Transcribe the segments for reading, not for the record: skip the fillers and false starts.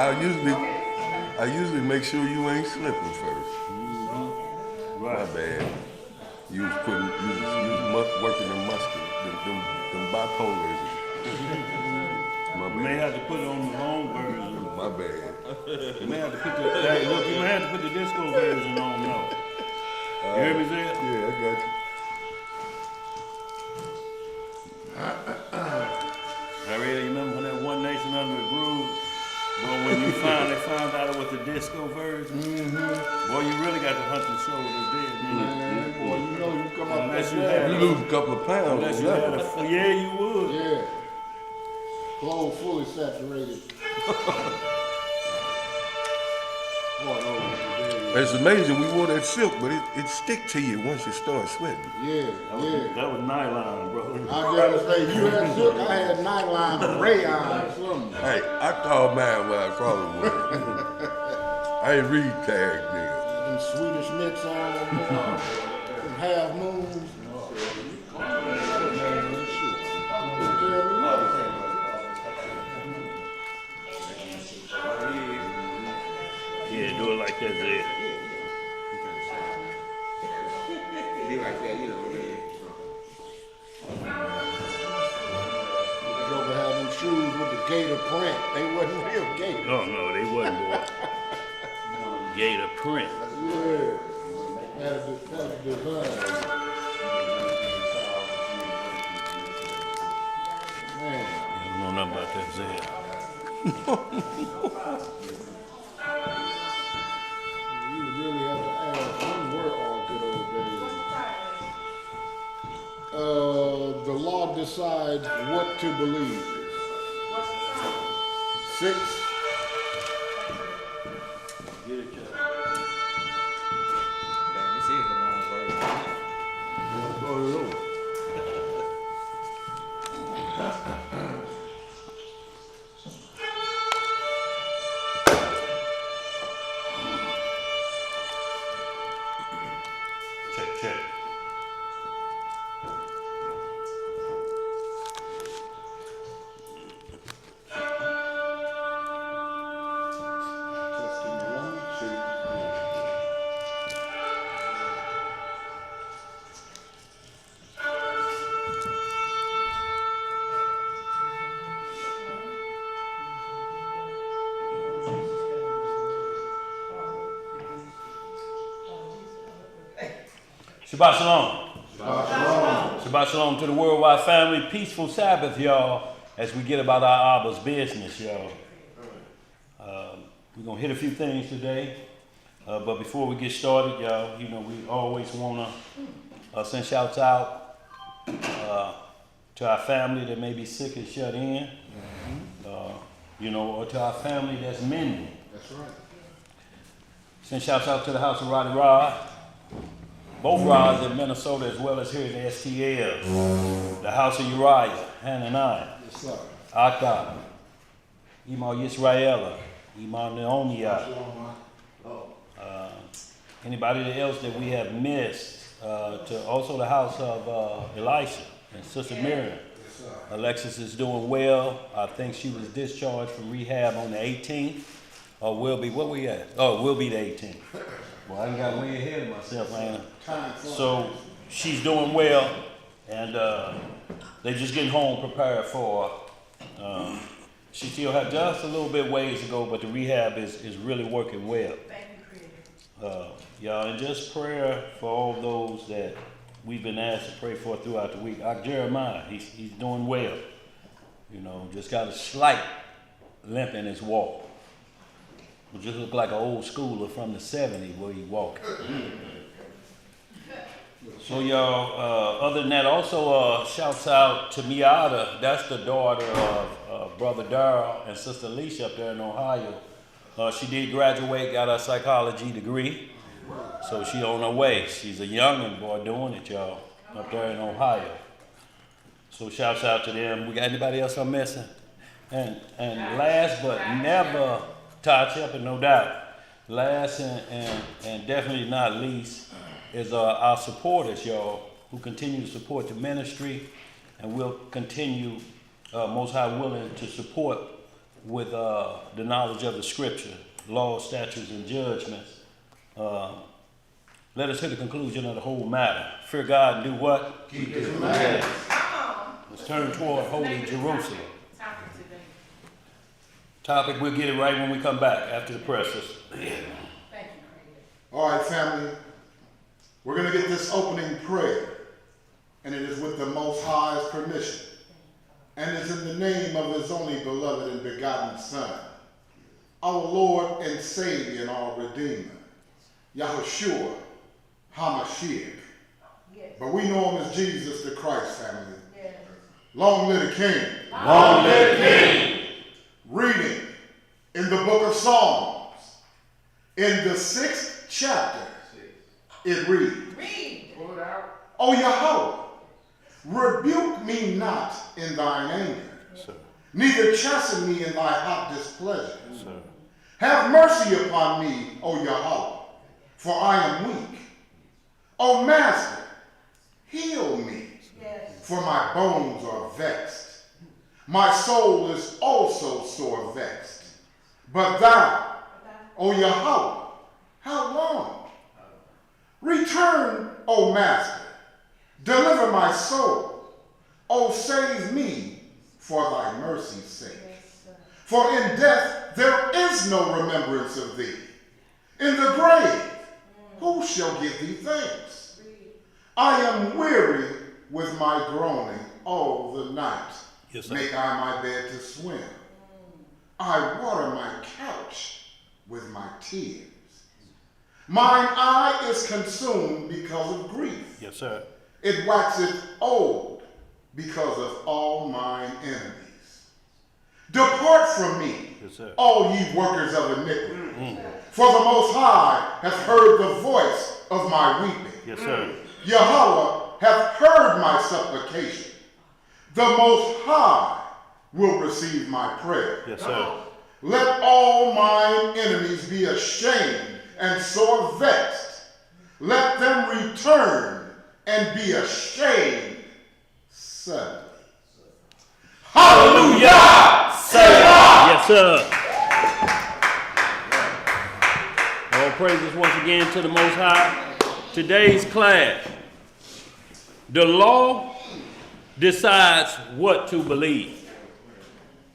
I usually make sure you ain't slipping first. Right. My bad. You was working the muscle, them bipolars. My You may bad. have to put it on the long version. My bad. You may have to put the you may have to put the disco version on though. You hear me, Zed? Yeah, I got you. I really remember when that One Nation Under the Groove. But when you finally found out it was the disco version, boy, you really got to hunt the shoulders there, Man, boy, you know you come up Unless that you way. had- You lose a couple of pounds. unless you on had that one. yeah, you would. Yeah. Clothes fully saturated. Boy, those were the days. It's amazing we wore that silk, but it stick to you once you start sweating. Yeah, yeah. That was nylon, bro. I gotta say, you had silk, I had nylon, rayon, something. Hey, I called mine where I thought it was. I ain't read tag then. Them Swedish knits on, them half moons. Yeah, do it like that, Zed. Be like that, you know. Joker had them shoes with the gator print. They wasn't real gator. Oh no, they wasn't, boy. Gator print. Yeah. Had a design. Man. You don't know nothing about that, Zed. You really have to ask, when were all good old days? The law decides what to believe. 6. Damn, this is the wrong version. Check. Shabbat shalom. Shabbat shalom to the worldwide family. Peaceful Sabbath, y'all, as we get about our Abba's business, y'all. We're going to hit a few things today. But before we get started, y'all, you know, we always want to send shouts out to our family that may be sick and shut in, you know, or to our family that's mending. That's right. Send shouts out to the house of Roddy Rod. Both rods in Minnesota as well as here at the STL. The house of Uriah, Hananiah, Yes, sir. Akkad, Imal Yisraela, Imal Naomiah. Anybody else that we have missed, to also the house of Elisha and Sister Miriam. Alexis is doing well. I think she was discharged from rehab on the 18th. Or will be, what we at? Oh, it will be the 18th. Well, I got way ahead of myself, man. So she's doing well, and they just getting home prepared for her. She still has just a little bit ways to go, but the rehab is really working well. Y'all, and just prayer for all those that we've been asked to pray for throughout the week. Jeremiah, he's doing well. You know, just got a slight limp in his walk. It just look like an old schooler from the 70s where he walking. So y'all, other than that, also shouts out to Miata. That's the daughter of Brother Darrell and Sister Alicia up there in Ohio. She did graduate, got her psychology degree. So she on her way. She's a youngin' boy doing it, y'all, up there in Ohio. So shouts out to them. We got anybody else I'm missing? And last but never Todd Shepard, no doubt. Last and definitely not least is our supporters, y'all, who continue to support the ministry and will continue, most high willing, to support with the knowledge of the Scripture, laws, statutes, and judgments. Let us hear the conclusion of the whole matter. Fear God and do what? Keep his commandments. Let's turn toward Holy Jerusalem. Topic, we'll get it right when we come back after the precious. All right, family. We're going to get this opening prayer, and it is with the Most High's permission, and it's in the name of his only beloved and begotten Son, our Lord and Savior and our Redeemer, Yahushua HaMashiach. Yes. But we know him as Jesus the Christ, family. Yes. Long live the King. Long live the King. Reading in the book of Psalms, in the 6th chapter, it reads, Pull it out. O Yahweh, rebuke me not in thine anger, neither chasten me in thy hot displeasure. Have mercy upon me, O Yahweh, for I am weak. O Master, heal me, for my bones are vexed. My soul is also sore vexed. But thou, O Yahweh, how long? Return, O Master, deliver my soul. O save me for thy mercy's sake. For in death there is no remembrance of thee. In the grave, who shall give thee thanks? I am weary with my groaning all the night. Yes, make I my bed to swim. I water my couch with my tears. Mine eye is consumed because of grief. Yes, sir. It waxeth old because of all mine enemies. Depart from me, yes, sir, all ye workers of iniquity. For the Most High hath heard the voice of my weeping. Yes, sir. Yahweh hath heard my supplication. The Most High will receive my prayer. Yes, sir. Let all mine enemies be ashamed and sore vexed. Let them return and be ashamed suddenly. Hallelujah! Selah! Yes, sir. All praises once again to the Most High. Today's class, the law decides what to believe.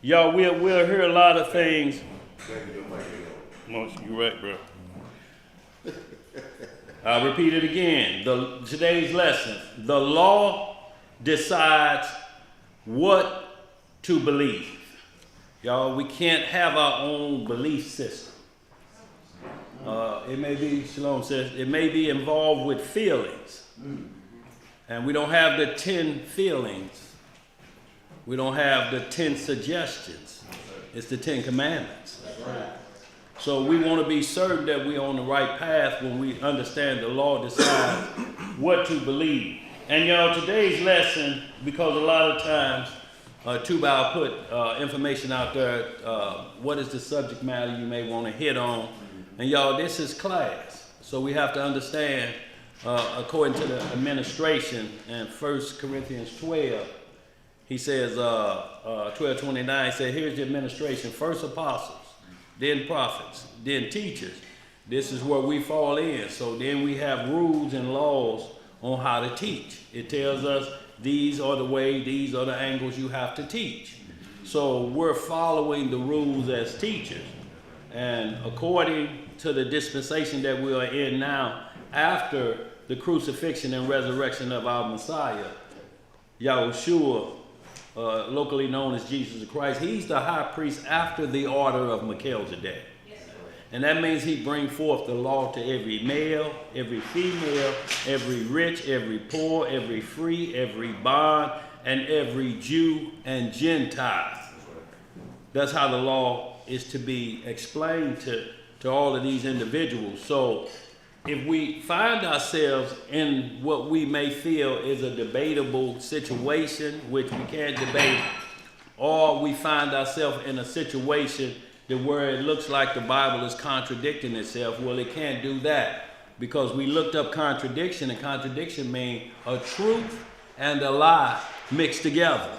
Y'all, we'll hear a lot of things. You're right, bro. I'll repeat it again. Today's lesson, the law decides what to believe. Y'all, we can't have our own belief system. It may be, Shalom says, it may be involved with feelings. And we don't have the 10 feelings. We don't have the 10 suggestions. It's the 10 commandments. So we want to be certain that we're on the right path when we understand the law decides what to believe. And y'all, today's lesson, because a lot of times, I'll put information out there, what is the subject matter you may want to hit on. And y'all, this is class. So we have to understand, according to the administration in 1 Corinthians 12, he says, 12:29, he said, here's the administration, first apostles, then prophets, then teachers. This is where we fall in. So then we have rules and laws on how to teach. It tells us these are the way, these are the angles you have to teach. So we're following the rules as teachers. And according to the dispensation that we are in now, after the crucifixion and resurrection of our Messiah, Yahushua, locally known as Jesus Christ, he's the high priest after the order of Melchizedek. Yes, and that means he brings forth the law to every male, every female, every rich, every poor, every free, every bond, and every Jew and Gentile. That's how the law is to be explained to all of these individuals. So if we find ourselves in what we may feel is a debatable situation, which we can't debate, or we find ourselves in a situation that where it looks like the Bible is contradicting itself, well, it can't do that, because we looked up contradiction, and contradiction means a truth and a lie mixed together.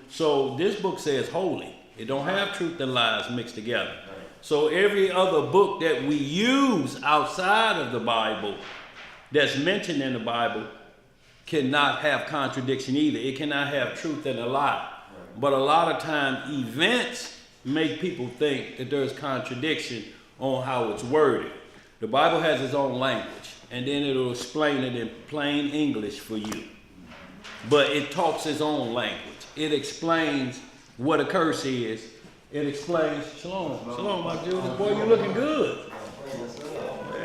So this book says holy. It don't have truth and lies mixed together. So every other book that we use outside of the Bible that's mentioned in the Bible cannot have contradiction either. It cannot have truth and a lie. But a lot of time events make people think that there's contradiction on how it's worded. The Bible has its own language, and then it'll explain it in plain English for you. But it talks its own language. It explains what a curse is. It explains, shalom, shalom, my Judas. Boy, you looking good.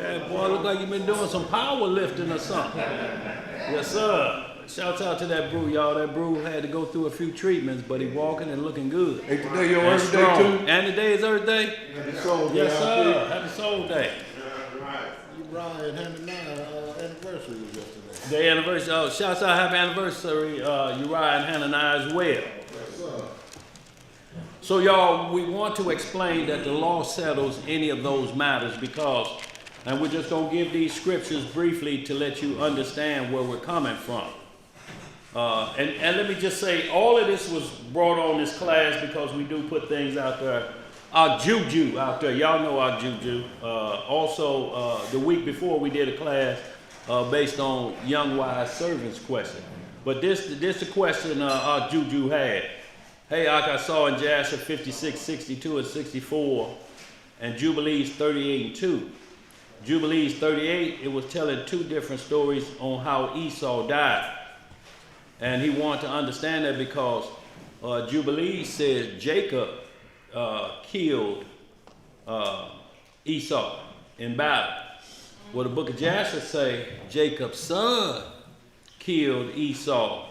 Yeah, boy, look like you've been doing some power lifting or something. Yes, sir. Shouts out to that brew, y'all. That brew had to go through a few treatments, but he walking and looking good. Hey, today your And Earth Day strong. too? And today is Earth Day? Happy Soul Day. Yes, sir. Happy Soul Day. Uriah and Hananiah anniversary was yesterday. The anniversary. Oh, shouts out, happy anniversary, Uriah and Hananiah as well. Yes, sir. So, y'all, we want to explain that the law settles any of those matters because, and we're just going to give these scriptures briefly to let you understand where we're coming from. And let me just say, all of this was brought on this class because we do put things out there. Our juju out there, y'all know our juju. Also, the week before we did a class based on young wise servants question. But this the question our juju had. Hey, like I saw in Jasher 56, 62, and 64, and Jubilees 38 and 2. Jubilees 38, it was telling two different stories on how Esau died. And he wanted to understand that because Jubilees says Jacob killed Esau in battle. Well, the book of Jasher say Jacob's son killed Esau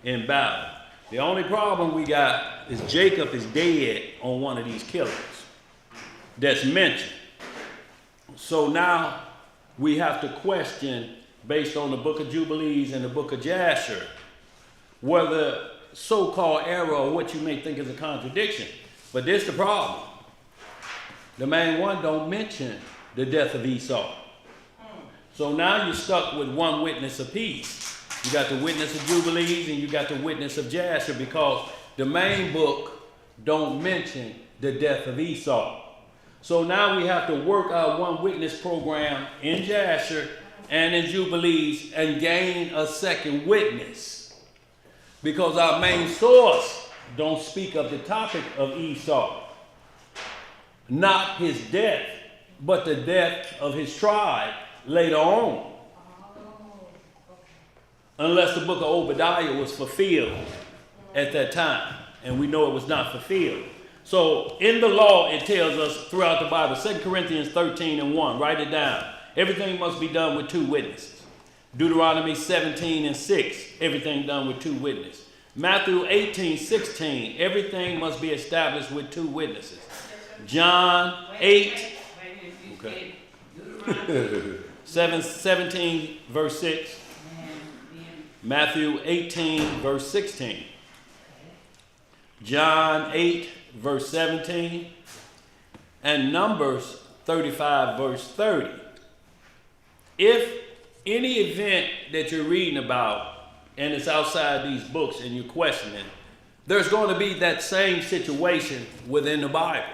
in battle. The only problem we got is Jacob is dead on one of these killings that's mentioned. So now we have to question, based on the book of Jubilees and the book of Jasher, whether so-called error or what you may think is a contradiction. But this is the problem. The main one don't mention the death of Esau. So now you're stuck with one witness apiece. You got the witness of Jubilees and you got the witness of Jasher because the main book don't mention the death of Esau. So now we have to work our one witness program in Jasher and in Jubilees and gain a second witness. Because our main source don't speak of the topic of Esau. Not his death, but the death of his tribe later on. Unless the book of Obadiah was fulfilled at that time. And we know it was not fulfilled. So in the law, it tells us throughout the Bible, 2 Corinthians 13 and 1, write it down. Everything must be done with two witnesses. Deuteronomy 17 and 6, everything done with two witnesses. Matthew 18, 16, everything must be established with two witnesses. John 8, okay. 17 verse 6. Matthew 18 verse 16. John 8 verse 17. And Numbers 35 verse 30. If any event that you're reading about and it's outside these books and you're questioning, there's going to be that same situation within the Bible.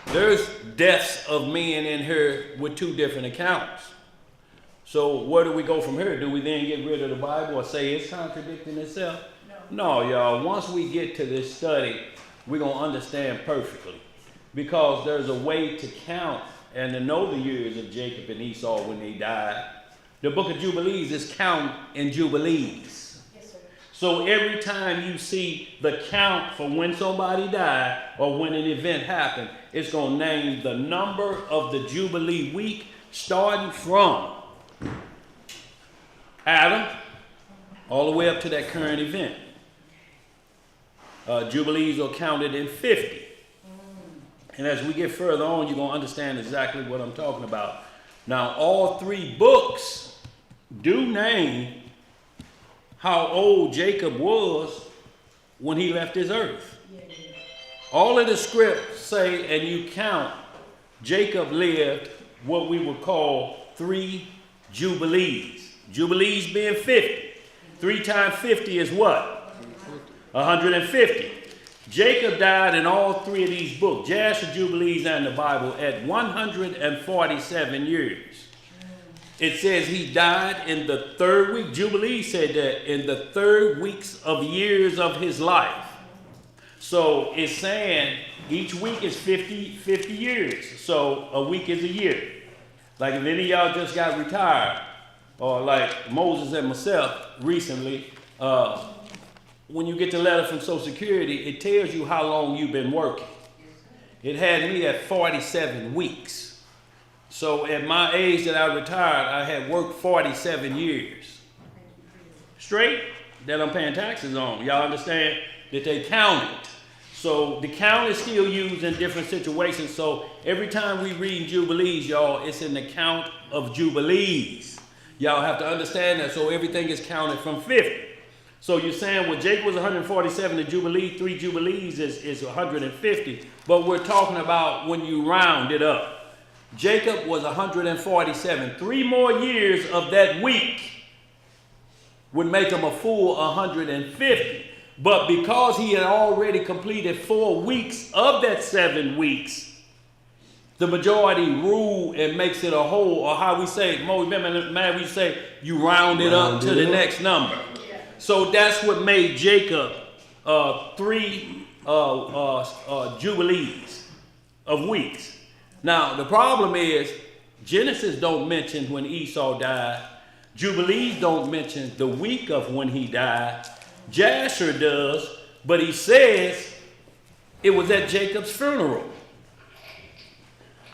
There's deaths of men in here with two different accounts. So where do we go from here? Do we then get rid of the Bible or say it's contradicting itself? No, y'all. Once we get to this study, we're going to understand perfectly. Because there's a way to count and to know the years of Jacob and Esau when they died. The book of Jubilees is count in Jubilees. Yes, sir. So every time you see the count for when somebody died or when an event happened, it's going to name the number of the Jubilee week starting from Adam all the way up to that current event. Jubilees are counted in 50. And as we get further on, you're going to understand exactly what I'm talking about. Now, all three books do name how old Jacob was when he left his earth. All of the scripts say, and you count, Jacob lived what we would call 3 jubilees. Jubilees being 50. 3 times 50 is what? 150. Jacob died in all three of these books, Jasher, Jubilees, and the Bible, at 147 years. It says he died in the third week. Jubilee said that in the third weeks of years of his life. So it's saying each week is 50 years. So a week is a year. Like if any of y'all just got retired, or like Moses and myself recently, when you get the letter from Social Security, it tells you how long you've been working. It had me at 47 weeks. So at my age that I retired, I had worked 47 years. Straight that I'm paying taxes on. Y'all understand that they count it. So the count is still used in different situations. So every time we read Jubilees, y'all, it's an account of Jubilees. Y'all have to understand that. So everything is counted from 50. So you're saying, well, Jacob was 147, the Jubilee, 3 Jubilees is 150. But we're talking about when you round it up. Jacob was 147. 3 more years of that week would make him a full 150. But because he had already completed 4 weeks of that 7 weeks, the majority rule and makes it a whole, or how we say, man, we say you round it up to the next number. So that's what made Jacob 3 Jubilees of weeks. Now, the problem is, Genesis don't mention when Esau died. Jubilees don't mention the week of when he died. Jasher does, but he says it was at Jacob's funeral.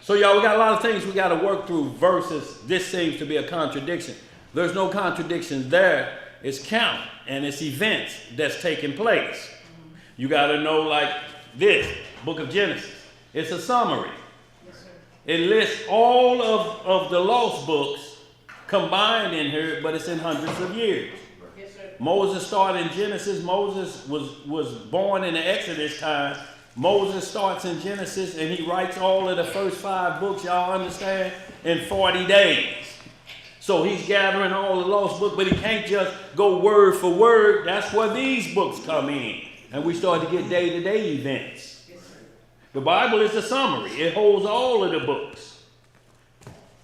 So y'all, we got a lot of things we got to work through versus this seems to be a contradiction. There's no contradictions there. It's count and it's events that's taking place. You got to know, like this, book of Genesis. It's a summary. It lists all of the lost books combined in here, but it's in hundreds of years. Yes, Moses started in Genesis. Moses was born in the Exodus time. Moses starts in Genesis and he writes all of the first 5 books, y'all understand, in 40 days. So he's gathering all the lost books, but he can't just go word for word. That's where these books come in. And we start to get day-to-day events. The Bible is a summary. It holds all of the books.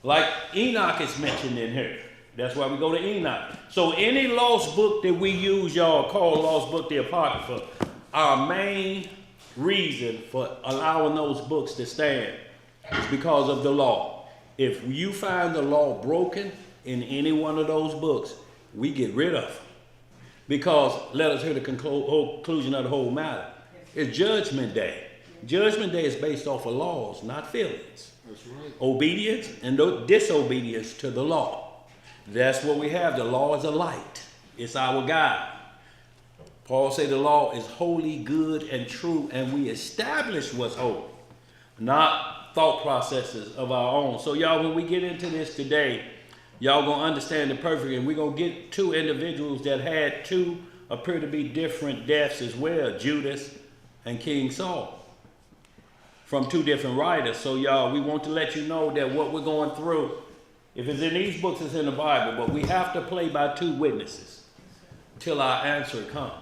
Like Enoch is mentioned in here. That's why we go to Enoch. So any lost book that we use, y'all, call lost book the Apocrypha, our main reason for allowing those books to stand is because of the law. If you find the law broken in any one of those books, we get rid of them. Because, let us hear the conclusion of the whole matter. It's Judgment Day. Judgment Day is based off of laws, not feelings. That's right. Obedience and disobedience to the law. That's what we have. The law is a light. It's our guide. Paul said the law is holy, good, and true, and we establish what's holy, not thought processes of our own. So y'all, when we get into this today, y'all gonna understand it perfectly, and we're gonna get 2 individuals that had 2 appear to be different deaths as well, Judas and King Saul, from 2 different writers. So y'all, we want to let you know that what we're going through, if it's in these books, it's in the Bible, but we have to play by 2 witnesses till our answer comes.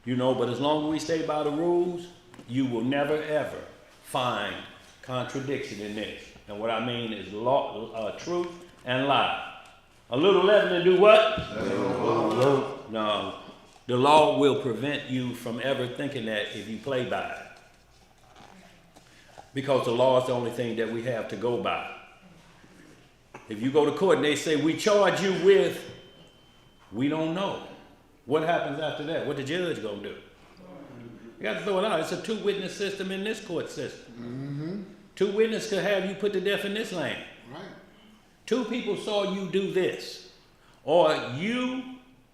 You know, but as long as we stay by the rules, you will never ever find contradiction in this. And what I mean is law, truth and lie. A little leaven to do what? No. The law will prevent you from ever thinking that if you play by it. Because the law is the only thing that we have to go by. If you go to court and they say, we charge you with, we don't know. What happens after that? What the judge gonna do? You got to throw it out. It's a 2-witness system in this court system. Mm-hmm. 2 witnesses could have you put to death in this land. Right. 2 people saw you do this. Or you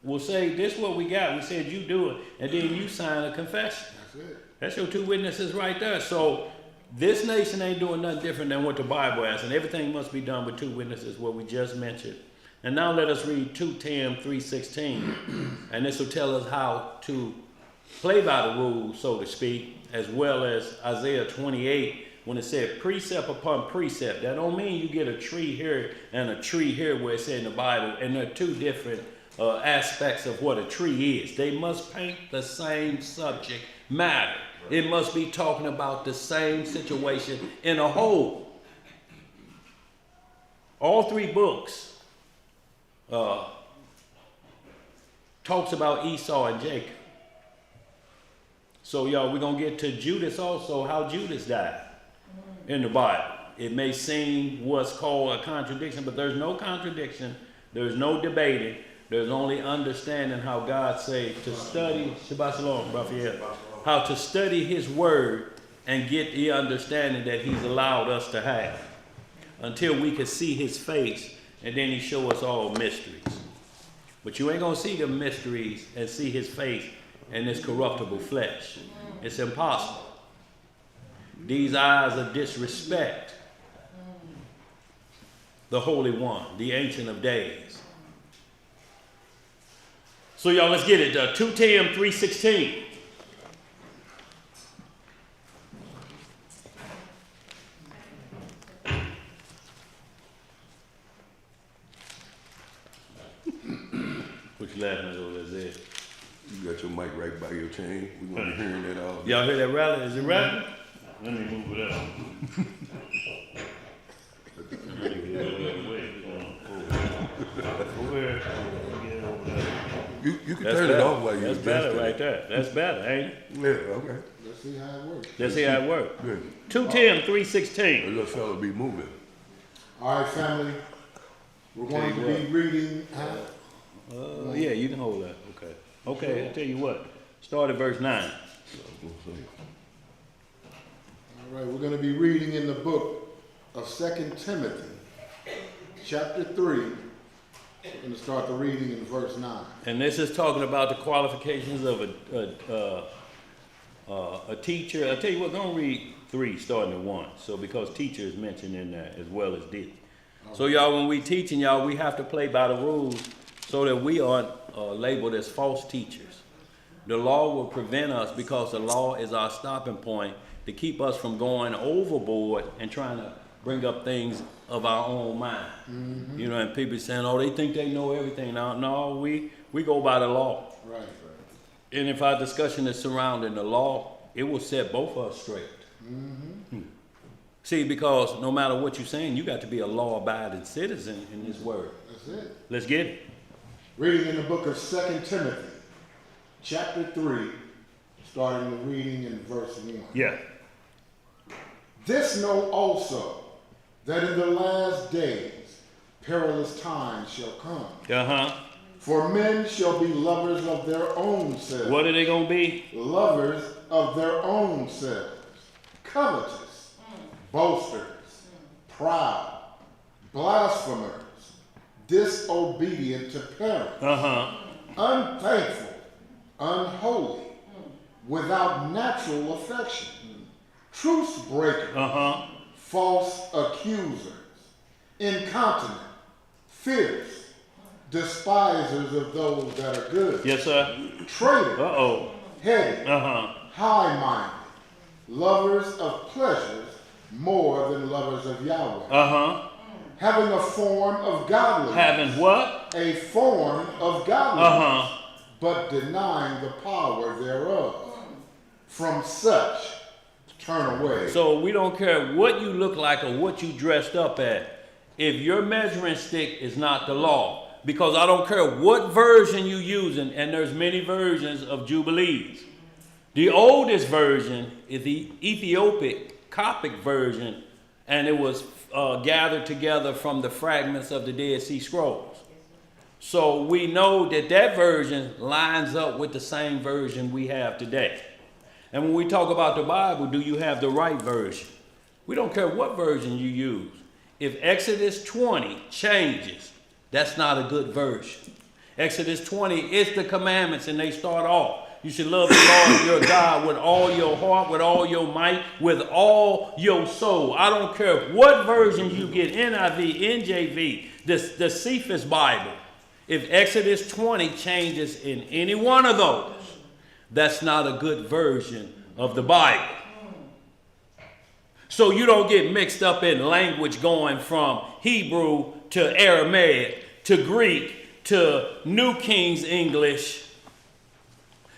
will say, this is what we got. We said you do it. And then you sign a confession. That's it. That's your 2 witnesses right there. So this nation ain't doing nothing different than what the Bible has. And everything must be done with 2 witnesses, what we just mentioned. And now let us read 2 Tim 3:16. And this will tell us how to play by the rules, so to speak, as well as Isaiah 28, when it said precept upon precept. That don't mean you get a tree here and a tree here where it said in the Bible, and they're 2 different aspects of what a tree is. They must paint the same subject matter. It must be talking about the same situation in a whole. All three books talks about Esau and Jacob. So y'all, we're going to get to Judas also, how Judas died in the Bible. It may seem what's called a contradiction, but there's no contradiction. There's no debating. There's only understanding how God say to study, Shabbat Shalom, Raphael, how to study his word and get the understanding that he's allowed us to have until we can see his face, and then he show us all mysteries. But you ain't going to see the mysteries and see his face in this corruptible flesh. It's impossible. These eyes of disrespect the Holy One, the Ancient of Days. So y'all, let's get it. 2 Tim 3:16. What you laughing at over there? You got your mic right by your chain. We're going to be hearing that all. Y'all hear that rattling? Is it rattling? Let me move it up. You can turn it off while you're That's better right there. That's better, ain't it? Yeah, okay. Let's see how it works. Let's see how it works. Good. 2 Tim The 3:16. little fella be moving. All right, family. We're going to be reading. Yeah, you can hold that. Okay. Okay, I'll tell you what. Start at verse 9. All right, we're going to be reading in the book of 2 Timothy, chapter 3. We're going to start the reading in verse 9. And this is talking about the qualifications of a teacher. I'll tell you what, don't read 3 starting at 1. So because teacher is mentioned in there as well as did. So y'all, when we teaching y'all, we have to play by the rules so that we aren't labeled as false teachers. The law will prevent us because the law is our stopping point to keep us from going overboard and trying to bring up things of our own mind. Mm-hmm. You know, and people saying, oh, they think they know everything. No, we go by the law. Right. And if our discussion is surrounding the law, it will set both of us straight. Mm-hmm. See, because no matter what you're saying, you got to be a law-abiding citizen in this word. That's it. Let's get it. Reading in the book of 2 Timothy, chapter 3, starting the reading in verse 1. Yeah. This know also, that in the last days perilous times shall come. Uh-huh. For men shall be lovers of their own selves. What are they going to be? Lovers of their own selves. Covetous. Boasters. Proud. Blasphemers. Disobedient to parents. Uh-huh. Unthankful. Unholy. Without natural affection. Truce breakers. Uh-huh. False accusers. Incontinent. Fierce. Despisers of those that are good. Yes, sir. Traitors. Uh-oh. Heady. Uh-huh. High-minded. Lovers of pleasures more than lovers of Yahweh. Uh-huh. Having a form of godliness. Having what? A form of godliness. Uh-huh. But denying the power thereof. From such turn away. So we don't care what you look like or what you dressed up at. If your measuring stick is not the law, because I don't care what version you using, and there's many versions of jubilees. The oldest version is the Ethiopic Coptic version, and it was gathered together from the fragments of the Dead Sea Scrolls. So we know that that version lines up with the same version we have today. And when we talk about the Bible, do you have the right version? We don't care what version you use. If Exodus 20 changes, that's not a good version. Exodus 20 is the commandments, and they start off. You should love the Lord your God with all your heart, with all your might, with all your soul. I don't care what version you get, NIV, NJV, the Cephas Bible. If Exodus 20 changes in any one of those, that's not a good version of the Bible. So you don't get mixed up in language going from Hebrew to Aramaic to Greek to New King's English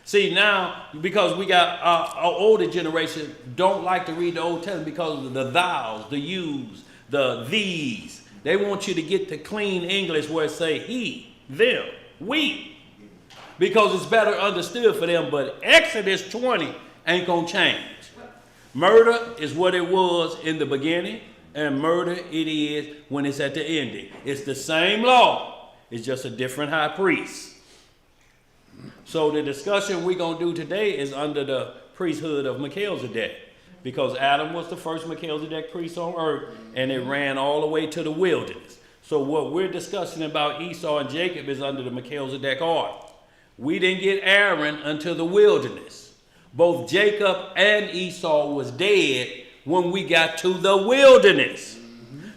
See, now, because we got our older generation don't like to read the Old Testament because of the thous, the yous, the these. They want you to get the clean English where it say he, them, we. Because it's better understood for them. But Exodus 20 ain't going to change. Murder is what it was in the beginning, and murder it is when it's at the ending. It's the same law. It's just a different high priest. So the discussion we're going to do today is under the priesthood of Melchizedek, because Adam was the first Melchizedek priest on earth, and it ran all the way to the wilderness. So what we're discussing about Esau and Jacob is under the Melchizedek order. We didn't get Aaron until the wilderness. Both Jacob and Esau was dead when we got to the wilderness.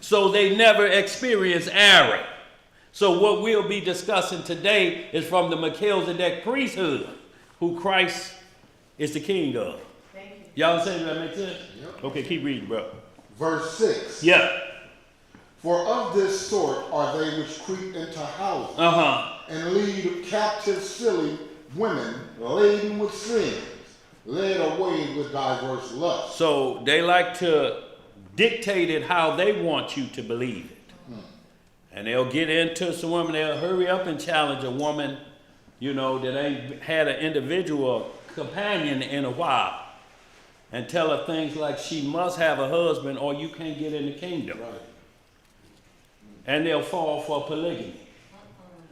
So they never experienced Aaron. So what we'll be discussing today is from the Melchizedek priesthood, who Christ is the king of. Y'all understand that makes sense? Yep. Okay, keep reading, bro. Verse 6. Yeah. For of this sort are they which creep into houses and lead captive silly women laden with sins, led away with diverse lusts. So they like to dictate it how they want you to believe it. And they'll get into some women, they'll hurry up and challenge a woman, you know, that ain't had an individual companion in a while. And tell her things like she must have a husband or you can't get in the kingdom. Right. And they'll fall for polygamy.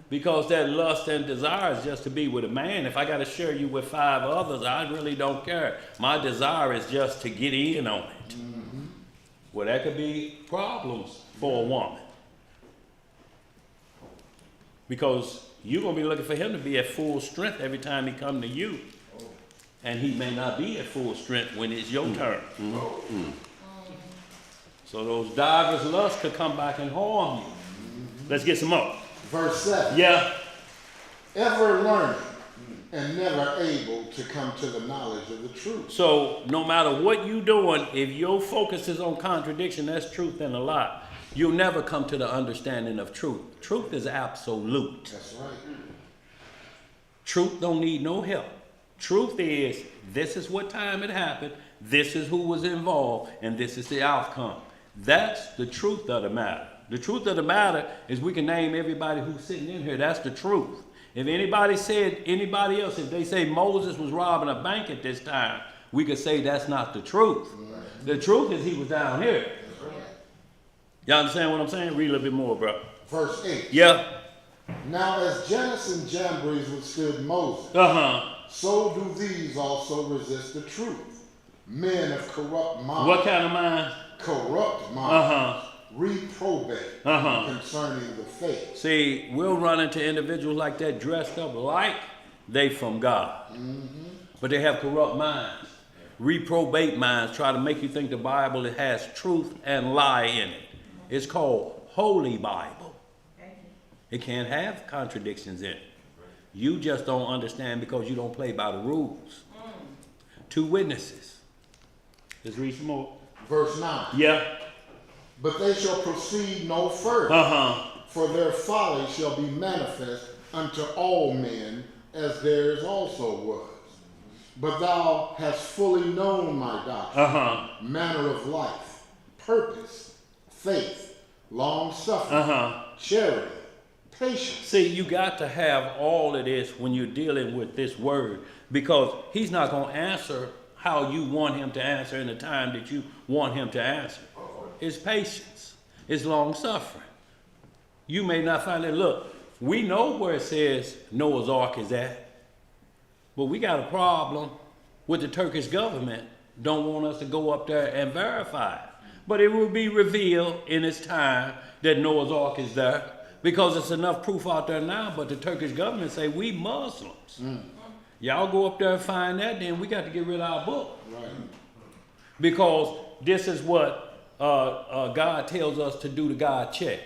Because that lust and desire is just to be with a man. If I got to share you with 5 others, I really don't care. My desire is just to get in on it. Well, that could be problems for a woman. Because you're going to be looking for him to be at full strength every time he come to you. And he may not be at full strength when it's your turn. So those divers lusts could come back and harm you. Let's get some more. Verse 7. Yeah. Ever learning and never able to come to the knowledge of the truth. So no matter what you're doing, if your focus is on contradiction, that's truth and a lie. You'll never come to the understanding of truth. Truth is absolute. That's right. Truth don't need no help. Truth is, this is what time it happened, this is who was involved, and this is the outcome. That's the truth of the matter. The truth of the matter is we can name everybody who's sitting in here. That's the truth. If anybody said anybody else, if they say Moses was robbing a bank at this time, we could say that's not the truth. The truth is he was down here. Y'all understand what I'm saying? Read a little bit more, bro. Verse 8. Yeah. Now as Jannes and Jambres withstood Moses, so do these also resist the truth. Men of corrupt minds. What kind of mind? Corrupt minds. Reprobate concerning the faith. See, we'll run into individuals like that dressed up like they from God. But they have corrupt minds. Reprobate minds try to make you think the Bible has truth and lie in it. It's called Holy Bible. It can't have contradictions in it. You just don't understand because you don't play by the rules. 2 witnesses. Let's read some more. Verse 9. Yeah. But they shall proceed no further, for their folly shall be manifest unto all men, as theirs also was. But thou hast fully known my doctrine, manner of life, purpose, faith, long-suffering, charity, patience. See, you got to have all of this when you're dealing with this word, because he's not going to answer how you want him to answer in the time that you want him to answer. It's patience. It's long-suffering. You may not find it. Look, we know where it says Noah's Ark is at, but we got a problem with the Turkish government. Don't want us to go up there and verify it. But it will be revealed in its time that Noah's Ark is there, because it's enough proof out there now, but the Turkish government say, we Muslims. Y'all go up there and find that, then we got to get rid of our book. Right. Because this is what God tells us to do the God check.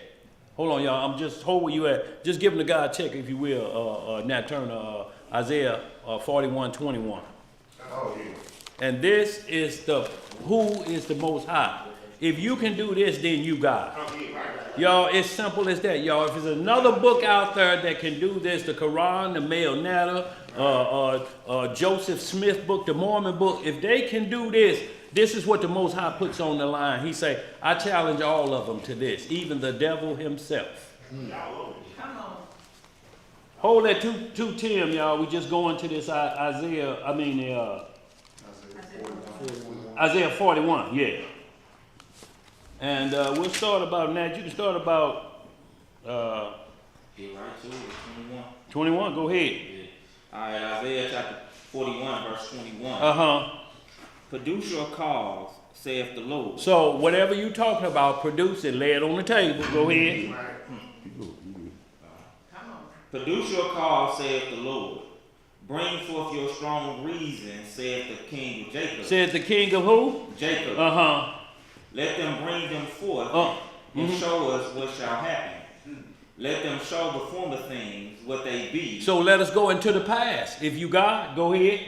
Hold on, y'all. I'm just holding you at. Just give them the God check, if you will. Nat Turner, Isaiah 41:21. Oh, yeah. And this is who is the Most High. If you can do this, then you God. Y'all, it's simple as that, y'all. If there's another book out there that can do this, the Quran, the Mail Netta, Joseph Smith book, the Mormon book, if they can do this, this is what the Most High puts on the line. He say, I challenge all of them to this, even the devil himself. Come on. Hold that 2:10, y'all. We just go into this Isaiah 41, yeah. And we'll start about that. You can start about Get right to it. 21. 21. Go ahead. Yeah. All right, Isaiah chapter 41, verse 21. Produce your cause, saith the Lord. So whatever you talking about, produce it. Lay it on the table. Go ahead. Come on. Produce your cause, saith the Lord. Bring forth your strong reason, saith the King of Jacob. Said the king of who? Jacob. Let them bring them forth and show us what shall happen. Let them show the former things what they be. So let us go into the past. If you got, go ahead.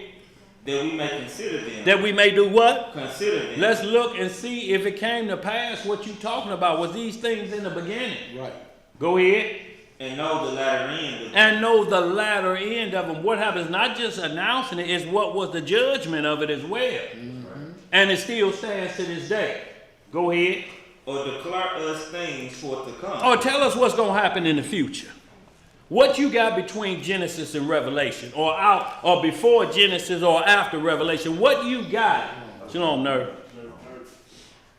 That we may consider them. That we may do what? Consider them. Let's look and see if it came to pass what you talking about. Was these things in the beginning? Right. Go ahead. And know the latter end of them. And know the latter end of them. What happens, not just announcing it, is what was the judgment of it as well. And it still stands to this day. Go ahead. Or declare us things for to come. Or tell us what's going to happen in the future. What you got between Genesis and Revelation, or out, or before Genesis, or after Revelation? What you got, Shalom, nerd,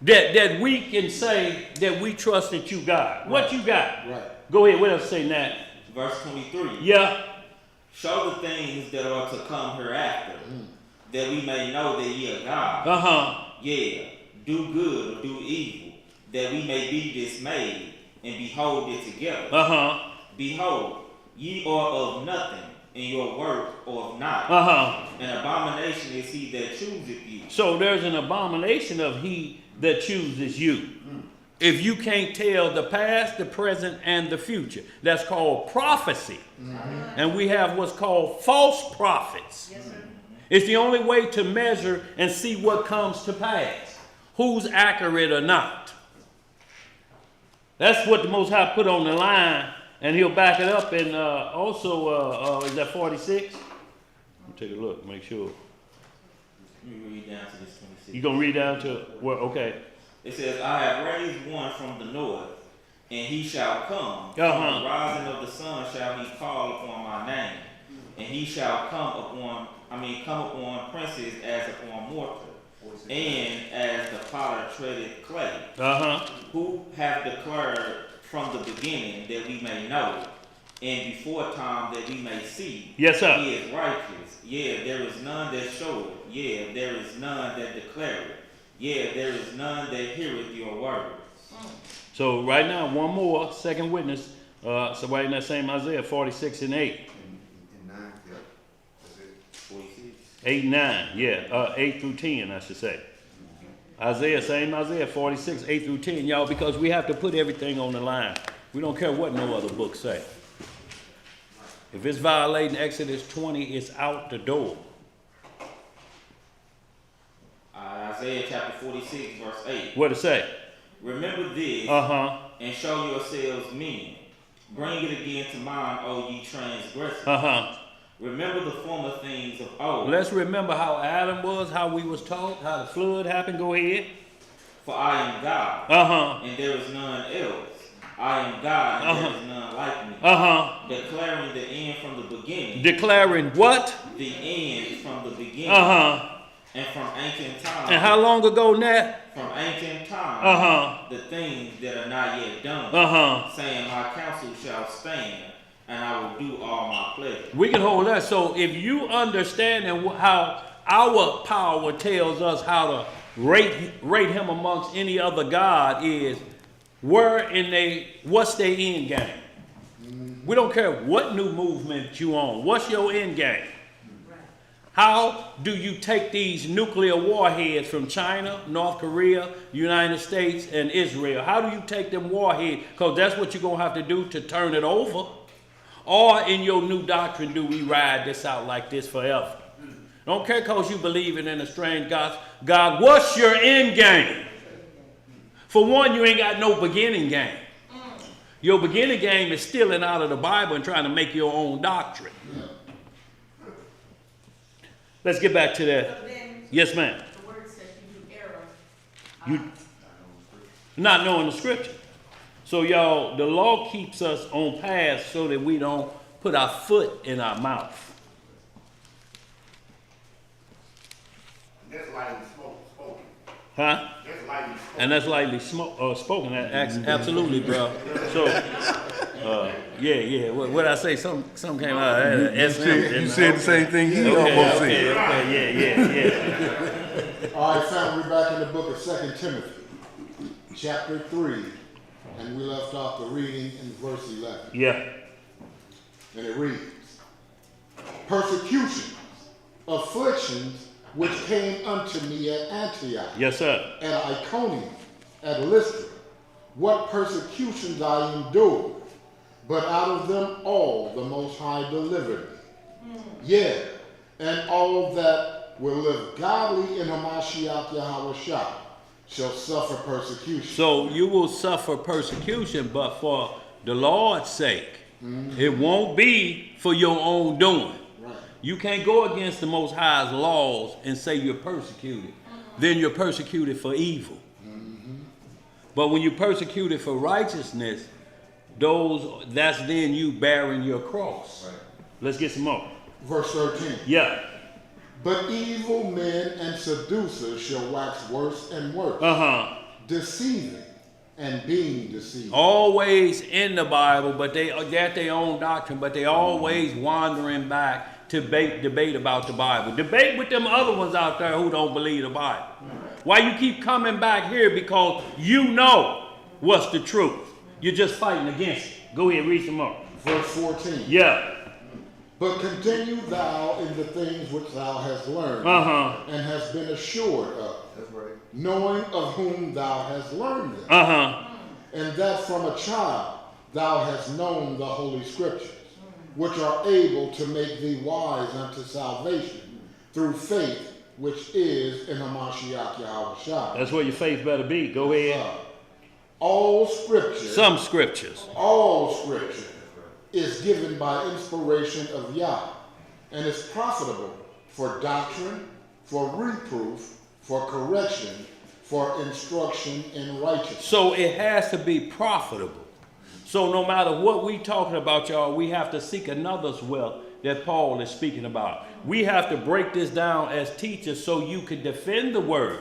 that we can say that we trust that you got? What you got? Right. Go ahead. What else say that? Verse 23. Yeah. Show the things that are to come hereafter, that we may know that ye are God. Yeah, do good or do evil, that we may be dismayed and behold it together. Behold, ye are of nothing, and your work are of naught. An abomination is he that chooseth you. So there's an abomination of he that chooses you. If you can't tell the past, the present, and the future, that's called prophecy. And we have what's called false prophets. Yes, sir. It's the only way to measure and see what comes to pass, who's accurate or not. That's what the Most High put on the line, and he'll back it up. And also, is that 46? Let me take a look, make sure. Let me read down to this 26. You gonna read down to where? Okay. It says, I have raised one from the north, and he shall come. From the rising of the sun shall he call upon my name, and he shall come upon princes as upon mortar, and as the potter treaded clay. Who have declared from the beginning that we may know, and before time that we may see. Yes, sir. He is righteous. Yeah, there is none that showeth. Yeah, there is none that declareth. Yeah, there is none that heareth your words. So right now, one more, second witness. So right in that same Isaiah 46 and 8. 46. 8 and 9, yeah, 8 through 10, I should say. Isaiah, same Isaiah 46, 8 through 10, y'all, because we have to put everything on the line. We don't care what no other book say. If it's violating Exodus 20, it's out the door. Isaiah chapter 46, verse 8. What it say? Remember this, and show yourselves men. Bring it again to mind, O ye transgressors. Remember the former things of old. Let's remember how Adam was, how we was taught, how the flood happened. Go ahead. For I am God, and there is none else. I am God, and there is none like me. Declaring the end from the beginning. Declaring what? The end from the beginning. And from ancient times. And how long ago now? From ancient times. The things that are not yet done. Saying, my counsel shall stand, and I will do all my pleasure. We can hold that. So if you understand how our power tells us how to rate him amongst any other god is what's their end game? We don't care what new movement you on. What's your end game? How do you take these nuclear warheads from China, North Korea, United States, and Israel? How do you take them warheads? Because that's what you're going to have to do to turn it over. Or in your new doctrine, do we ride this out like this forever? Don't care because you believe in a strange God. God, what's your end game? For one, you ain't got no beginning game. Your beginning game is stealing out of the Bible and trying to make your own doctrine. Let's get back to that. So then, Yes, ma'am. the word says you do error. You not knowing the scripture. So y'all, the law keeps us on path so that we don't put our foot in our mouth. That's lightly spoken. Huh? That's lightly spoken. And that's lightly spoken. Absolutely, bro. So, yeah. What I say? Some came out. You said the same thing he almost said. Yeah. All right, family, we're back in the book of 2 Timothy, chapter 3, and we left off the reading in verse 11. Yeah. And it reads, persecutions, afflictions, which came unto me at Antioch, Yes, sir. at Iconium, at Lystra, what persecutions I endured, but out of them all the Most High delivered me. Yea, and all that will live godly in Hamashiach Yahushua shall suffer persecution. So you will suffer persecution, but for the Lord's sake. It won't be for your own doing. Right. You can't go against the Most High's laws and say you're persecuted. Then you're persecuted for evil. But when you're persecuted for righteousness, that's then you bearing your cross. Right. Let's get some more. Verse 13. Yeah. But evil men and seducers shall wax worse and worse, deceiving and being deceived. Always in the Bible, but they got their own doctrine, but they always wandering back to debate about the Bible. Debate with them other ones out there who don't believe the Bible. Why you keep coming back here? Because you know what's the truth. You're just fighting against it. Go ahead, read some more. Verse 14. Yeah. But continue thou in the things which thou hast learned, and hast been assured of, knowing of whom thou hast learned them, and that from a child thou hast known the Holy Scriptures, which are able to make thee wise unto salvation through faith which is in Hamashiach Yahushua. That's where your faith better be. Go ahead. All Scripture. Some scriptures. All Scripture is given by inspiration of Yah, and is profitable for doctrine, for reproof, for correction, for instruction in righteousness. So it has to be profitable. So no matter what we talking about, y'all, we have to seek another's wealth that Paul is speaking about. We have to break this down as teachers so you can defend the word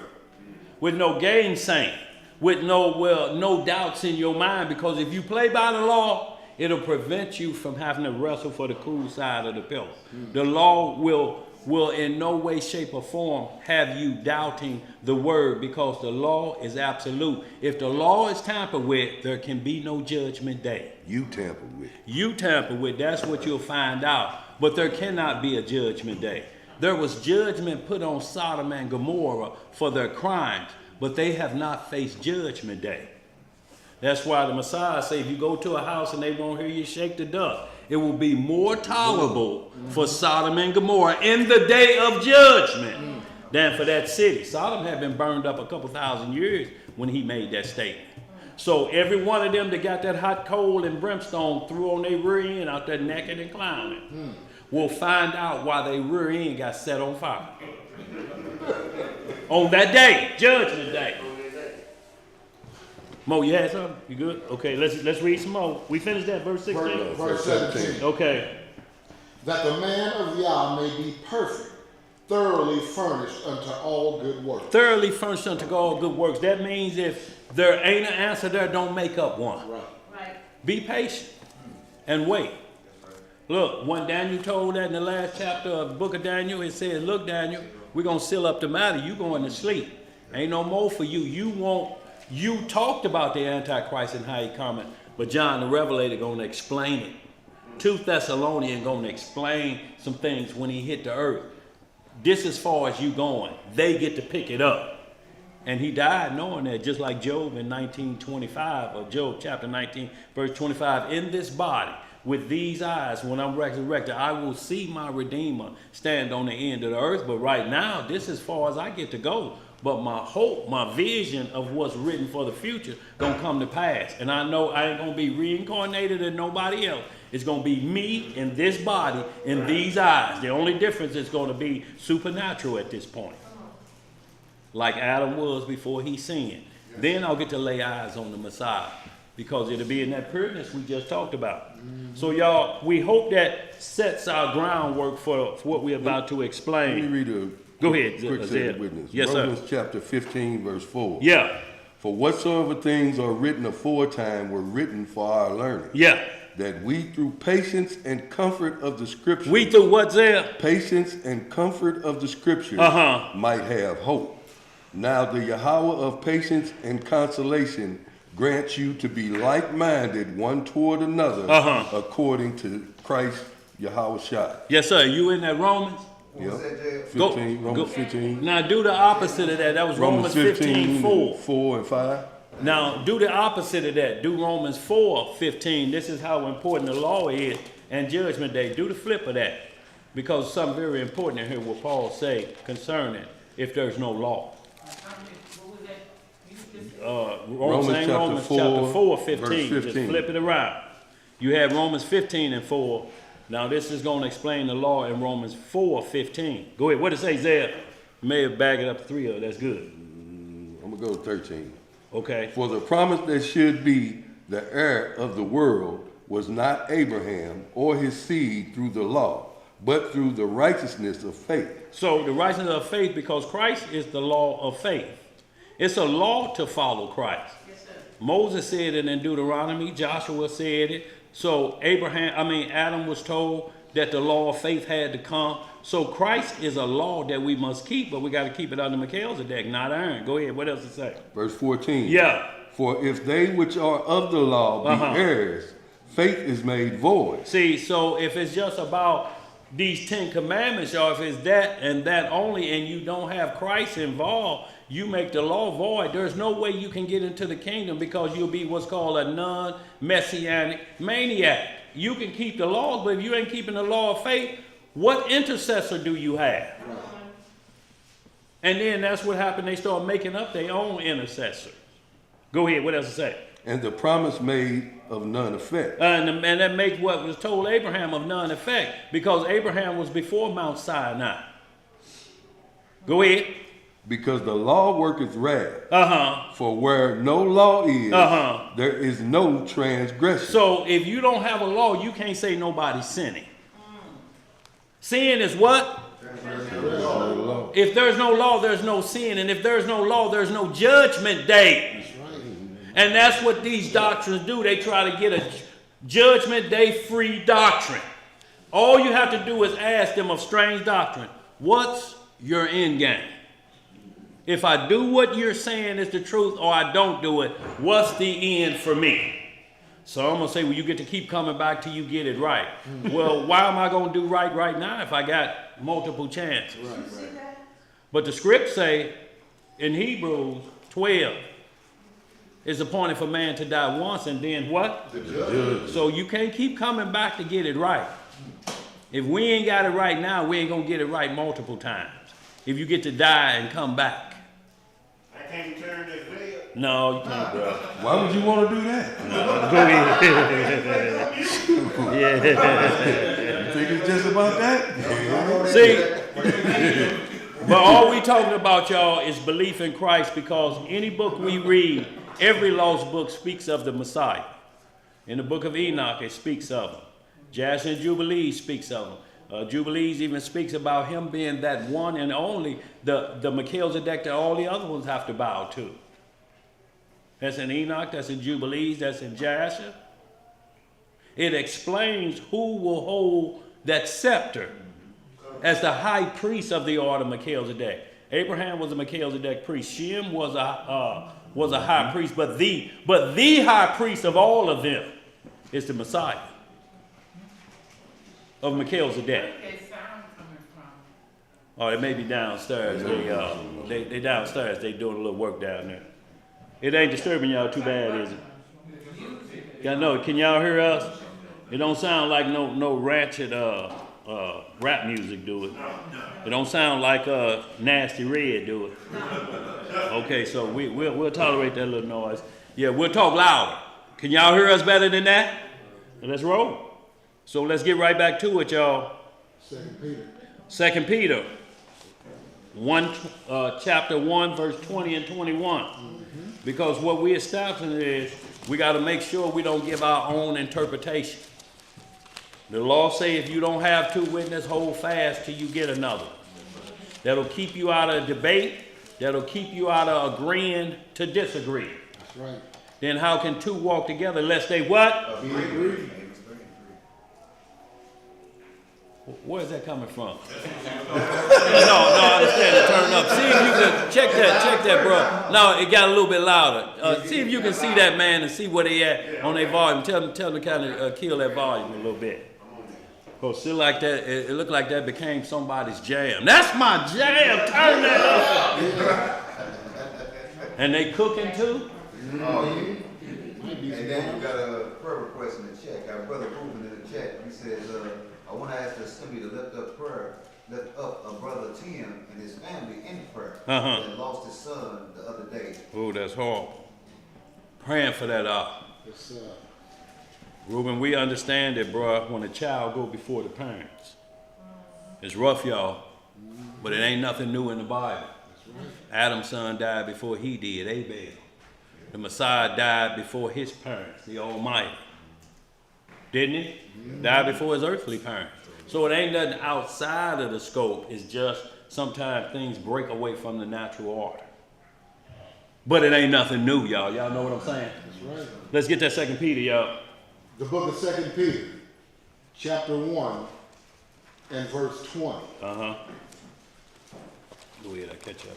with no gainsaying, with no doubts in your mind, because if you play by the law, it'll prevent you from having to wrestle for the cool side of the pillow. The law will in no way, shape, or form have you doubting the word, because the law is absolute. If the law is tampered with, there can be no judgment day. You tampered with. You tamper with, that's what you'll find out. But there cannot be a judgment day. There was judgment put on Sodom and Gomorrah for their crimes, but they have not faced judgment day. That's why the Messiah said, if you go to a house and they won't hear you shake the dust, it will be more tolerable for Sodom and Gomorrah in the day of judgment than for that city. Sodom had been burned up a couple thousand years when he made that statement. So every one of them that got that hot coal and brimstone threw on their rear end out there naked and clowning will find out why their rear end got set on fire. On that day, judgment day. Mo, you had something? You good? Okay, let's read some more. We finished that, verse 16? Verse 17. Okay. That the man of Yah may be perfect, thoroughly furnished unto all good works. Thoroughly furnished unto all good works. That means if there ain't an answer there, don't make up one. Right. Right. Be patient and wait. Look, when Daniel told that in the last chapter of the book of Daniel, it says, look, Daniel, we're going to seal up the matter. You going to sleep. Ain't no more for you. You talked about the Antichrist and how he coming, but John the Revelator going to explain it. 2 Thessalonians going to explain some things when he hit the earth. This as far as you going. They get to pick it up. And he died knowing that, just like Job in 19:25, or Job chapter 19, verse 25, in this body, with these eyes, when I'm resurrected, I will see my Redeemer stand on the end of the earth. But right now, this is as far as I get to go. But my hope, my vision of what's written for the future gonna come to pass. And I know I ain't gonna be reincarnated in nobody else. It's going to be me in this body, in these eyes. The only difference is going to be supernatural at this point. Like Adam was before he sinned. Then I'll get to lay eyes on the Messiah, because it'll be in that pureness we just talked about. So y'all, we hope that sets our groundwork for what we're about to explain. Let me read a Go ahead, quick set of witness. Yes, Romans sir. chapter 15, verse 4. Yeah, For whatsoever things are written aforetime were written for our learning, yeah. that we through patience and comfort of the scriptures, We through what's there? patience and comfort of the scriptures, might have hope. Now the Yahweh of patience and consolation grants you to be like-minded one toward another, according to Christ Yahweh Shai. Yes, sir. You in that Romans? Yep. Go- 15, Romans go- 15. Now do the opposite of that. That was Romans 15, 4. 4 and 5. Now do the opposite of that. Do Romans 4, 15. This is how important the law is and judgment day. Do the flip of that. Because something very important in here what Paul say concerning if there's no law. Romans chapter 4, 15. verse 15. Just flip it around. You have Romans 15 and 4. Now this is going to explain the law in Romans 4, 15. Go ahead. What does it say there? You may have bagged it up 3 of it. That's good. I'm going to go to 13. Okay. For the promise that should be the heir of the world was not Abraham or his seed through the law, but through the righteousness of faith. So the righteousness of faith, because Christ is the law of faith. It's a law to follow Christ. Yes, sir. Moses said it in Deuteronomy. Joshua said it. So Adam was told that the law of faith had to come. So Christ is a law that we must keep, but we got to keep it under Melchizedek, not Aaron. Go ahead. What else it say? Verse 14. Yeah. For if they which are of the law be heirs, faith is made void. See, so if it's just about these 10 commandments, or if it's that and that only, and you don't have Christ involved, you make the law void. There's no way you can get into the kingdom, because you'll be what's called a non-messianic maniac. You can keep the laws, but if you ain't keeping the law of faith, what intercessor do you have? Right. And then that's what happened. They start making up their own intercessors. Go ahead. What else to say? And the promise made of none effect. And that makes what was told Abraham of none effect, because Abraham was before Mount Sinai. Go ahead. Because the law worketh wrath. For where no law is, there is no transgression. So if you don't have a law, you can't say nobody's sinning. Sin is what? If there's no law, there's no sin. And if there's no law, there's no judgment day. And that's what these doctrines do. They try to get a judgment day free doctrine. All you have to do is ask them of strange doctrine, what's your end game? If I do what you're saying is the truth, or I don't do it, what's the end for me? So I'm going to say, well, you get to keep coming back till you get it right. Well, why am I going to do right now if I got multiple chances? Right. But the scripts say in Hebrews 12, it's appointed for man to die once, and then what? So you can't keep coming back to get it right. If we ain't got it right now, we ain't going to get it right multiple times. If you get to die and come back. I can't turn this way up. No, you can't, bro. Why would you want to do that? Go ahead. Yeah. You think it's just about that? See, but all we talking about, y'all, is belief in Christ, because any book we read, every lost book speaks of the Messiah. In the book of Enoch, it speaks of him. Jasher and Jubilees speaks of him. Jubilees even speaks about him being that one and only, the Melchizedek that all the other ones have to bow to. That's in Enoch, that's in Jubilees, that's in Jasher. It explains who will hold that scepter as the high priest of the order of Melchizedek. Abraham was a Melchizedek priest. Shem was a high priest, but the high priest of all of them is the Messiah of Melchizedek. Oh, they may be downstairs. They downstairs. They doing a little work down there. It ain't disturbing y'all too bad, is it? Y'all know? Can y'all hear us? It don't sound like no ratchet rap music do it. It don't sound like Nasty Red do it. Okay, so we'll tolerate that little noise. Yeah, we'll talk louder. Can y'all hear us better than that? Let's roll. So let's get right back to it, y'all. 2 Peter. 2 Peter, chapter 1, verse 20 and 21. Because what we establishing is we got to make sure we don't give our own interpretation. The law say if you don't have 2 witnesses, hold fast till you get another. That'll keep you out of debate. That'll keep you out of agreeing to disagree. That's right. Then how can 2 walk together unless they what? Agree. Where's that coming from? No, I understand it. Turn up. See if you can check that, bro. No, it got a little bit louder. See if you can see that, man, and see where they at on their volume. Tell them to kind of kill that volume a little bit. Oh, still like that. It looked like that became somebody's jam. That's my jam. Turn that up. And they cooking too. And then you got a prayer request in the chat. Got Brother Ruben in the chat. He says, I want to ask the assembly to lift up a brother Tim and his family in prayer that lost his son the other day. Oh, that's horrible. Praying for that Yes, Ruben, we understand it, bro, when a child go before the parents. It's rough, y'all, but it ain't nothing new in the Bible. Adam's son died before he did, Abel. The Messiah died before his parents, the Almighty. Didn't he? Died before his earthly parents. So it ain't nothing outside of the scope. It's just sometimes things break away from the natural order. But it ain't nothing new, y'all. Y'all know what I'm saying? that's right. Let's get that 2 Peter, y'all. The book of 2 Peter, chapter 1 and verse 20. Go ahead, I catch up.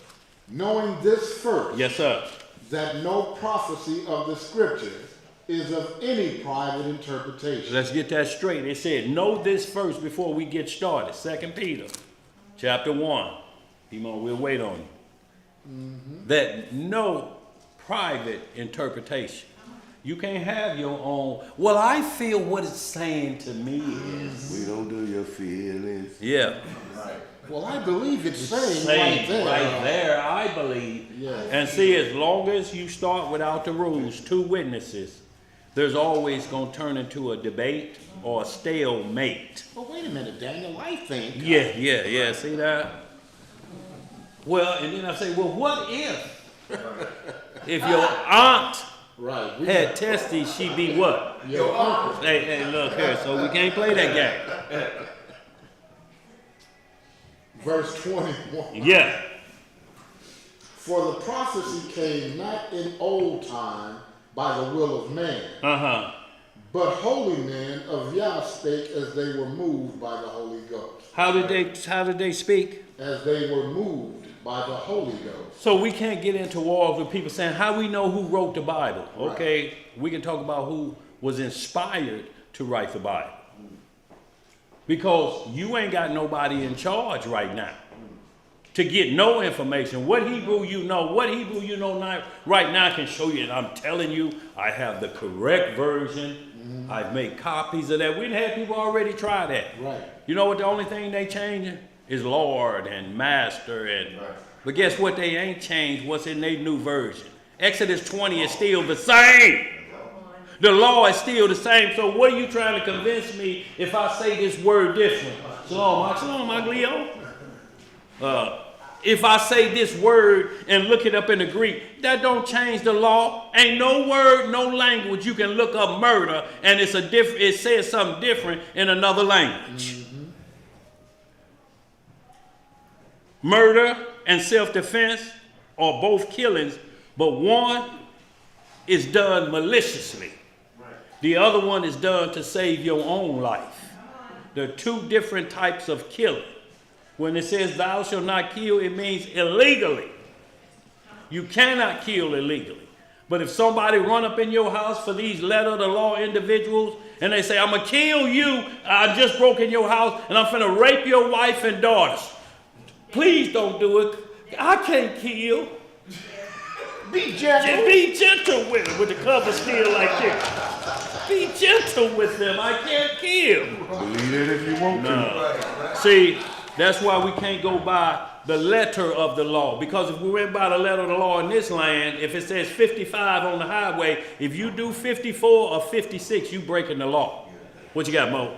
Knowing this first, Yes, sir. that no prophecy of the scriptures is of any private interpretation. Let's get that straight. It said, know this first before we get started. 2 Peter, chapter 1. We'll wait on you. That no private interpretation. You can't have your own. Well, I feel what it's saying to me is. We don't do your feelings. Yeah. Well, I believe it's saying Saying right there. I believe. Yes. And see, as long as you start without the rules, 2 witnesses, there's always going to turn into a debate or a stalemate. Well, wait a minute, Daniel. I think. Yeah. See that? Well, and then I say, well, what if your aunt Right. had testes, she'd be what? Your uncle. Hey, look here, so we can't play that game. Verse 21. Yeah. For the prophecy came not in old time by the will of man, but holy men of Yah spake as they were moved by the Holy Ghost. How did they speak? As they were moved by the Holy Ghost. So we can't get into wars with people saying, how we know who wrote the Bible? Okay, we can talk about who was inspired to write the Bible. Because you ain't got nobody in charge right now to get no information. What Hebrew you know right now can show you, and I'm telling you, I have the correct version. I've made copies of that. We've had people already try that. Right. You know what the only thing they changing is Lord and Master. But guess what they ain't changed? What's in their new version? Exodus 20 is still the same. The law is still the same. So what are you trying to convince me if I say this word different? Shalom, Aglio. If I say this word and look it up in the Greek, that don't change the law. Ain't no word, no language you can look up murder and it says something different in another language. Murder and self-defense are both killings, but one is done maliciously. The other one is done to save your own life. There are 2 different types of killing. When it says thou shalt not kill, it means illegally. You cannot kill illegally. But if somebody run up in your house for these letter of the law individuals and they say, I'm going to kill you, I just broke in your house and I'm finna rape your wife and daughters. Please don't do it. I can't kill. Be gentle. Be gentle with them with the cover still like this. Be gentle with them. I can't kill. Believe it if you want to. See, that's why we can't go by the letter of the law. Because if we went by the letter of the law in this land, if it says 55 on the highway, if you do 54 or 56, you breaking the law. What you got, Mo?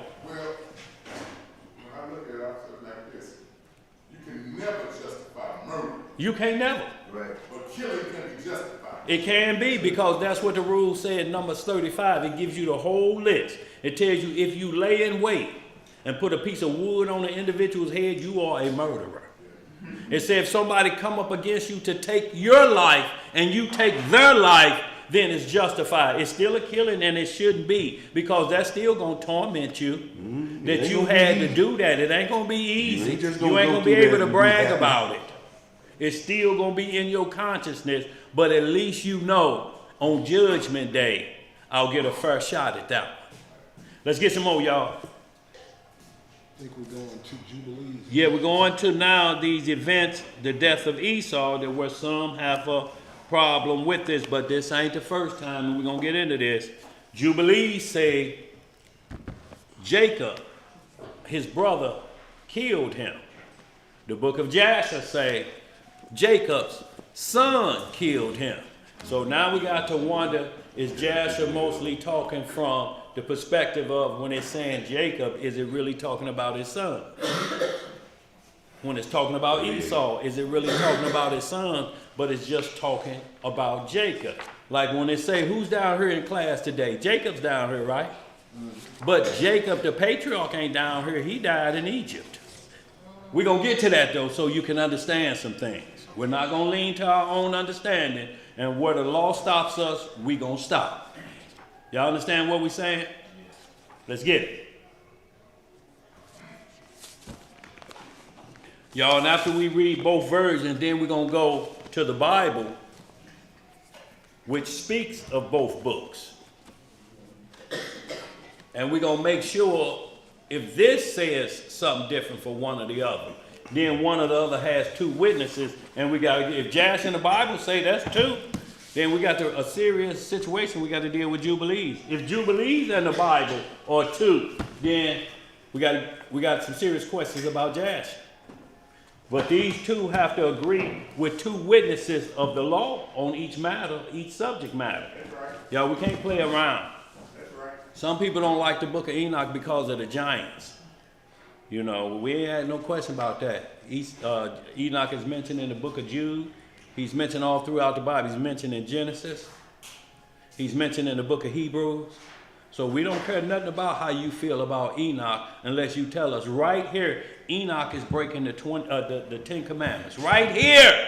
You can't never. Right. But killing can be justified. It can be, because that's what the rule said in Numbers 35. It gives you the whole list. It tells you if you lay in wait and put a piece of wood on an individual's head, you are a murderer. It said if somebody come up against you to take your life and you take their life, then it's justified. It's still a killing, and it shouldn't be, because that's still going to torment you, that you had to do that. It ain't going to be easy. You ain't going to be able to brag about it. It's still going to be in your consciousness, but at least you know on Judgment Day, I'll get a fair shot at that one. Let's get some more, y'all. I think we're going to Jubilees. Yeah, we're going to now these events, the death of Esau, that where some have a problem with this, but this ain't the first time we're going to get into this. Jubilees say Jacob, his brother, killed him. The book of Jasher say Jacob's son killed him. So now we got to wonder, is Jasher mostly talking from the perspective of when it's saying Jacob, is it really talking about his son? When it's talking about Esau, is it really talking about his son, but it's just talking about Jacob? Like when they say, who's down here in class today? Jacob's down here, right? But Jacob, the patriarch, ain't down here. He died in Egypt. We're going to get to that, though, so you can understand some things. We're not going to lean to our own understanding, and where the law stops us, we're going to stop. Y'all understand what we're saying? Let's get it. Y'all, and after we read both versions, then we're going to go to the Bible, which speaks of both books. And we're going to make sure if this says something different for one or the other, then one or the other has two witnesses, and we got to, if Jasher and the Bible say that's two, then we got a serious situation we got to deal with Jubilees. If Jubilees and the Bible are two, then we got some serious questions about Jasher. But these two have to agree with two witnesses of the law on each matter, each subject matter. That's right. Y'all, we can't play around. That's right. Some people don't like the book of Enoch because of the giants. You know, we ain't had no question about that. Enoch is mentioned in the book of Jude. He's mentioned all throughout the Bible. He's mentioned in Genesis. He's mentioned in the book of Hebrews. So we don't care nothing about how you feel about Enoch unless you tell us right here, Enoch is breaking the 10 Commandments. Right here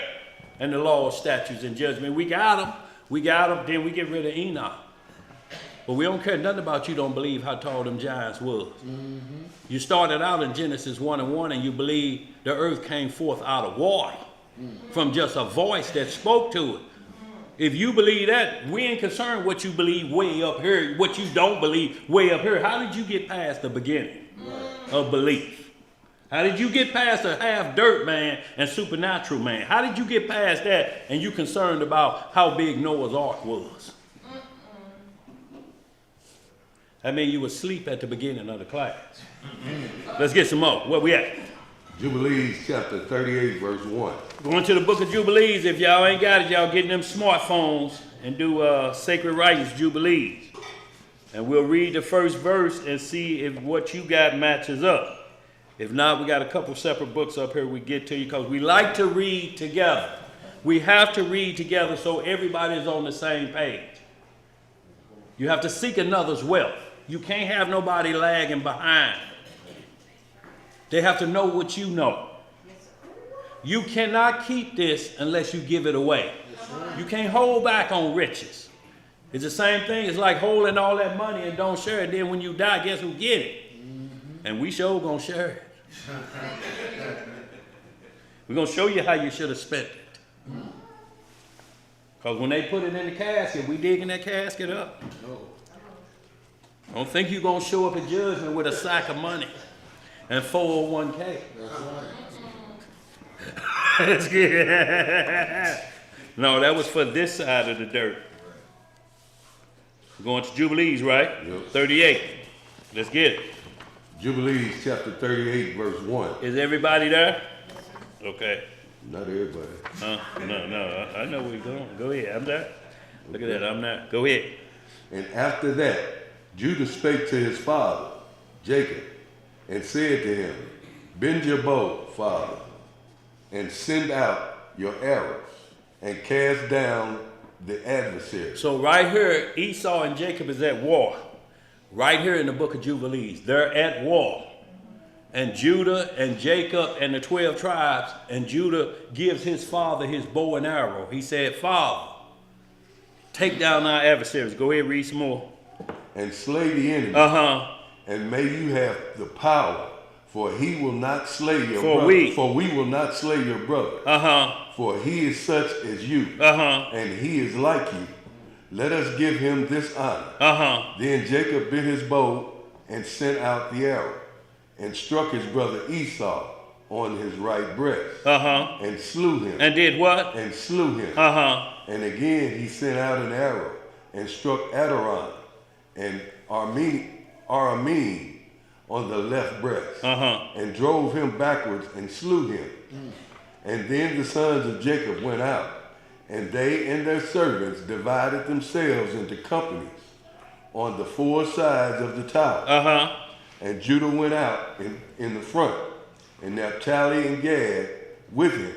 in the law, statutes, and judgment. We got them. We got them. Then we get rid of Enoch. But we don't care nothing about you don't believe how tall them giants was. Mm-hmm. You started out in Genesis 1:1 and you believe the earth came forth out of water from just a voice that spoke to it. If you believe that, we ain't concerned what you believe way up here, what you don't believe way up here. How did you get past the beginning of belief? How did you get past a half dirt man and supernatural man? How did you get past that and you concerned about how big Noah's ark was? I mean, you were asleep at the beginning of the class. Let's get some more. Where we at? Jubilees chapter 38, verse 1. Going to the book of Jubilees. If y'all ain't got it, y'all getting them smartphones and do Sacred Writings, Jubilees. And we'll read the first verse and see if what you got matches up. If not, we got a couple separate books up here we get to you because we like to read together. We have to read together so everybody's on the same page. You have to seek another's wealth. You can't have nobody lagging behind. They have to know what you know. You cannot keep this unless you give it away. You can't hold back on riches. It's the same thing. It's like holding all that money and don't share it. Then when you die, guess who get it? And we sure gonna share it. We're gonna show you how you should have spent it. Because when they put it in the casket, we digging that casket up. I don't think you're going to show up at judgment with a sack of money and 401k. That's right. That's good. No, that was for this side of the dirt. We're going to Jubilees, right? Yep. 38. Let's get it. Jubilees chapter 38, verse 1. Is everybody there? Okay. Not everybody. No. I know where you're going. Go ahead. I'm there. Look at that. I'm there. Go ahead. And after that, Judah spake to his father, Jacob, and said to him, Bend your bow, father, and send out your arrows, and cast down the adversary. So right here, Esau and Jacob is at war. Right here in the book of Jubilees, they're at war. And Judah and Jacob and the 12 tribes, and Judah gives his father his bow and arrow. He said, Father, take down our adversaries. Go ahead, read some more. And slay the enemy. And may you have the power, for he will not slay your brother. For we will not slay your brother. For he is such as you, and he is like you. Let us give him this honor. Then Jacob bent his bow and sent out the arrow, and struck his brother Esau on his right breast, and slew him. And did what? And slew him. And again he sent out an arrow, and struck Adaron and Aramean on the left breast, and drove him backwards and slew him. And then the sons of Jacob went out, and they and their servants divided themselves into companies on the four sides of the tower. And Judah went out in the front, and Naphtali and Gad with him,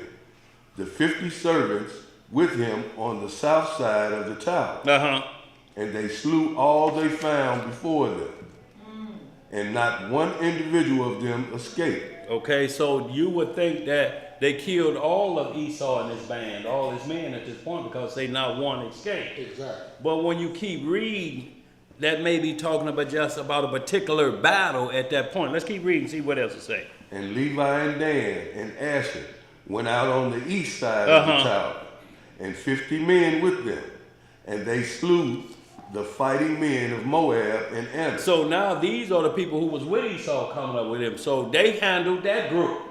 the 50 servants with him on the south side of the tower. And they slew all they found before them, and not one individual of them escaped. Okay, so you would think that they killed all of Esau and his band, all his men at this point, because they not one escaped. Exactly. But when you keep reading, that may be talking about just about a particular battle at that point. Let's keep reading, see what else it say. And Levi and Dan and Asher went out on the east side of the tower, and 50 men with them, and they slew the fighting men of Moab and Ammon. So now these are the people who was with Esau coming up with him. So they handled that group.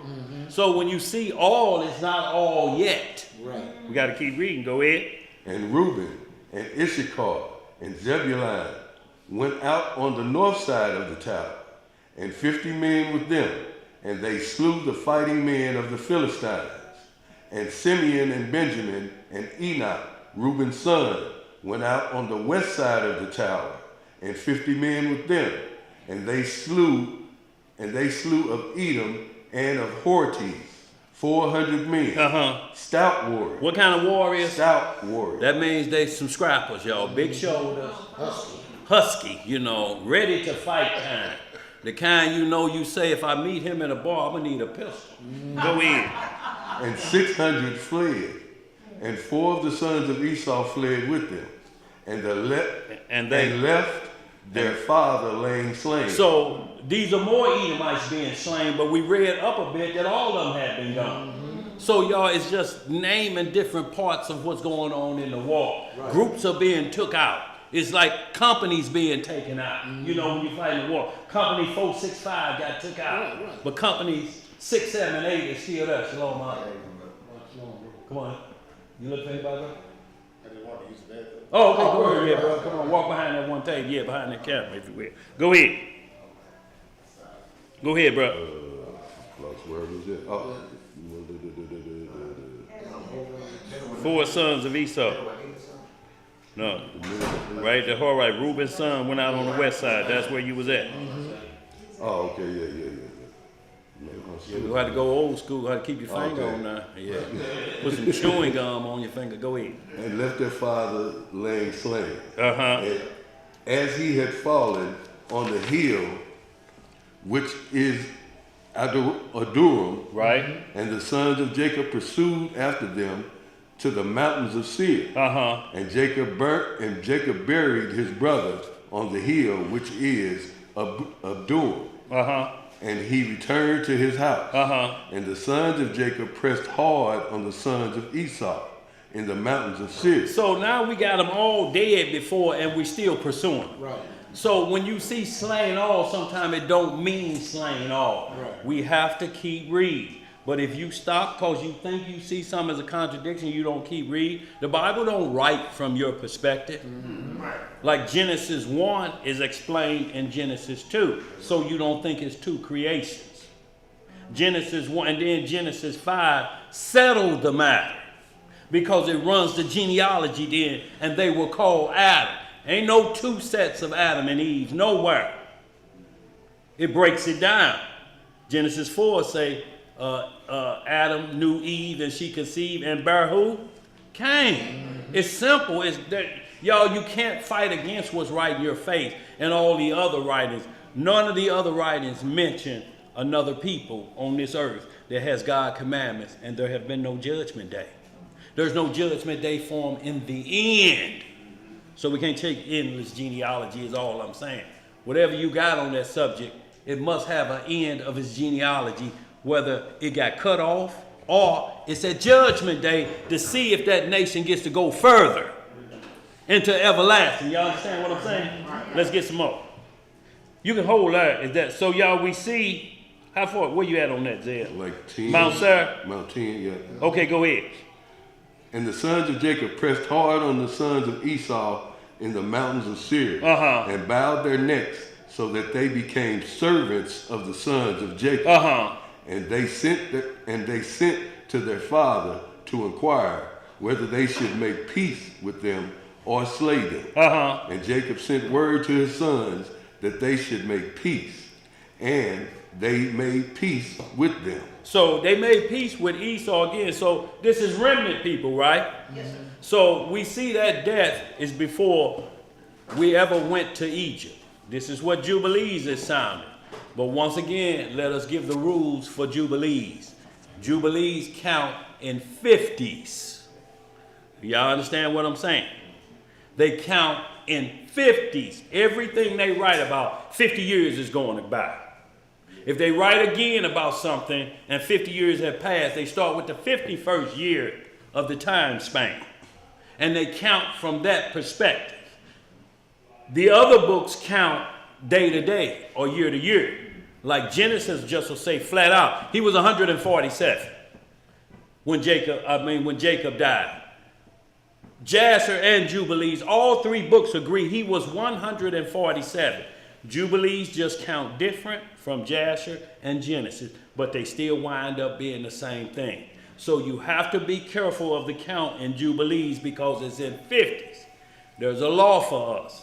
So when you see all, it's not all yet. Right. We got to keep reading. Go ahead. And Reuben and Issachar and Zebulun went out on the north side of the tower, and 50 men with them, and they slew the fighting men of the Philistines. And Simeon and Benjamin and Enoch, Reuben's son, went out on the west side of the tower, and 50 men with them, and they slew of Edom and of Hortes 400 men. Stout warriors. What kind of warriors? Stout warriors. That means they some scrappers, y'all. Big shoulders. Husky, you know, ready to fight kind. The kind you say, if I meet him in a bar, I'm gonna need a pistol. Go in. And 600 fled, and 4 of the sons of Esau fled with them, and they left their father laying slain. So these are more Edomites being slain, but we read up a bit that all of them had been gone. So y'all, it's just naming different parts of what's going on in the war. Right. Groups are being took out. It's like companies being taken out. You know, when you fight in the war, company 465 got took out, but companies 6, 7, and 8 is still there. Shalom, man. Come on, you look for anybody, bro? I just want to use that. Oh, okay, go ahead, bro. Come on, walk behind that one table. Yeah, behind that camera, if you will. Go ahead. Go ahead, bro. Where was it? Oh. 4 sons of Esau. No, right, the whole right. Reuben's son went out on the west side. That's where you was at. Oh, okay, yeah. You had to go old school. Had to keep your finger on there. Yeah, put some chewing gum on your finger. Go ahead. And left their father laying slain. And as he had fallen on the hill, which is Aduram, right? And the sons of Jacob pursued after them to the mountains of Seir. And Jacob buried his brother on the hill, which is Aduram. And he returned to his house. And the sons of Jacob pressed hard on the sons of Esau in the mountains of Seir. So now we got them all dead before, and we still pursuing. Right. So when you see slain all, sometimes it don't mean slain all. Right. We have to keep reading. But if you stop because you think you see something as a contradiction, you don't keep reading. The Bible don't write from your perspective. Like Genesis 1 is explained in Genesis 2. So you don't think it's 2 creations. Genesis 1 and then Genesis 5 settled the matter because it runs the genealogy then, and they were called Adam. Ain't no 2 sets of Adam and Eve nowhere. It breaks it down. Genesis 4 say, Adam knew Eve and she conceived and bare who? Cain. It's simple. It's that, y'all, you can't fight against what's right in your faith and all the other writings. None of the other writings mention another people on this earth that has God's commandments, and there have been no judgment day. There's no judgment day for them in the end. So we can't take endless genealogy is all I'm saying. Whatever you got on that subject, it must have an end of its genealogy, whether it got cut off or it's at judgment day to see if that nation gets to go further into everlasting. Y'all understand what I'm saying? Let's get some more. You can hold that. Is that so? Y'all, we see how far? Where you at on that, Zed? Like 10. Mount Sarah. Mount 10, yeah. Okay, go ahead. And the sons of Jacob pressed hard on the sons of Esau in the mountains of Seir, and bowed their necks so that they became servants of the sons of Jacob. And they sent to their father to inquire whether they should make peace with them or slay them. And Jacob sent word to his sons that they should make peace, and they made peace with them. So they made peace with Esau again. So this is remnant people, right? Yes, sir. So we see that death is before we ever went to Egypt. This is what jubilees is sounding. But once again, let us give the rules for jubilees. Jubilees count in 50s. Y'all understand what I'm saying? They count in 50s. Everything they write about, 50 years is going by. If they write again about something and 50 years have passed, they start with the 51st year of the time span. And they count from that perspective. The other books count day to day or year to year. Like Genesis just will say flat out, he was 147 when Jacob died. Jasher and Jubilees, all three books agree he was 147. Jubilees just count different from Jasher and Genesis, but they still wind up being the same thing. So you have to be careful of the count in Jubilees because it's in 50s. There's a law for us.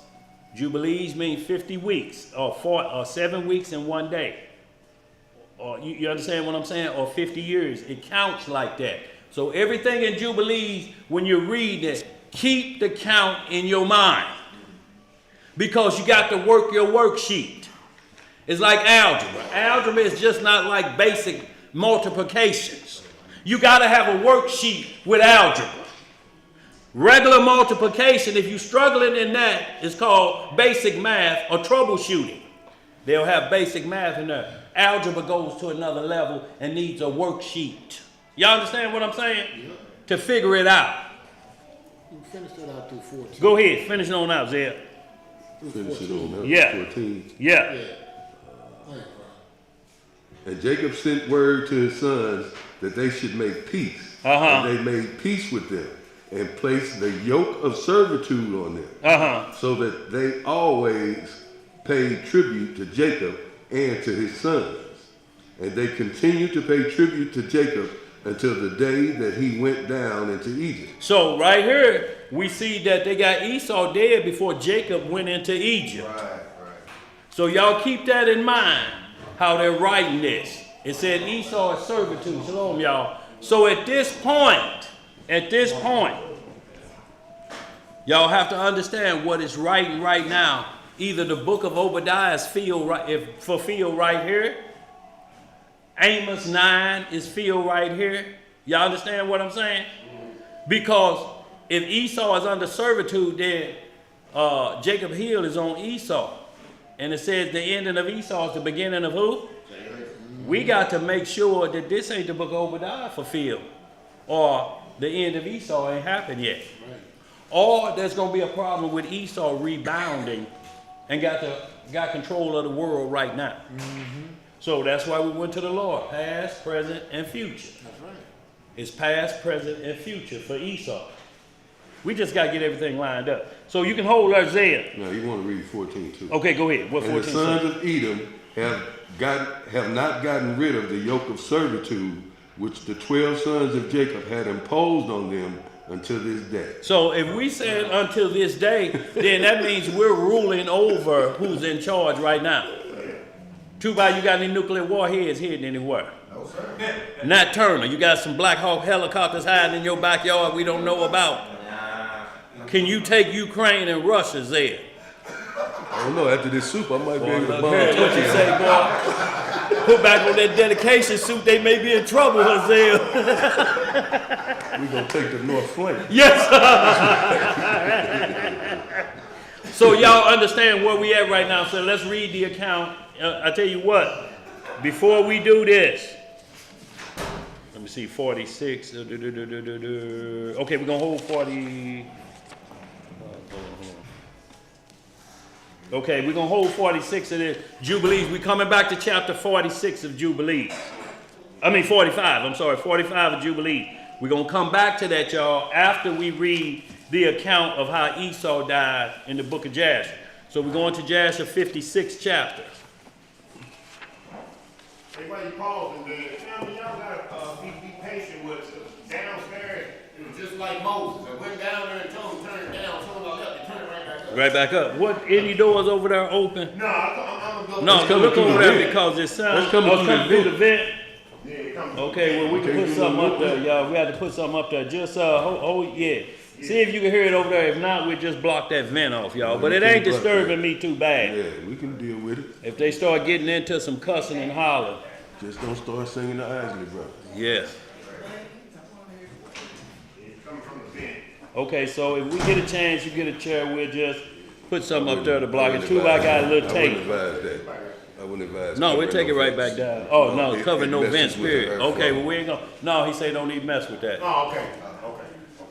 Jubilees mean 50 weeks or 7 weeks in 1 day. Or you understand what I'm saying? Or 50 years. It counts like that. So everything in Jubilees, when you read it, keep the count in your mind. Because you got to work your worksheet. It's like algebra. Algebra is just not like basic multiplications. You got to have a worksheet with algebra. Regular multiplication, if you're struggling in that, is called basic math or troubleshooting. They'll have basic math in there. Algebra goes to another level and needs a worksheet. Y'all understand what I'm saying? Yeah. To figure it out. You finish that out through 14. Go ahead, finish it on out, Zed. Finish it on out. Yeah. 14. Yeah. And Jacob sent word to his sons that they should make peace. And they made peace with them and placed the yoke of servitude on them. So that they always paid tribute to Jacob and to his sons. And they continued to pay tribute to Jacob until the day that he went down into Egypt. So right here, we see that they got Esau dead before Jacob went into Egypt. Right. So y'all keep that in mind, how they're writing this. It said Esau is servitude. Shalom, y'all. So at this point, y'all have to understand what is writing right now. Either the book of Obadiah is fulfilled right here. Amos 9 is filled right here. Y'all understand what I'm saying? Because if Esau is under servitude, then Jacob Hill is on Esau. And it says the ending of Esau is the beginning of who? We got to make sure that this ain't the book of Obadiah fulfilled. Or the end of Esau ain't happened yet. Or there's going to be a problem with Esau rebounding and got control of the world right now. So that's why we went to the Lord. Past, present, and future. That's right. It's past, present, and future for Esau. We just got to get everything lined up. So you can hold Isaiah. Now you want to read 14 too. Okay, go ahead. What 14 And the sons of Edom have not gotten rid of the yoke of servitude which the 12 sons of Jacob had imposed on them until this day. So if we said until this day, then that means we're ruling over who's in charge right now. Too bad you got any nuclear warheads hidden anywhere. No, Nat Turner, you got some Black Hawk helicopters hiding in your backyard we don't know about. Can you take Ukraine and Russia there? I don't know. After this soup, I might be able to bomb What you Turkey. say, boy? Put back on that dedication suit, they may be in trouble, Hazel. We're going to take the north flank. Yes. So y'all understand where we at right now. So let's read the account. I tell you what, before we do this, let me see, 46. Okay, we're going to hold 40. Okay, we're going to hold 46 of the Jubilees. We're coming back to chapter 46 of Jubilees. 45, I'm sorry, 45 of Jubilees. We're going to come back to that, y'all, after we read the account of how Esau died in the book of Jasher. So we're going to Jasher 56 chapter. Everybody pausing, man. Y'all gotta be patient with us. Downstairs, it was just like Moses. I went down there and told him to turn it down. Told him I left, he turned it right back up. Right back up. What, any doors over there open? No, I'm gonna go. No, look over there because it sounds coming through the vent. Yeah, it comes. Okay, well, we can put something up there, y'all. We have to put something up there. Just, yeah. See if you can hear it over there. If not, we'll just block that vent off, y'all. But it ain't disturbing me too bad. Yeah, we can deal with it. If they start getting into some cussing and hollering. Just don't start singing the Isley, bro. Yeah. It's coming from the vent. Okay, so if we get a chance, you get a chair, we'll just put something up there to block it. Too bad I got a little tape. I wouldn't advise. No, we'll take it right back down. Oh, no, cover no messes vents, with the period. airflow. Okay, well, we ain't gonna, no, he say don't even mess with that. Oh, okay.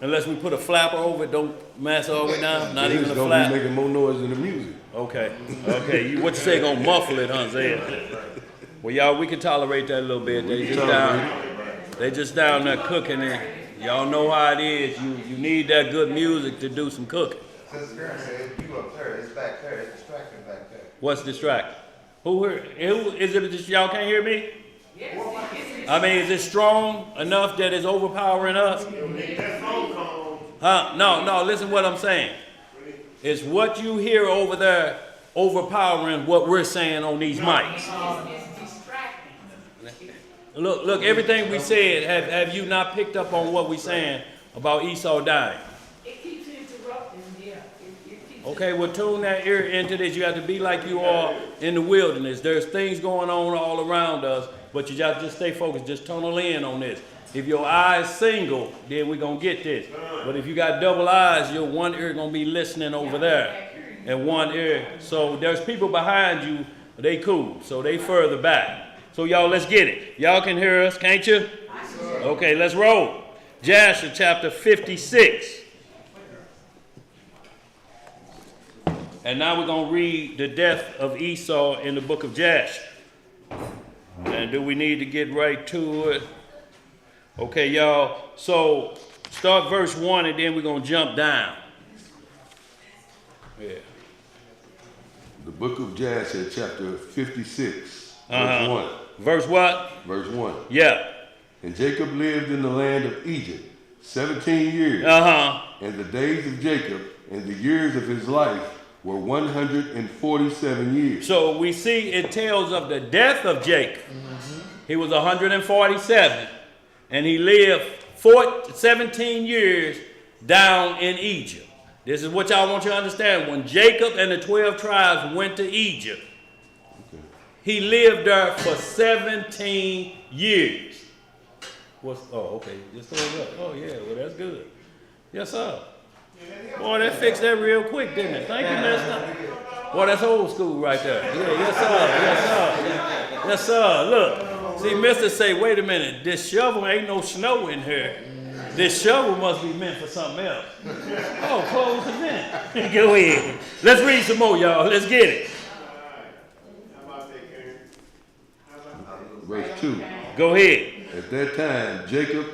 Unless we put a flapper over it, don't mess all the way down, not even It's a gonna flap. be making more noise than the music. Okay, okay, what you say gonna muffle it, huh, Zed? Well, y'all, we can tolerate that a little bit. They just down there cooking and y'all know how it is. You need that good music to do some cooking. Sister Karen said, you up there, it's back there, it's distracting back there. What's distracting? Who is it that y'all can't hear me? I mean, is it strong enough that it's overpowering us? Huh? No, listen what I'm saying. It's what you hear over there overpowering what we're saying on these mics. Look, everything we said, have you not picked up on what we're saying about Esau dying? It keeps interrupting, yeah. Okay, well, tune that ear into this. You have to be like you are in the wilderness. There's things going on all around us, but you have to just stay focused. Just tunnel in on this. If your eye's single, then we're going to get this. But if you got double eyes, your one ear going to be listening over there and one ear. So there's people behind you, they cool, so they further back. So y'all, let's get it. Y'all can hear us, can't you? Okay, let's roll. Jasher chapter 56. And now we're going to read the death of Esau in the book of Jasher. And do we need to get right to it? Okay, y'all. So start verse 1 and then we're going to jump down. Yeah. The book of Jasher, chapter 56, verse 1. Verse what? Verse 1. Yeah. And Jacob lived in the land of Egypt 17 years. And the days of Jacob and the years of his life were 147 years. So we see it tells of the death of Jacob. He was 147. And he lived 17 years down in Egypt. This is what y'all want you to understand. When Jacob and the 12 tribes went to Egypt, he lived there for 17 years. Okay. Just throw it up. Oh, yeah. Well, that's good. Yes, sir. Boy, that fixed that real quick, didn't it? Thank you, mister. Boy, that's old school right there. Yeah, yes, sir. Yes, sir. Yes, sir. Look. See, mister say, wait a minute. This shovel ain't no snow in here. This shovel must be meant for something else. Oh, close the vent. Go ahead. Let's read some more, y'all. Let's get it. Verse 2. Go ahead. At that time, Jacob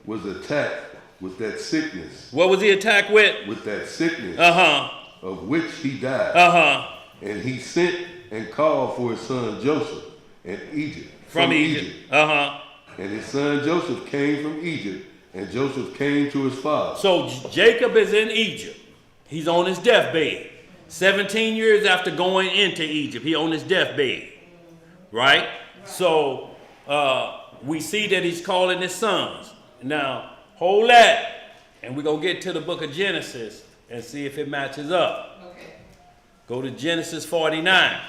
was attacked with that sickness. What was he attacked with? With that sickness. Of which he died. And he sent and called for his son Joseph in Egypt. From Egypt. And his son Joseph came from Egypt, and Joseph came to his father. So Jacob is in Egypt. He's on his deathbed. 17 years after going into Egypt, he on his deathbed. Right? So we see that he's calling his sons. Now, hold that, and we're going to get to the book of Genesis and see if it matches up. Okay. Go to Genesis 49.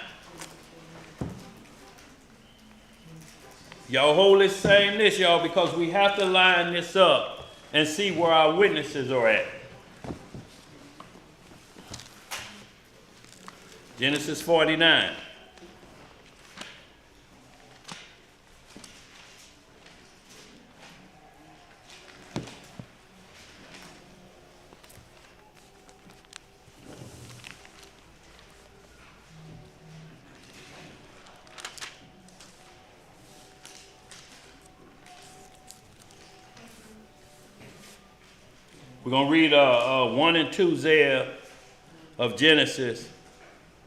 Y'all hold this saying this, y'all, because we have to line this up and see where our witnesses are at. Genesis 49. We're going to read 1 and 2 there of Genesis,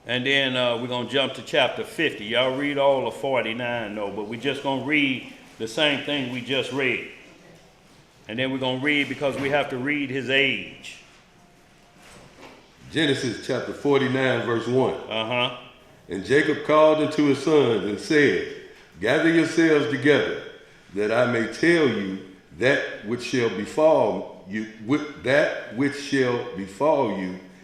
and then we're going to jump to chapter 50. Y'all read all of 49, though, but we're just going to read the same thing we just read. And then we're going to read because we have to read his age. Genesis chapter 49, verse 1. Uh-huh. And Jacob called unto his sons and said, Gather yourselves together, that I may tell you that which shall befall you,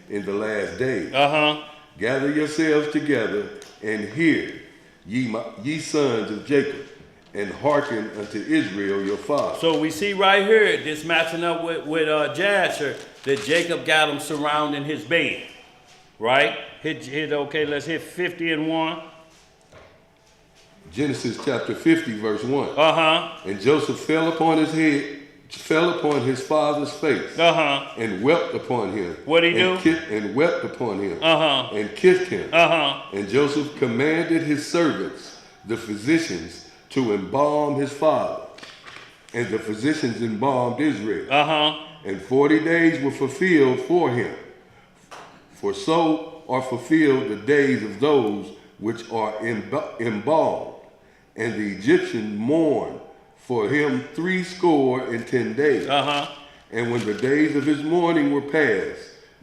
in the last days. Uh-huh. Gather yourselves together and hear, ye sons of Jacob, and hearken unto Israel your father. So we see right here, this matching up with Jasher, that Jacob got him surrounding his bed. Right? Okay, let's hit 50 and 1. Genesis chapter 50, verse 1. Uh-huh. And Joseph fell upon his father's face, and wept upon him. What'd he do? And wept upon him, and kissed him. And Joseph commanded his servants, the physicians, to embalm his father. And the physicians embalmed Israel. And 40 days were fulfilled for him. For so are fulfilled the days of those which are embalmed. And the Egyptian mourned for him 70 days. And when the days of his mourning were past,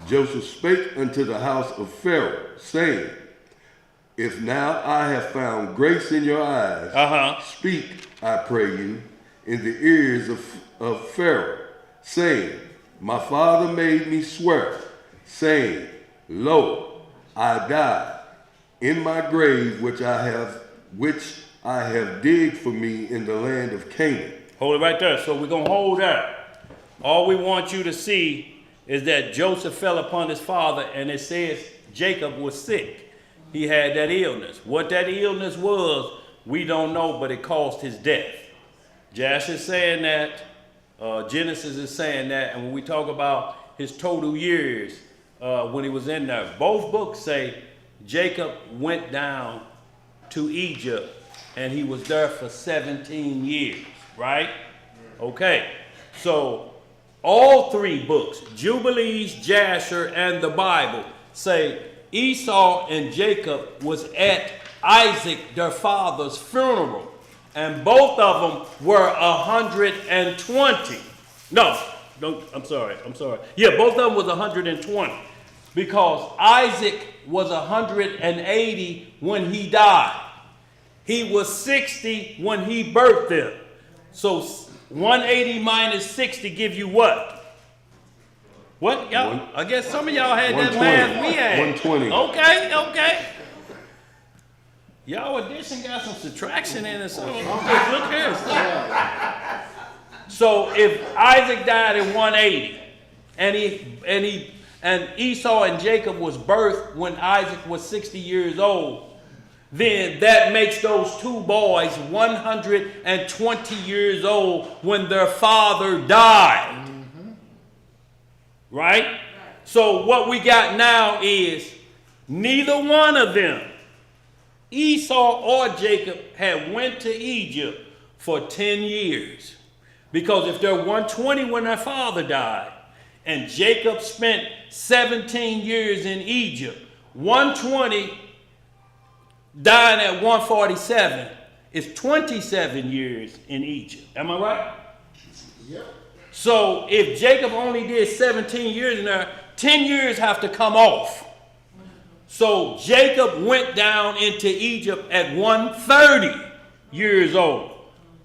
Joseph spake unto the house of Pharaoh, saying, If now I have found grace in your eyes, speak, I pray you, in the ears of Pharaoh, saying, My father made me swear, saying, Lo, I die in my grave which I have digged for me in the land of Canaan. Hold it right there. So we're going to hold that. All we want you to see is that Joseph fell upon his father, and it says Jacob was sick. He had that illness. What that illness was, we don't know, but it caused his death. Jasher is saying that. Genesis is saying that. And when we talk about his total years when he was in there, both books say Jacob went down to Egypt, and he was there for 17 years, right? Okay, so all three books, Jubilees, Jasher, and the Bible, say Esau and Jacob was at Isaac, their father's funeral, and both of them were 120. No, I'm sorry. Yeah, both of them was 120, because Isaac was 180 when he died. He was 60 when he birthed them. So 180 minus 60 give you what? What? Y'all? I guess some of y'all had that math we had. 120. Okay. Y'all addition got some subtraction in it. So look here. So if Isaac died in 180, and Esau and Jacob was birthed when Isaac was 60 years old, then that makes those two boys 120 years old when their father died. Right? So what we got now is neither one of them, Esau or Jacob, had went to Egypt for 10 years. Because if they're 120 when their father died, and Jacob spent 17 years in Egypt, 120 dying at 147 is 27 years in Egypt. Am I right? Yep. So if Jacob only did 17 years in there, 10 years have to come off. So Jacob went down into Egypt at 130 years old.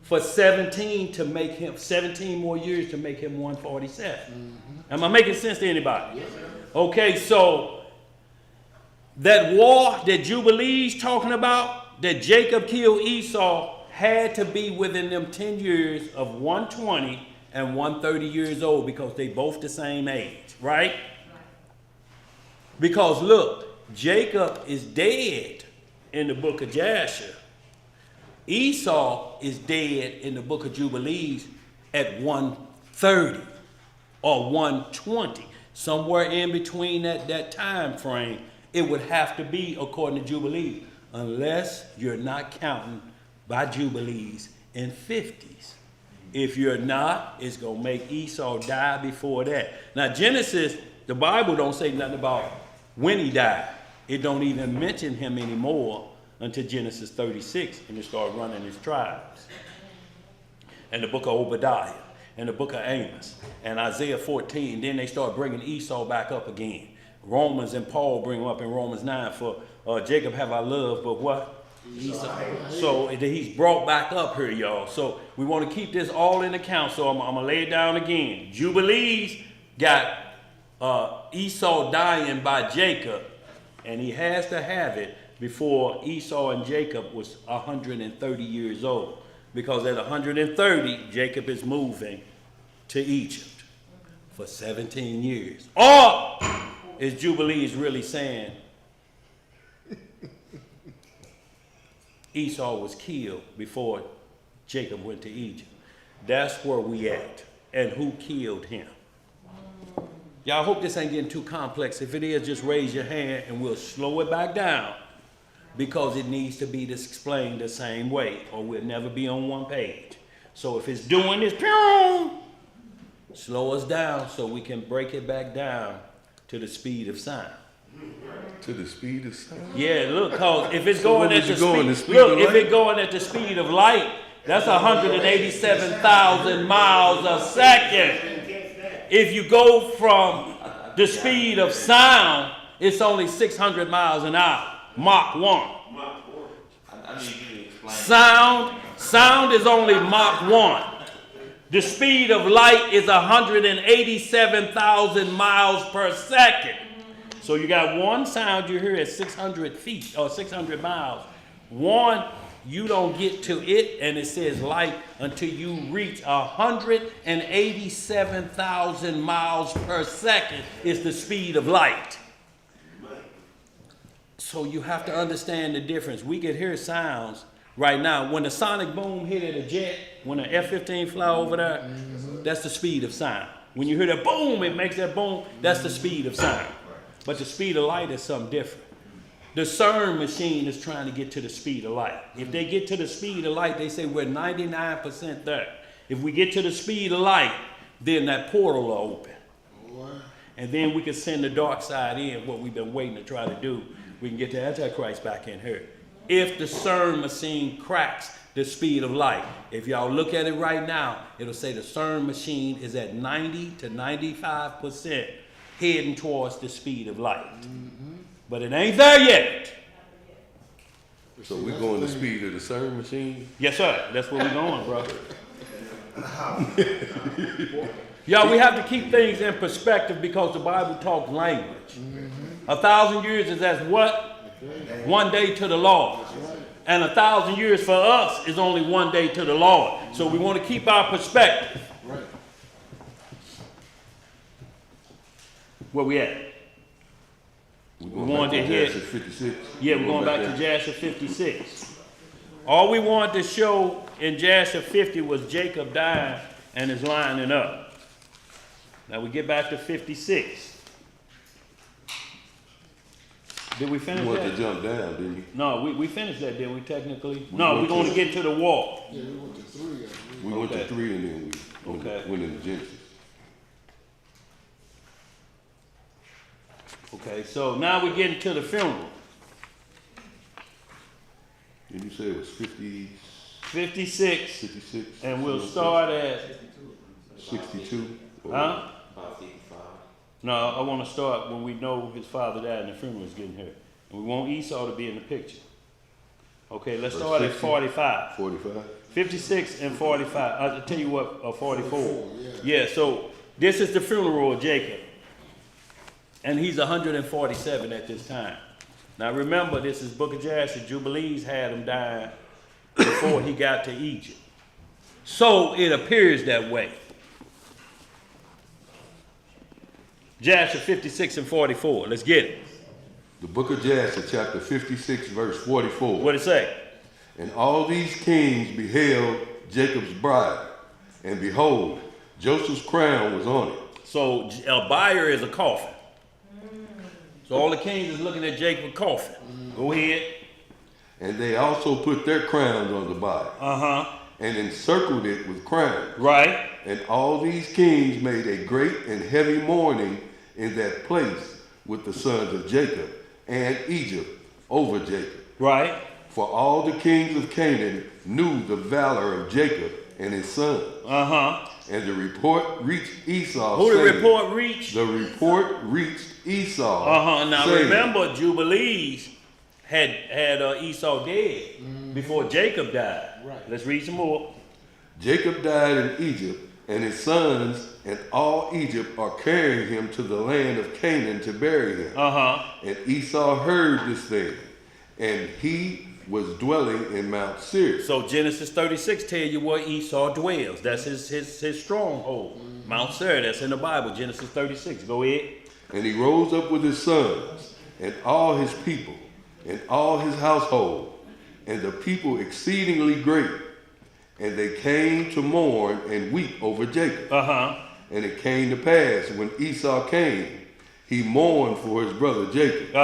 for 17 to make him 17 more years to make him 147. Am I making sense to anybody? Okay, so that war that Jubilees talking about, that Jacob killed Esau, had to be within them 10 years of 120 and 130 years old, because they both the same age, right? Because look, Jacob is dead in the book of Jasher. Esau is dead in the book of Jubilees at 130 or 120. Somewhere in between that time frame, it would have to be according to Jubilees, unless you're not counting by Jubilees in 50s. If you're not, it's going to make Esau die before that. Now, Genesis, the Bible don't say nothing about when he died. It don't even mention him anymore until Genesis 36, and they start running his tribes. And the book of Obadiah, and the book of Amos, and Isaiah 14. Then they start bringing Esau back up again. Romans and Paul bring him up in Romans 9 for Jacob have I loved, but what? Esau. So he's brought back up here, y'all. So we want to keep this all in account. So I'm going to lay it down again. Jubilees got Esau dying by Jacob, and he has to have it before Esau and Jacob was 130 years old. Because at 130, Jacob is moving to Egypt for 17 years. Or is Jubilees really saying Esau was killed before Jacob went to Egypt? That's where we at. And who killed him? Y'all, hope this ain't getting too complex. If it is, just raise your hand and we'll slow it back down, because it needs to be explained the same way, or we'll never be on one page. So if it's doing this, slow us down so we can break it back down to the speed of sound. To the speed of sound? Yeah, look, cause if it's going at the speed, look, if it's going at the speed of light, that's 187,000 miles a second. If you go from the speed of sound, it's only 600 miles an hour. Mach 1. I need you to explain. Sound is only Mach 1. The speed of light is 187,000 miles per second. So you got one sound you hear at 600 feet or 600 miles. One, you don't get to it, and it says light, until you reach 187,000 miles per second is the speed of light. So you have to understand the difference. We can hear sounds right now. When the sonic boom hit at a jet, when an F-15 fly over there, that's the speed of sound. When you hear that boom, it makes that boom, that's the speed of sound. But the speed of light is something different. The CERN machine is trying to get to the speed of light. If they get to the speed of light, they say we're 99% there. If we get to the speed of light, then that portal will open. And then we can send the dark side in, what we've been waiting to try to do. We can get the Antichrist back in here. If the CERN machine cracks the speed of light, if y'all look at it right now, it'll say the CERN machine is at 90 to 95% heading towards the speed of light. But it ain't there yet. So we're going the speed of the CERN machine? Yes, sir. That's where we're going, bro. Y'all, we have to keep things in perspective, because the Bible talks language. 1,000 years is as what? One day to the Lord. And 1,000 years for us is only one day to the Lord. So we want to keep our perspective. Where we at? We're going back to Jasher 56. Yeah, we're going back to Jasher 56. All we wanted to show in Jasher 50 was Jacob dying and is lining up. Now we get back to 56. Did we finish that? You wanted to jump down, didn't you? No, we finished that, didn't we, technically? No, we're going to get to the wall. Yeah, we went to 3. We went to 3 and then we went into Genesis. Okay, so now we're getting to the funeral. And you said it was 50, 56, 56? and we'll start at, 62? huh? No, I want to start when we know his father died and the funeral is getting here. And we want Esau to be in the picture. Okay, let's Verse start at 60. 45. 45. 56 and 45. I'll tell you what, 44. Yeah. Yeah, so this is the funeral of Jacob. And he's 147 at this time. Now remember, this is Book of Jasher. Jubilees had him dying before he got to Egypt. So it appears that way. Jasher 56 and 44. Let's get it. The book of Jasher, chapter 56, verse 44. What it say? And all these kings beheld Jacob's bride, and behold, Joseph's crown was on it. So a buyer is a coffin. So all the kings is looking at Jacob's coffin. Go ahead. And they also put their crowns on the buyer, and encircled it with crowns. Right. And all these kings made a great and heavy mourning in that place with the sons of Jacob and Egypt over Jacob. Right. For all the kings of Canaan knew the valor of Jacob and his sons. And the report reached Esau. Who the saying, report reached? The report reached Esau. Now saying, remember, Jubilees had Esau dead before Jacob died. Right. Let's read some more. Jacob died in Egypt, and his sons and all Egypt are carrying him to the land of Canaan to bury him. And Esau heard this thing, and he was dwelling in Mount Seir. So Genesis 36 tell you where Esau dwells. That's his stronghold. Mount Seir, that's in the Bible, Genesis 36. Go ahead. And he rose up with his sons and all his people and all his household, and the people exceedingly great. And they came to mourn and weep over Jacob. And it came to pass, when Esau came, he mourned for his brother Jacob.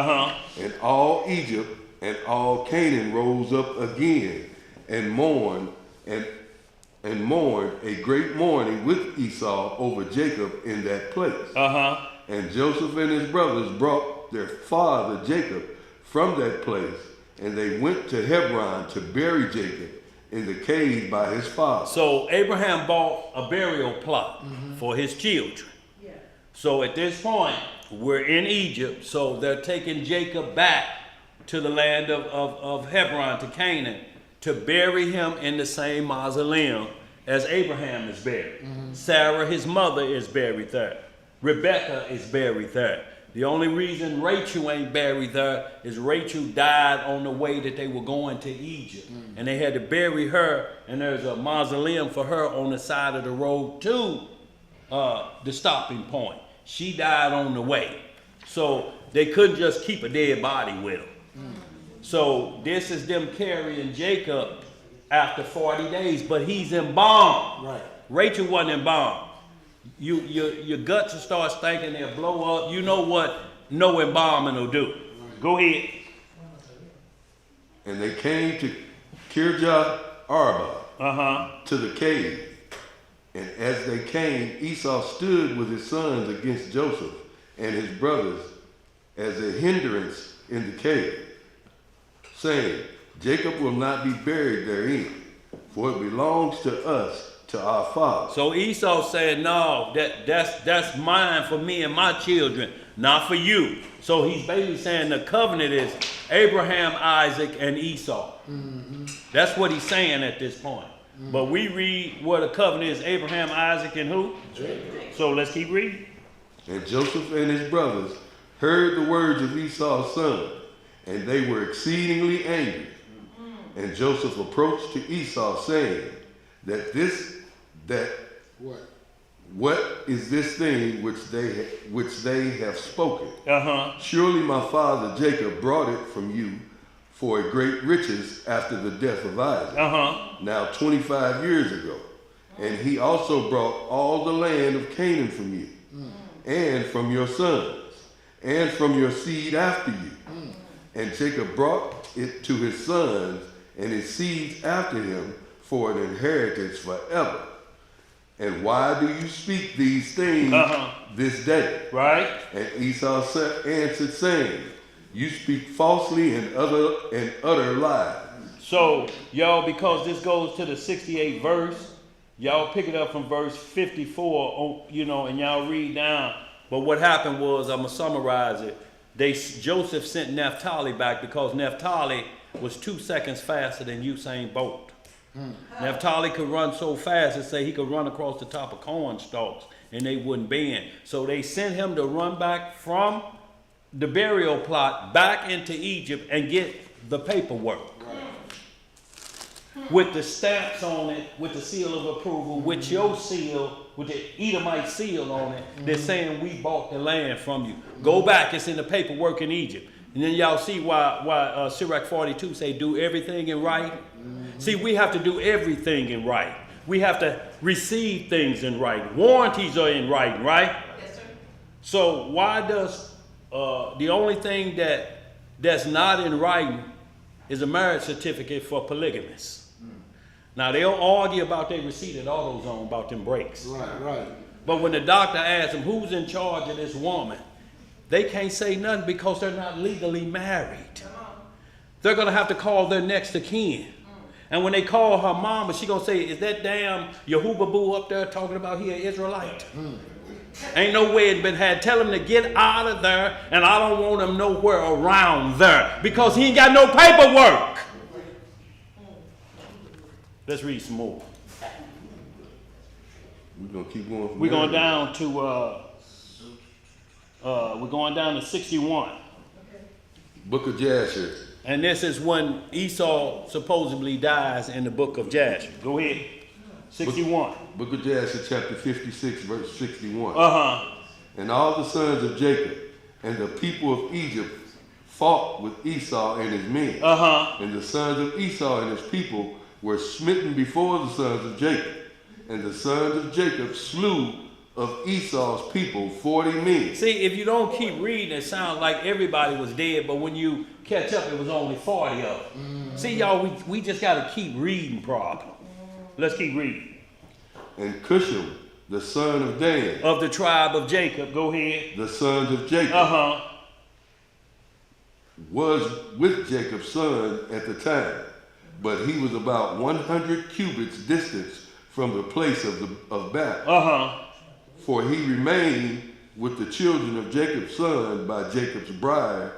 And all Egypt and all Canaan rose up again and mourned a great mourning with Esau over Jacob in that place. And Joseph and his brothers brought their father Jacob from that place, and they went to Hebron to bury Jacob in the cave by his father. So Abraham bought a burial plot for his children. Yeah. So at this point, we're in Egypt, so they're taking Jacob back to the land of Hebron, to Canaan, to bury him in the same mausoleum as Abraham is buried. Sarah, his mother, is buried there. Rebecca is buried there. The only reason Rachel ain't buried there is Rachel died on the way that they were going to Egypt. And they had to bury her, and there's a mausoleum for her on the side of the road to the stopping point. She died on the way. So they couldn't just keep a dead body with them. So this is them carrying Jacob after 40 days, but he's embalmed. Right. Rachel wasn't embalmed. Your guts will start stinking, they'll blow up. You know what no embalming will do. Go ahead. And they came to Kirjath Arba, to the cave. And as they came, Esau stood with his sons against Joseph and his brothers as a hindrance in the cave, saying, Jacob will not be buried therein, for it belongs to us, to our father. So Esau said, no, that's mine for me and my children, not for you. So he's basically saying the covenant is Abraham, Isaac, and Esau. That's what he's saying at this point. But we read what the covenant is, Abraham, Isaac, and who? Jacob. So let's keep reading. And Joseph and his brothers heard the words of Esau's son, and they were exceedingly angry. And Joseph approached to Esau, saying, what is this thing which they have spoken? Surely my father Jacob brought it from you for a great riches after the death of Isaac, now 25 years ago. And he also brought all the land of Canaan from you, and from your sons, and from your seed after you. And Jacob brought it to his sons and his seeds after him for an inheritance forever. And why do you speak these things this day? Right. And Esau answered, saying, you speak falsely and utter lies. So, y'all, because this goes to the 68th verse, y'all pick it up from verse 54, and y'all read down. But what happened was, I'm going to summarize it. Joseph sent Naphtali back because Naphtali was 2 seconds faster than Usain Bolt. Naphtali could run so fast, they say he could run across the top of corn stalks and they wouldn't bend. So they sent him to run back from the burial plot back into Egypt and get the paperwork. With the stamps on it, with the seal of approval, with your seal, with the Edomite seal on it, they're saying we bought the land from you. Go back, it's in the paperwork in Egypt. And then y'all see why Sirach 42 say do everything in right. See, we have to do everything in right. We have to receive things in right. Warranties are in writing, right? Yes, sir. So why does the only thing that's not in writing is a marriage certificate for polygamists? Now, they'll argue about their receipt at AutoZone about them brakes. Right. But when the doctor asks them who's in charge of this woman, they can't say nothing because they're not legally married. They're going to have to call their next of kin. And when they call her mama, she's going to say, is that damn Yahuwah Boo up there talking about he an Israelite? Ain't no way it been had. Tell him to get out of there, and I don't want him nowhere around there because he ain't got no paperwork. Let's read some more. We're gonna keep going. We're going down to 61. Book of Jasher. And this is when Esau supposedly dies in the book of Jasher. Go ahead. 61. Book of Jasher, chapter 56, verse 61. Uh-huh. And all the sons of Jacob and the people of Egypt fought with Esau and his men. Uh-huh. And the sons of Esau and his people were smitten before the sons of Jacob. And the sons of Jacob slew of Esau's people 40 men. See, if you don't keep reading, it sounds like everybody was dead, but when you catch up, it was only 40 of them. See, y'all, we just got to keep reading properly. Let's keep reading. And Cushim, the son of Dan, Of the tribe of Jacob, go ahead. the sons of Jacob, Uh-huh. was with Jacob's son at the time, but he was about 100 cubits distance from the place of battle. Uh-huh. For he remained with the children of Jacob's son by Jacob's bride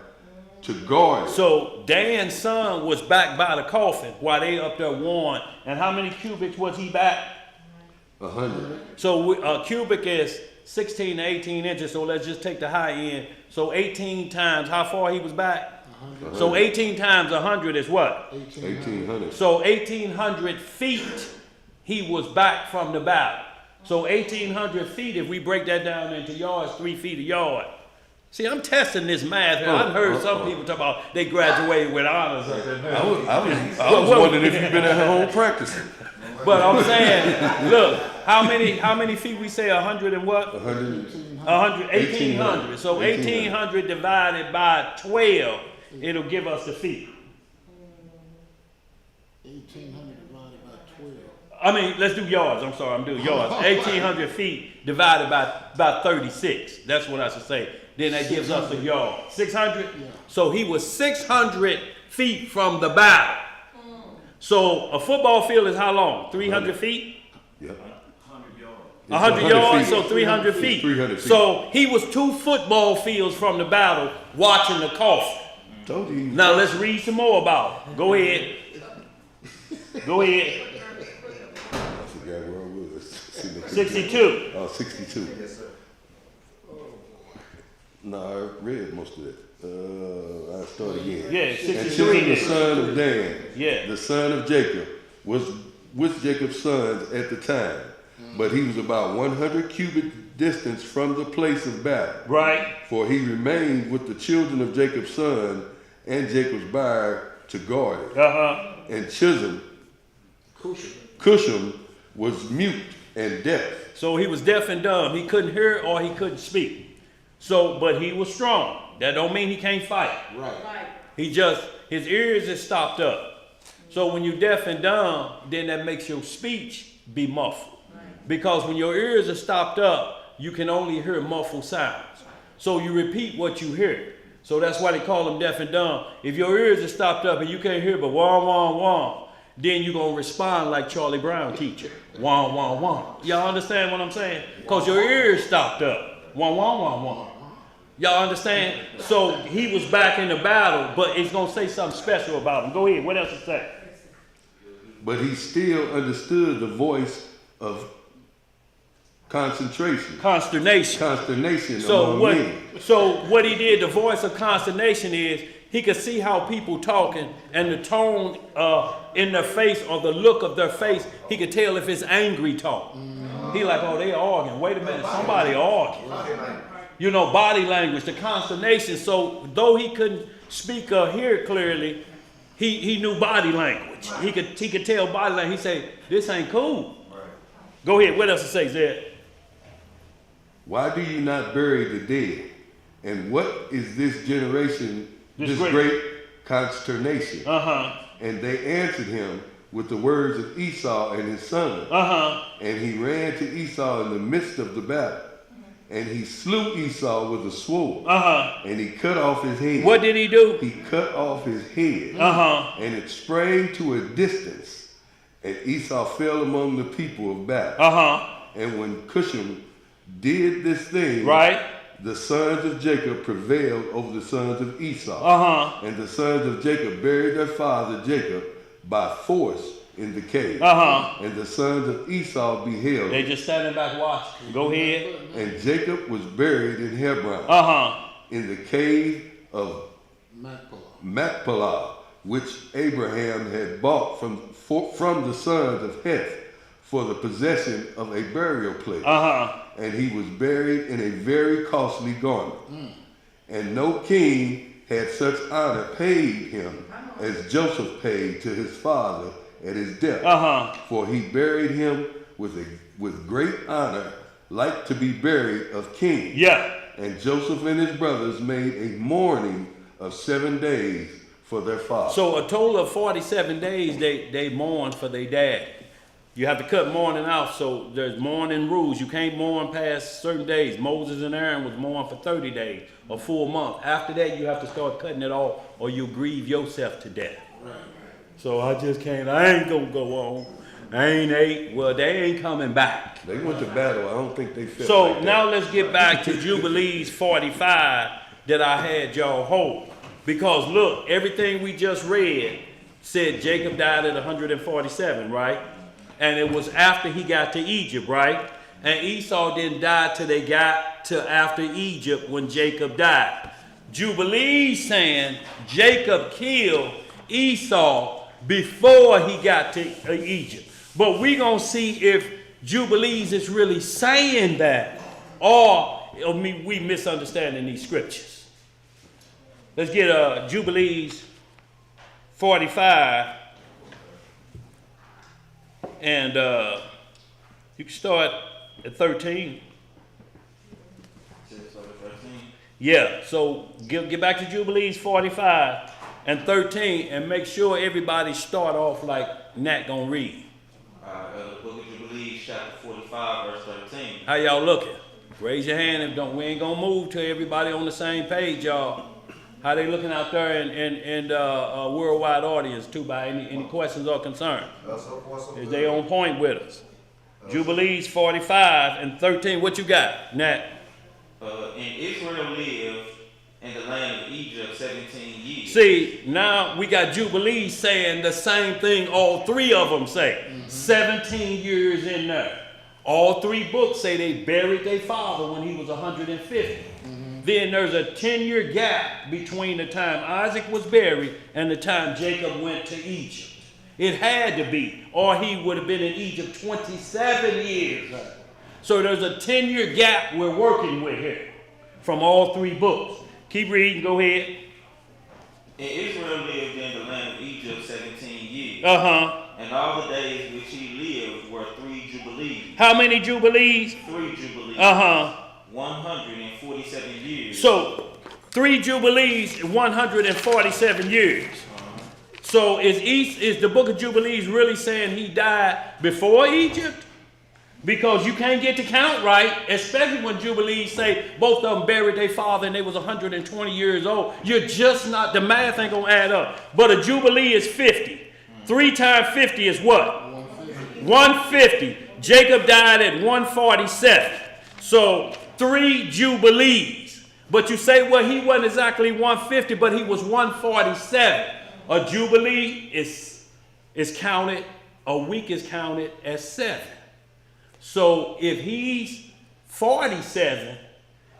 to guard it. So Dan's son was back by the coffin while they up there warring. And how many cubits was he back? 100. So a cubic is 16 to 18 inches. So let's just take the high end. So 18 times how far he was back? 100. So 18 times 100 is what? 1800. So 1,800 feet he was back from the battle. So 1,800 feet, if we break that down into yards, 3 feet a yard. See, I'm testing this math here. I've heard some people talk about they graduated with honors. I was wondering if you've been at home practicing. But I'm saying, look, how many feet we say 100 and what? 100. 1,800. So 1,800 divided by 12, it'll give us the feet. 1,800 divided by 12. I mean, let's do yards. I'm sorry, I'm doing yards. 1,800 feet divided by 36. That's what I should say. Then that gives us a yard. 600? Yeah. So he was 600 feet from the battle. So a football field is how long? 300 feet? Yep. 100 yards, so 300 It's feet. 300 feet. So he was 2 football fields from the battle watching the coffin. Told you. Now let's read some more about it. Go ahead. Go ahead. I forgot where I was. 62. Oh, 62. Yes, sir. No, I read most of it. I'll start again. Yeah, And 63. Chisholm, the son of Dan, Yeah. the son of Jacob, was with Jacob's sons at the time, but he was about 100 cubit distance from the place of battle. Right. For he remained with the children of Jacob's son and Jacob's bride to guard it. Uh-huh. And Chisholm, Cushim was mute and deaf. So he was deaf and dumb. He couldn't hear or he couldn't speak. So, but he was strong. That don't mean he can't fight. Right. He just, his ears is stopped up. So when you're deaf and dumb, then that makes your speech be muffled. Because when your ears are stopped up, you can only hear muffled sounds. So you repeat what you hear. So that's why they call them deaf and dumb. If your ears are stopped up and you can't hear but wah, wah, wah, then you're going to respond like Charlie Brown teacher. Wah, wah, wah. Y'all understand what I'm saying? Because your ears stopped up. Wah, wah, wah, wah. Y'all understand? So he was back in the battle, but it's going to say something special about him. Go ahead. What else it say? But he still understood the voice of consternation. So what he did, the voice of consternation is he could see how people talking and the tone in their face or the look of their face. He could tell if it's angry talk. He like, oh, they arguing. Wait a minute, somebody arguing. You know, body language, the consternation. So though he couldn't speak or hear clearly, he knew body language. He could tell body language. He said, this ain't cool. Go ahead. What else it say, Zed? Why do you not bury the dead? And what is this generation, this great consternation? And they answered him with the words of Esau and his son. And he ran to Esau in the midst of the battle. And he slew Esau with a sword. And he cut off his head. What did he do? He cut off his head. And it sprang to a distance. And Esau fell among the people of battle. And when Cushim did this thing, the sons of Jacob prevailed over the sons of Esau. And the sons of Jacob buried their father Jacob by force in the cave. And the sons of Esau beheld. They just standing back watching. Go ahead. And Jacob was buried in Hebron. In the cave of Machpelah, which Abraham had bought from the sons of Heth for the possession of a burial place. And he was buried in a very costly garment. And no king had such honor paid him as Joseph paid to his father at his death. For he buried him with great honor, like to be buried of kings. And Joseph and his brothers made a mourning of 7 days for their father. So a total of 47 days they mourned for their dad. You have to cut mourning out, so there's mourning rules. You can't mourn past certain days. Moses and Aaron was mourned for 30 days, a full month. After that, you have to start cutting it off, or you'll grieve yourself to death. So I ain't gonna go on. I ain't ate. Well, they ain't coming back. They went to battle. I don't think they felt So like now let's get back to Jubilees 45 that I had y'all hold. Because look, everything we just read said Jacob died at 147, right? And it was after he got to Egypt, right? And Esau didn't die till they got to after Egypt when Jacob died. Jubilees saying Jacob killed Esau before he got to Egypt. But we're going to see if Jubilees is really saying that or we misunderstanding these scriptures. Let's get Jubilees 45. And you can start at 13. Yeah, so get back to Jubilees 45 and 13 and make sure everybody start off like Nat gonna read. Book of Jubilees, chapter 45, verse 13. How y'all looking? Raise your hand if we ain't gonna move till everybody on the same page, y'all. How they looking out there in worldwide audience too? By any questions or concerns? Is they on point with us? Jubilees 45 and 13. What you got, Nat? And Israel lived in the land of Egypt 17 years. See, now we got Jubilees saying the same thing all three of them say. 17 years in there. All three books say they buried their father when he was 150. Then there's a 10-year gap between the time Isaac was buried and the time Jacob went to Egypt. It had to be, or he would have been in Egypt 27 years. So there's a 10-year gap we're working with here from all three books. Keep reading, go ahead. And Israel lived in the land of Egypt 17 years. And all the days which he lived were 3 jubilees. How many jubilees? 3 jubilees. 147 years. So 3 jubilees, 147 years. So is the book of Jubilees really saying he died before Egypt? Because you can't get the count right, especially when Jubilees say both of them buried their father and they was 120 years old. You're just not, the math ain't gonna add up. But a Jubilee is 50. 3 times 50 is what? 150. Jacob died at 147. So 3 Jubilees. But you say, well, he wasn't exactly 150, but he was 147. A jubilee is counted, a week is counted as 7. So if he's 47,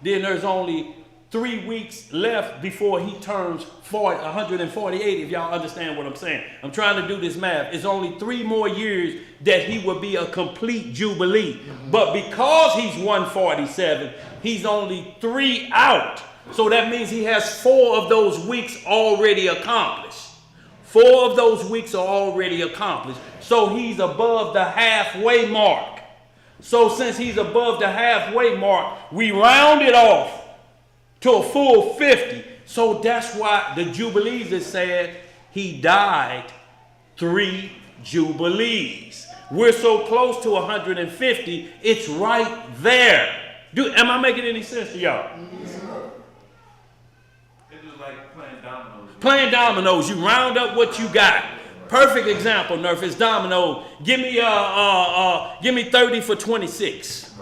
then there's only 3 weeks left before he turns 148, if y'all understand what I'm saying. I'm trying to do this math. It's only 3 more years that he would be a complete jubilee. But because he's 147, he's only 3 out. So that means he has 4 of those weeks already accomplished. 4 of those weeks are already accomplished. So he's above the halfway mark. So since he's above the halfway mark, we round it off to a full 50. So that's why the Jubilees, it said he died 3 Jubilees. We're so close to 150, it's right there. Am I making any sense to y'all? It's just like playing dominoes. Playing dominoes, you round up what you got. Perfect example, Nerf, is dominoes. Give me 30 for 26.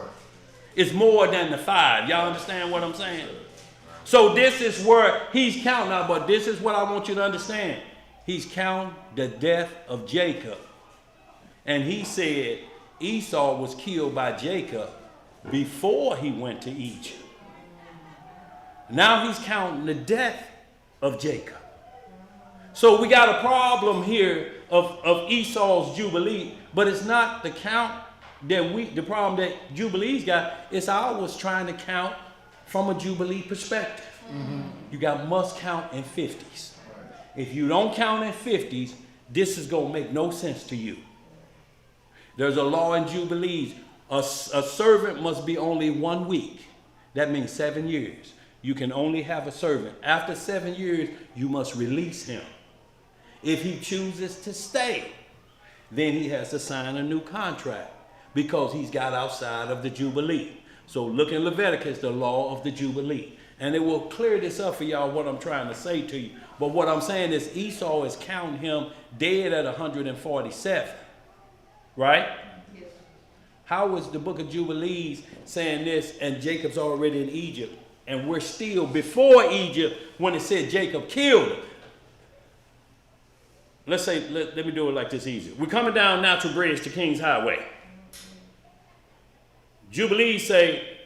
It's more than the 5. Y'all understand what I'm saying? So this is where he's counting now, but this is what I want you to understand. He's counting the death of Jacob. And he said Esau was killed by Jacob before he went to Egypt. Now he's counting the death of Jacob. So we got a problem here of Esau's Jubilee, but it's not the count that the problem that Jubilees got. It's ours trying to count from a Jubilee perspective. You must count in 50s. If you don't count in 50s, this is going to make no sense to you. There's a law in Jubilees. A servant must be only 1 week. That means 7 years. You can only have a servant. After 7 years, you must release him. If he chooses to stay, then he has to sign a new contract because he's got outside of the Jubilee. So look in Leviticus, the law of the Jubilee. And it will clear this up for y'all what I'm trying to say to you. But what I'm saying is Esau is counting him dead at 147. Right? Yes. How is the book of Jubilees saying this and Jacob's already in Egypt? And we're still before Egypt when it said Jacob killed him. Let's say, let me do it like this easier. We're coming down Natural Bridge to King's Highway. Jubilees say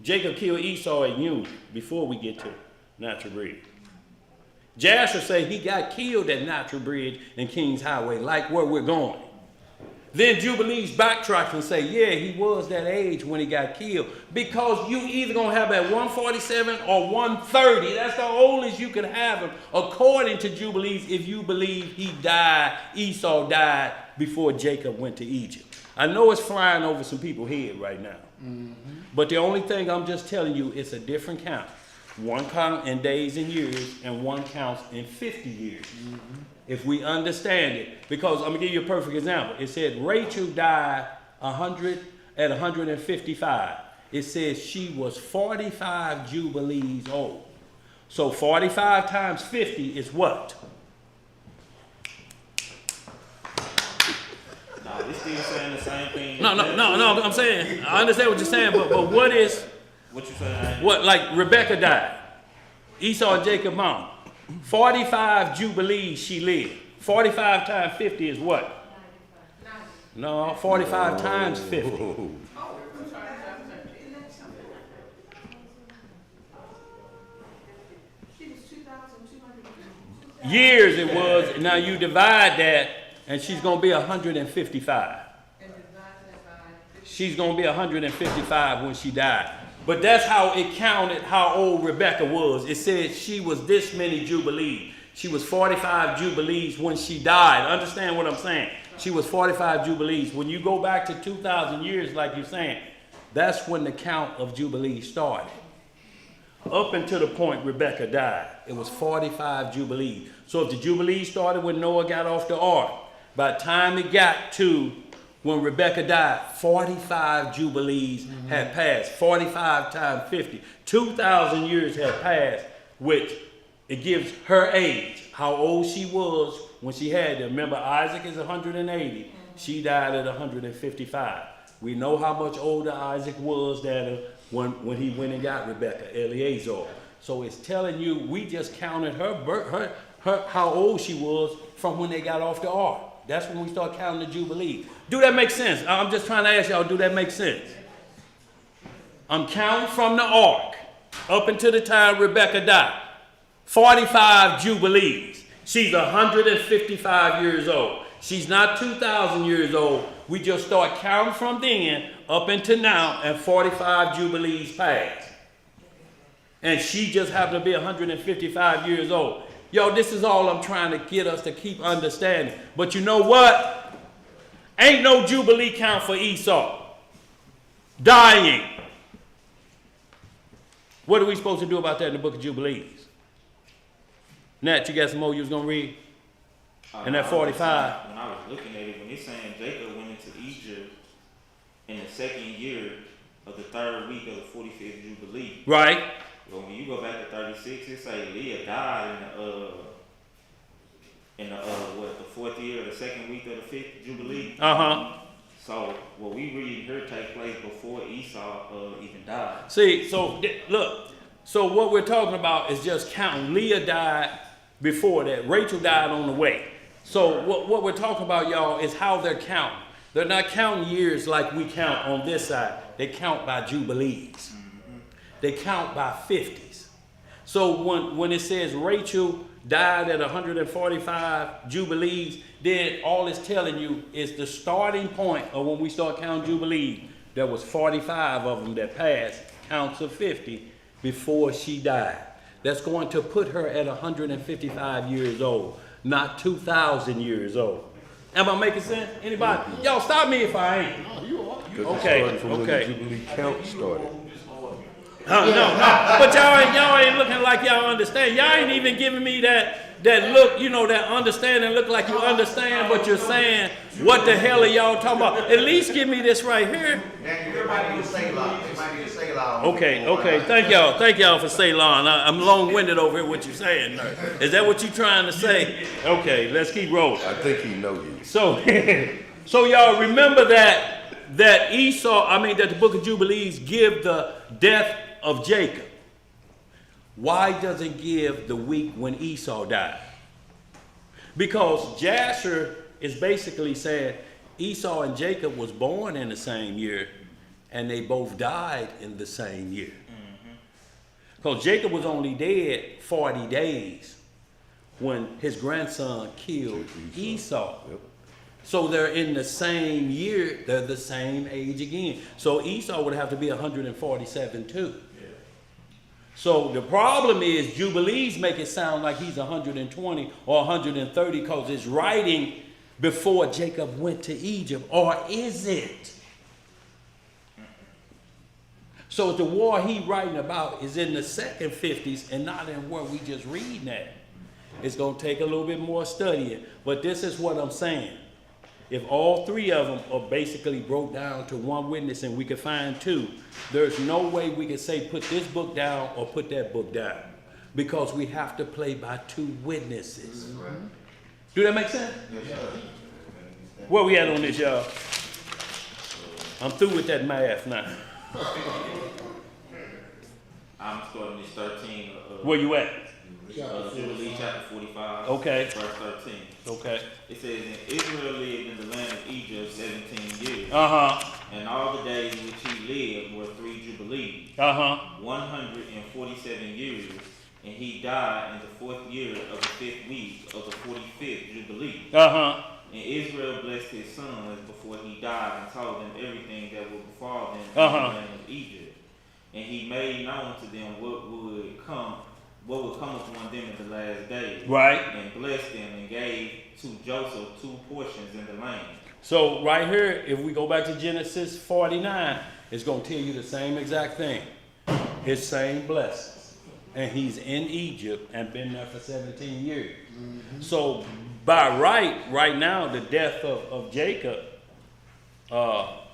Jacob killed Esau at Union before we get to Natural Bridge. Jasher say he got killed at Natural Bridge and King's Highway, like where we're going. Then Jubilees backtrack and say, yeah, he was that age when he got killed. Because you either going to have at 147 or 130. That's the oldest you can have him, according to Jubilees, if you believe he died, Esau died before Jacob went to Egypt. I know it's flying over some people's head right now. But the only thing I'm just telling you, it's a different count. One count in days and years, and one counts in 50 years. If we understand it. Because I'm going to give you a perfect example. It said Rachel died at 155. It says she was 45 Jubilees old. So 45 times 50 is what? No, we're still saying the same thing. No, I'm saying, I understand what you're saying, but what is... What you saying? What, like Rebecca died. Esau and Jacob mom. 45 Jubilees she lived. 45 times 50 is what? 95. No, 45 times 50. Years it was. Now you divide that, and she's going to be 155. She's going to be 155 when she died. But that's how it counted how old Rebecca was. It said she was this many Jubilees. She was 45 Jubilees when she died. Understand what I'm saying? She was 45 Jubilees. When you go back to 2,000 years, like you're saying, that's when the count of Jubilees started. Up until the point Rebecca died, it was 45 Jubilees. So if the Jubilees started when Noah got off the ark, by the time it got to when Rebecca died, 45 Jubilees had passed. 45 times 50. 2,000 years had passed, which it gives her age, how old she was when she had them. Remember, Isaac is 180. She died at 155. We know how much older Isaac was than when he went and got Rebekah, Eleazar. So it's telling you, we just counted her how old she was from when they got off the ark. That's when we start counting the Jubilee. Do that make sense? I'm just trying to ask y'all, do that make sense? I'm counting from the ark up until the time Rebekah died. 45 Jubilees. She's 155 years old. She's not 2,000 years old. We just start counting from then up until now, and 45 Jubilees passed. And she just happened to be 155 years old. Yo, this is all I'm trying to get us to keep understanding. But you know what? Ain't no Jubilee count for Esau. Dying. What are we supposed to do about that in the book of Jubilees? Nat, you got some more you was going to read? In that 45? When I was looking at it, when it's saying Jacob went into Egypt in the second year of the third week of the 45th Jubilee. Right. Well, when you go back to 36, it say Leah died in the fourth year of the second week of the fifth Jubilee. So what we read here take place before Esau even died. See, so look, so what we're talking about is just counting. Leah died before that. Rachel died on the way. So what we're talking about, y'all, is how they're counting. They're not counting years like we count on this side. They count by Jubilees. They count by 50s. So when it says Rachel died at 145 Jubilees, then all it's telling you is the starting point of when we start counting Jubilees. There was 45 of them that passed, counts of 50, before she died. That's going to put her at 155 years old, not 2,000 years old. Am I making sense? Anybody? Y'all stop me if I ain't. No, you are. Okay, When the Jubilee count started. No. But y'all ain't looking like y'all understand. Y'all ain't even giving me that look, that understanding look like you understand, but you're saying, what the hell are y'all talking about? At least give me this right here. Everybody need to say law. Everybody need to say law. Okay. Thank y'all for saying law. I'm long-winded over here what you're saying. Is that what you're trying to say? Okay, let's keep rolling. I think he know you. So y'all remember that the book of Jubilees give the death of Jacob. Why does it give the week when Esau died? Because Jasher is basically saying Esau and Jacob was born in the same year, and they both died in the same year. Because Jacob was only dead 40 days when his grandson killed Esau. Yep. So they're in the same year, they're the same age again. So Esau would have to be 147 too. So the problem is Jubilees make it sound like he's 120 or 130 because it's writing before Jacob went to Egypt. Or is it? So the war he writing about is in the second 50s and not in where we just reading at. It's going to take a little bit more studying. But this is what I'm saying. If all three of them are basically broke down to one witness and we could find two, there's no way we could say put this book down or put that book down, because we have to play by two witnesses. Mm-hmm. Do that make sense? Yes, sir. Where we at on this, y'all? I'm through with that math now. I'm starting this 13. Where you at? Jubilee chapter 45. Okay. Verse 13. Okay. It says, and Israel lived in the land of Egypt 17 years. And all the days in which he lived were 3 Jubilees. 147 years. And he died in the 4th year of the 5th week of the 45th Jubilee. And Israel blessed his sons before he died and told them everything that would befall them in the land of Egypt. And he made known to them what would come upon them in the last days. Right. And blessed them and gave to Joseph 2 portions in the land. So right here, if we go back to Genesis 49, it's going to tell you the same exact thing. His same blessings. And he's in Egypt and been there for 17 years. Mm-hmm. So by right now, the death of Jacob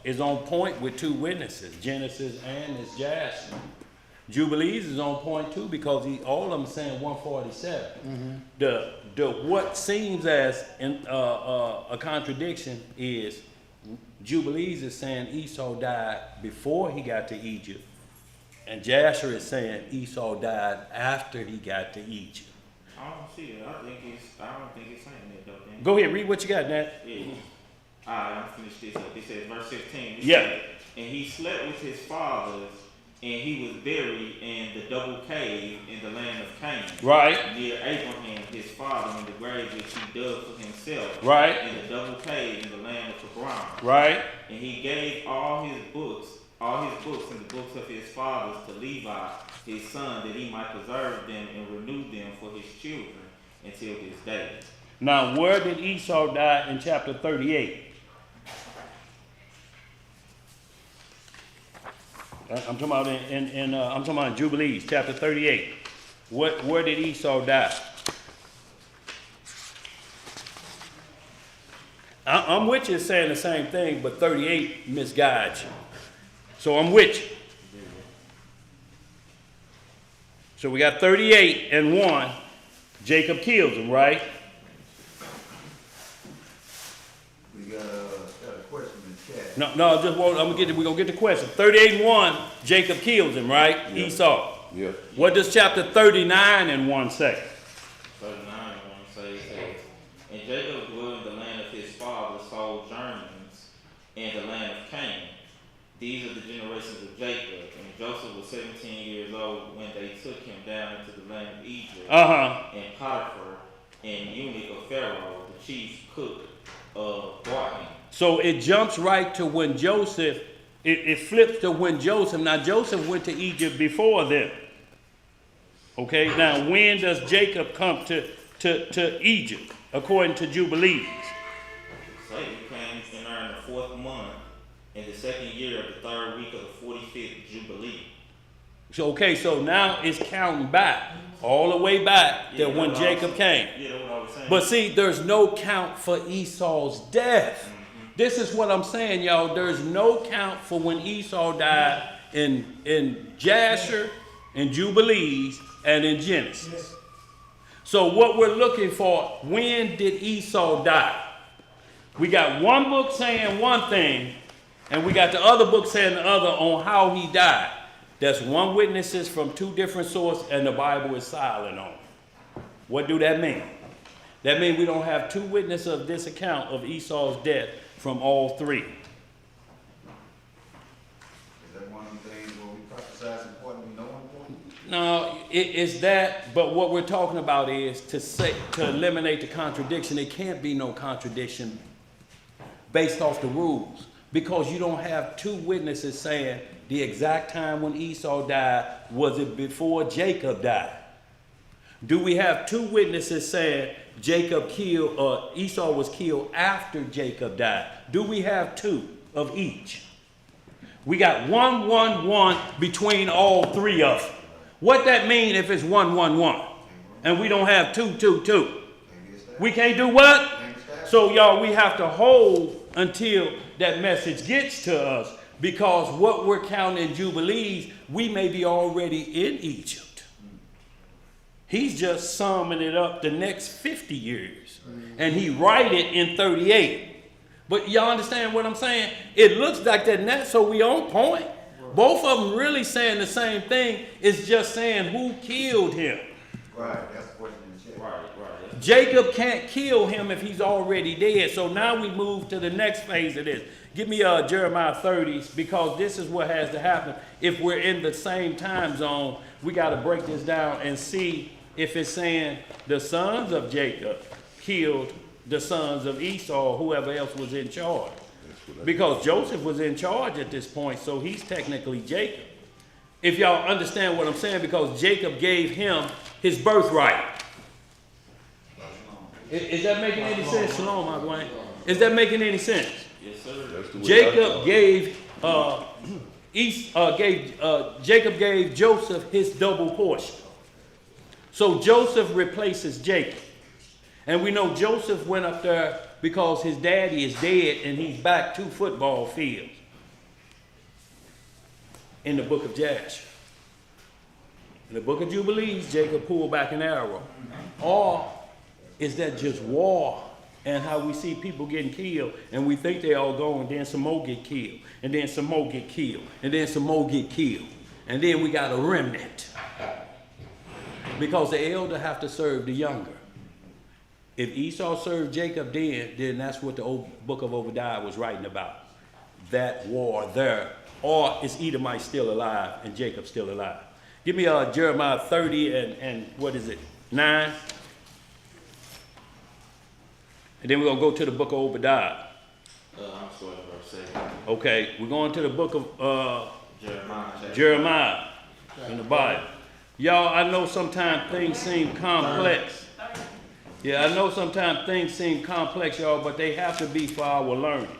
is on point with 2 witnesses, Genesis and his Jasher. Jubilees is on point too, because all of them saying 147. Mm-hmm. What seems as a contradiction is Jubilees is saying Esau died before he got to Egypt, And Jasher is saying Esau died after he got to Egypt. I don't see it. I don't think it's saying that though. Then. Go ahead, read what you got, Nat. Yeah. Alright, I'm finish this up. It says verse 15. Yeah. And he slept with his fathers, and he was buried in the double cave in the land of Canaan. Right. Near Abraham, his father, in the grave which he dug for himself. Right. In the double cave in the land of Hebron. Right. And he gave all his books and the books of his fathers to Levi, his son, that he might preserve them and renew them for his children until this day. Now, where did Esau die in chapter 38? I'm talking about I'm talking about Jubilees, chapter 38. Where did Esau die? I'm with you saying the same thing, but 38 misguides you. So I'm with you. So we got 38 and 1. Jacob kills him, right? We got a question in the chat. No, we're gonna get the question. 38 and 1, Jacob kills him, right? Yeah. Esau. Yeah. What does chapter 39 and 1 say? 39 says, and Jacob dwelled in the land of his father, sojournings in the land of Canaan. These are the generations of Jacob. And Joseph was 17 years old when they took him down into the land of Egypt. And Potiphar, and eunuch of Pharaoh, the chief cook, brought him. So it jumps right to when Joseph, it flips to when Joseph, now Joseph went to Egypt before them. Okay, now when does Jacob come to Egypt, according to Jubilees? So he came in there in the 4th month, in the 2nd year of the 3rd week of the 45th Jubilee. So, okay, so now it's counting back, all the way back to when Jacob came. Yeah, that's what I was saying. But see, there's no count for Esau's death. Mm-hmm. This is what I'm saying, y'all. There's no count for when Esau died in Jasher, in Jubilees, and in Genesis. Yes. So what we're looking for, when did Esau die? We got one book saying one thing, and we got the other book saying the other on how he died. That's one witnesses from 2 different sources, and the Bible is silent on it. What do that mean? That means we don't have 2 witnesses of this account of Esau's death from all 3. Is that one of the things where we prophesize important, we know important? No, it's that, but what we're talking about is to eliminate the contradiction. There can't be no contradiction based off the rules, because you don't have 2 witnesses saying the exact time when Esau died. Was it before Jacob died? Do we have 2 witnesses saying Jacob killed, or Esau was killed after Jacob died? Do we have 2 of each? We got 1, 1, 1 between all 3 of them. What that mean if it's 1, 1, 1? And we don't have 2, 2, 2. We can't do what? So y'all, we have to hold until that message gets to us, because what we're counting in Jubilees, we may be already in Egypt. He's just summing it up the next 50 years. And he write it in 38. But y'all understand what I'm saying? It looks like that now, so we on point. Both of them really saying the same thing. It's just saying who killed him. Right, that's the question in the chat. Right. Jacob can't kill him if he's already dead. So now we move to the next phase of this. Give me Jeremiah 30s, because this is what has to happen. If we're in the same time zone, we got to break this down and see if it's saying the sons of Jacob killed the sons of Esau, whoever else was in charge. Because Joseph was in charge at this point, so he's technically Jacob. If y'all understand what I'm saying, because Jacob gave him his birthright. Is that making any sense? Shalom, my Dwayne. Is that making any sense? Yes, sir. Jacob Jacob gave Joseph his double portion. So Joseph replaces Jacob. And we know Joseph went up there because his daddy is dead and he's back to football fields in the book of Jasher. In the book of Jubilees, Jacob pulled back an arrow. Or is that just war and how we see people getting killed and we think they all go, and then some more get killed, and then some more get killed, and then some more get killed? And then we got a remnant. Because the elder have to serve the younger. If Esau served Jacob then that's what the old book of Obadiah was writing about. That war there. Or is Edomite still alive and Jacob still alive? Give me Jeremiah 30 and what is it, 9? And then we're going to go to the book of Obadiah. I'm sorry, verse 7. Okay, we're going to the book of Jeremiah. Jeremiah in the Bible. Y'all, I know sometimes things seem complex. Yeah, I know sometimes things seem complex, y'all, but they have to be for our learning.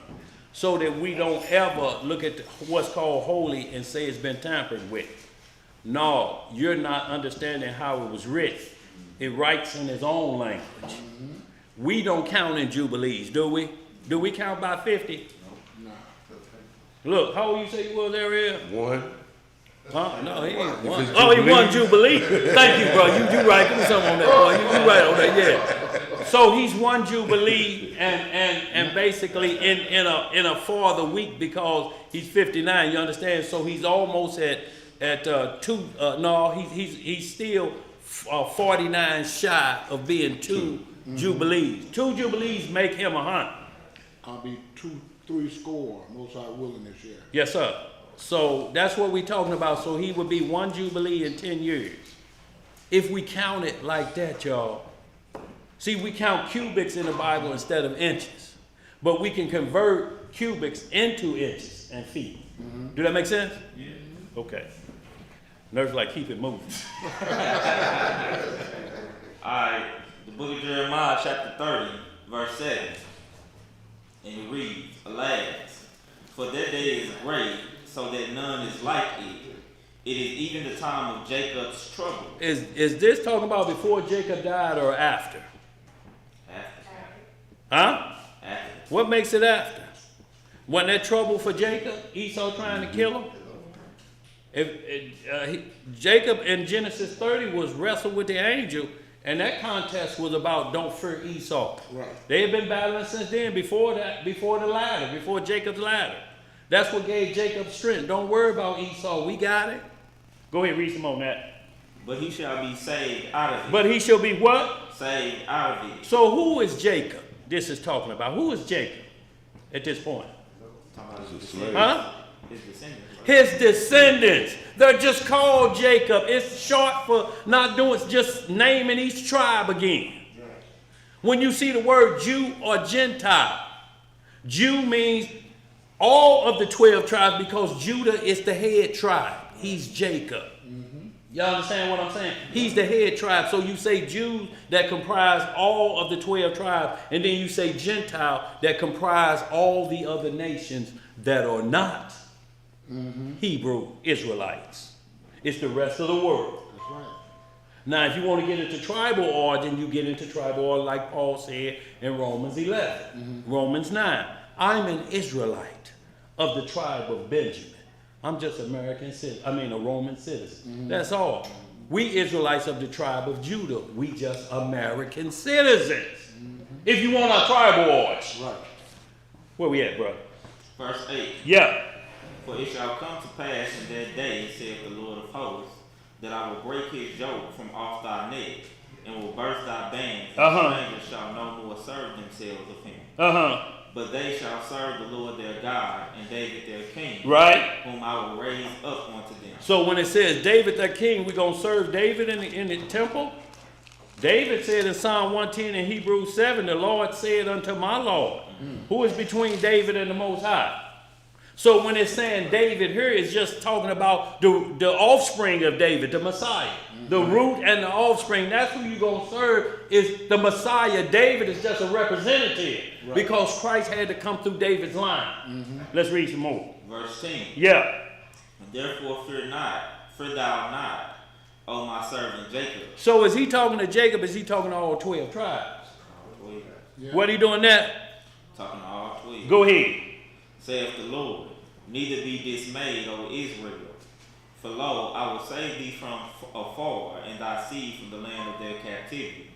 So that we don't ever look at what's called holy and say it's been tampered with. No, you're not understanding how it was written. It writes in its own language. We don't count in jubilees, do we? Do we count by 50? No. Look, how old you say you was, Ariel? 1. Huh? No, he ain't one. Oh, he won Jubilee. Thank you, bro. You right. Give me something on that, boy. You right on that, yeah. So he's won Jubilee and basically in a farther week because he's 59. You understand? So he's almost at 2. No, he's still 49 shy of being 2 Jubilees. 2 Jubilees make him 100. I'll be 3 score, most I willing this year. Yes, sir. So that's what we're talking about. So he would be 1 Jubilee in 10 years. If we count it like that, y'all. See, we count cubics in the Bible instead of inches. But we can convert cubics into inches and feet. Do that make sense? Yeah. Okay. Nerves like keep it moving. Alright, the book of Jeremiah, chapter 30, verse 7. And it reads, Alas, for that day is great, so that none is like it. It is even the time of Jacob's trouble. Is this talking about before Jacob died or after? After. Huh? After. What makes it after? Wasn't that trouble for Jacob? Esau trying to kill him? Jacob in Genesis 30 was wrestled with the angel, and that contest was about don't fear Esau. Right. They had been battling since then, before the ladder, before Jacob's ladder. That's what gave Jacob strength. Don't worry about Esau. We got it. Go ahead, read some on that. But he shall be saved out of it. But he shall be what? Saved out of it. So who is Jacob? This is talking about. Who is Jacob at this point? Huh? His descendants. His descendants. They're just called Jacob. It's short for not doing, just naming each tribe again. When you see the word Jew or Gentile, Jew means all of the 12 tribes because Judah is the head tribe. He's Jacob. Y'all understand what I'm saying? He's the head tribe. So you say Jews that comprise all of the 12 tribes, and then you say Gentile that comprise all the other nations that are not Hebrew Israelites. It's the rest of the world. That's right. Now, if you want to get into tribal origin, you get into tribal origin like Paul said in Romans 11, Romans 9. I'm an Israelite of the tribe of Benjamin. I'm just a Roman citizen. That's all. We Israelites of the tribe of Judah, we just American citizens. If you want our tribal origin. Right. Where we at, brother? Verse 8. Yeah. For it shall come to pass in that day, saith the Lord of hosts, that I will break his yoke from off thy neck, and will burst thy bands, and strangers shall no more serve themselves of him. But they shall serve the Lord their God, and David their king, right? Whom I will raise up unto them. So when it says David their king, we're going to serve David in the temple? David said in Psalm 110 in Hebrews 7, the Lord said unto my Lord, who is between David and the Most High? So when it's saying David here, it's just talking about the offspring of David, the Messiah. The root and the offspring, that's who you're going to serve, is the Messiah. David is just a representative because Christ had to come through David's line. Let's read some more. Verse 10. Yeah. And therefore fear thou not, O my servant Jacob. So is he talking to Jacob? Is he talking to all 12 tribes? Yeah. What are you doing that? Talking to all 12. Go ahead. Saith the Lord, neither be dismayed, O Israel. For lo, I will save thee from afar, and thy seed from the land of their captivity.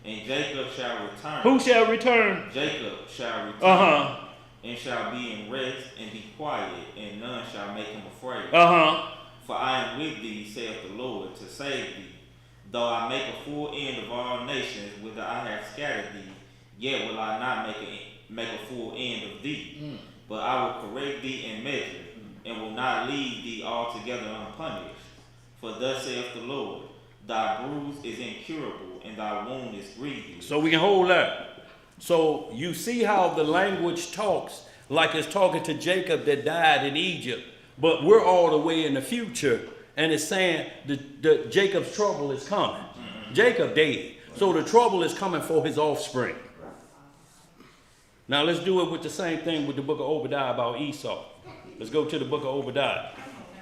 And Jacob shall return. Who shall return? Jacob shall return. And shall be in rest and be quiet, and none shall make him afraid. For I am with thee, saith the Lord, to save thee. Though I make a full end of all nations, whither I have scattered thee, yet will I not make a full end of thee. But I will correct thee in measure, and will not leave thee altogether unpunished. For thus saith the Lord, thy bruise is incurable, and thy wound is grievous. So we can hold that. So you see how the language talks like it's talking to Jacob that died in Egypt, but we're all the way in the future, and it's saying the Jacob's trouble is coming. Jacob dead. So the trouble is coming for his offspring. Now let's do it with the same thing with the book of Obadiah about Esau. Let's go to the book of Obadiah.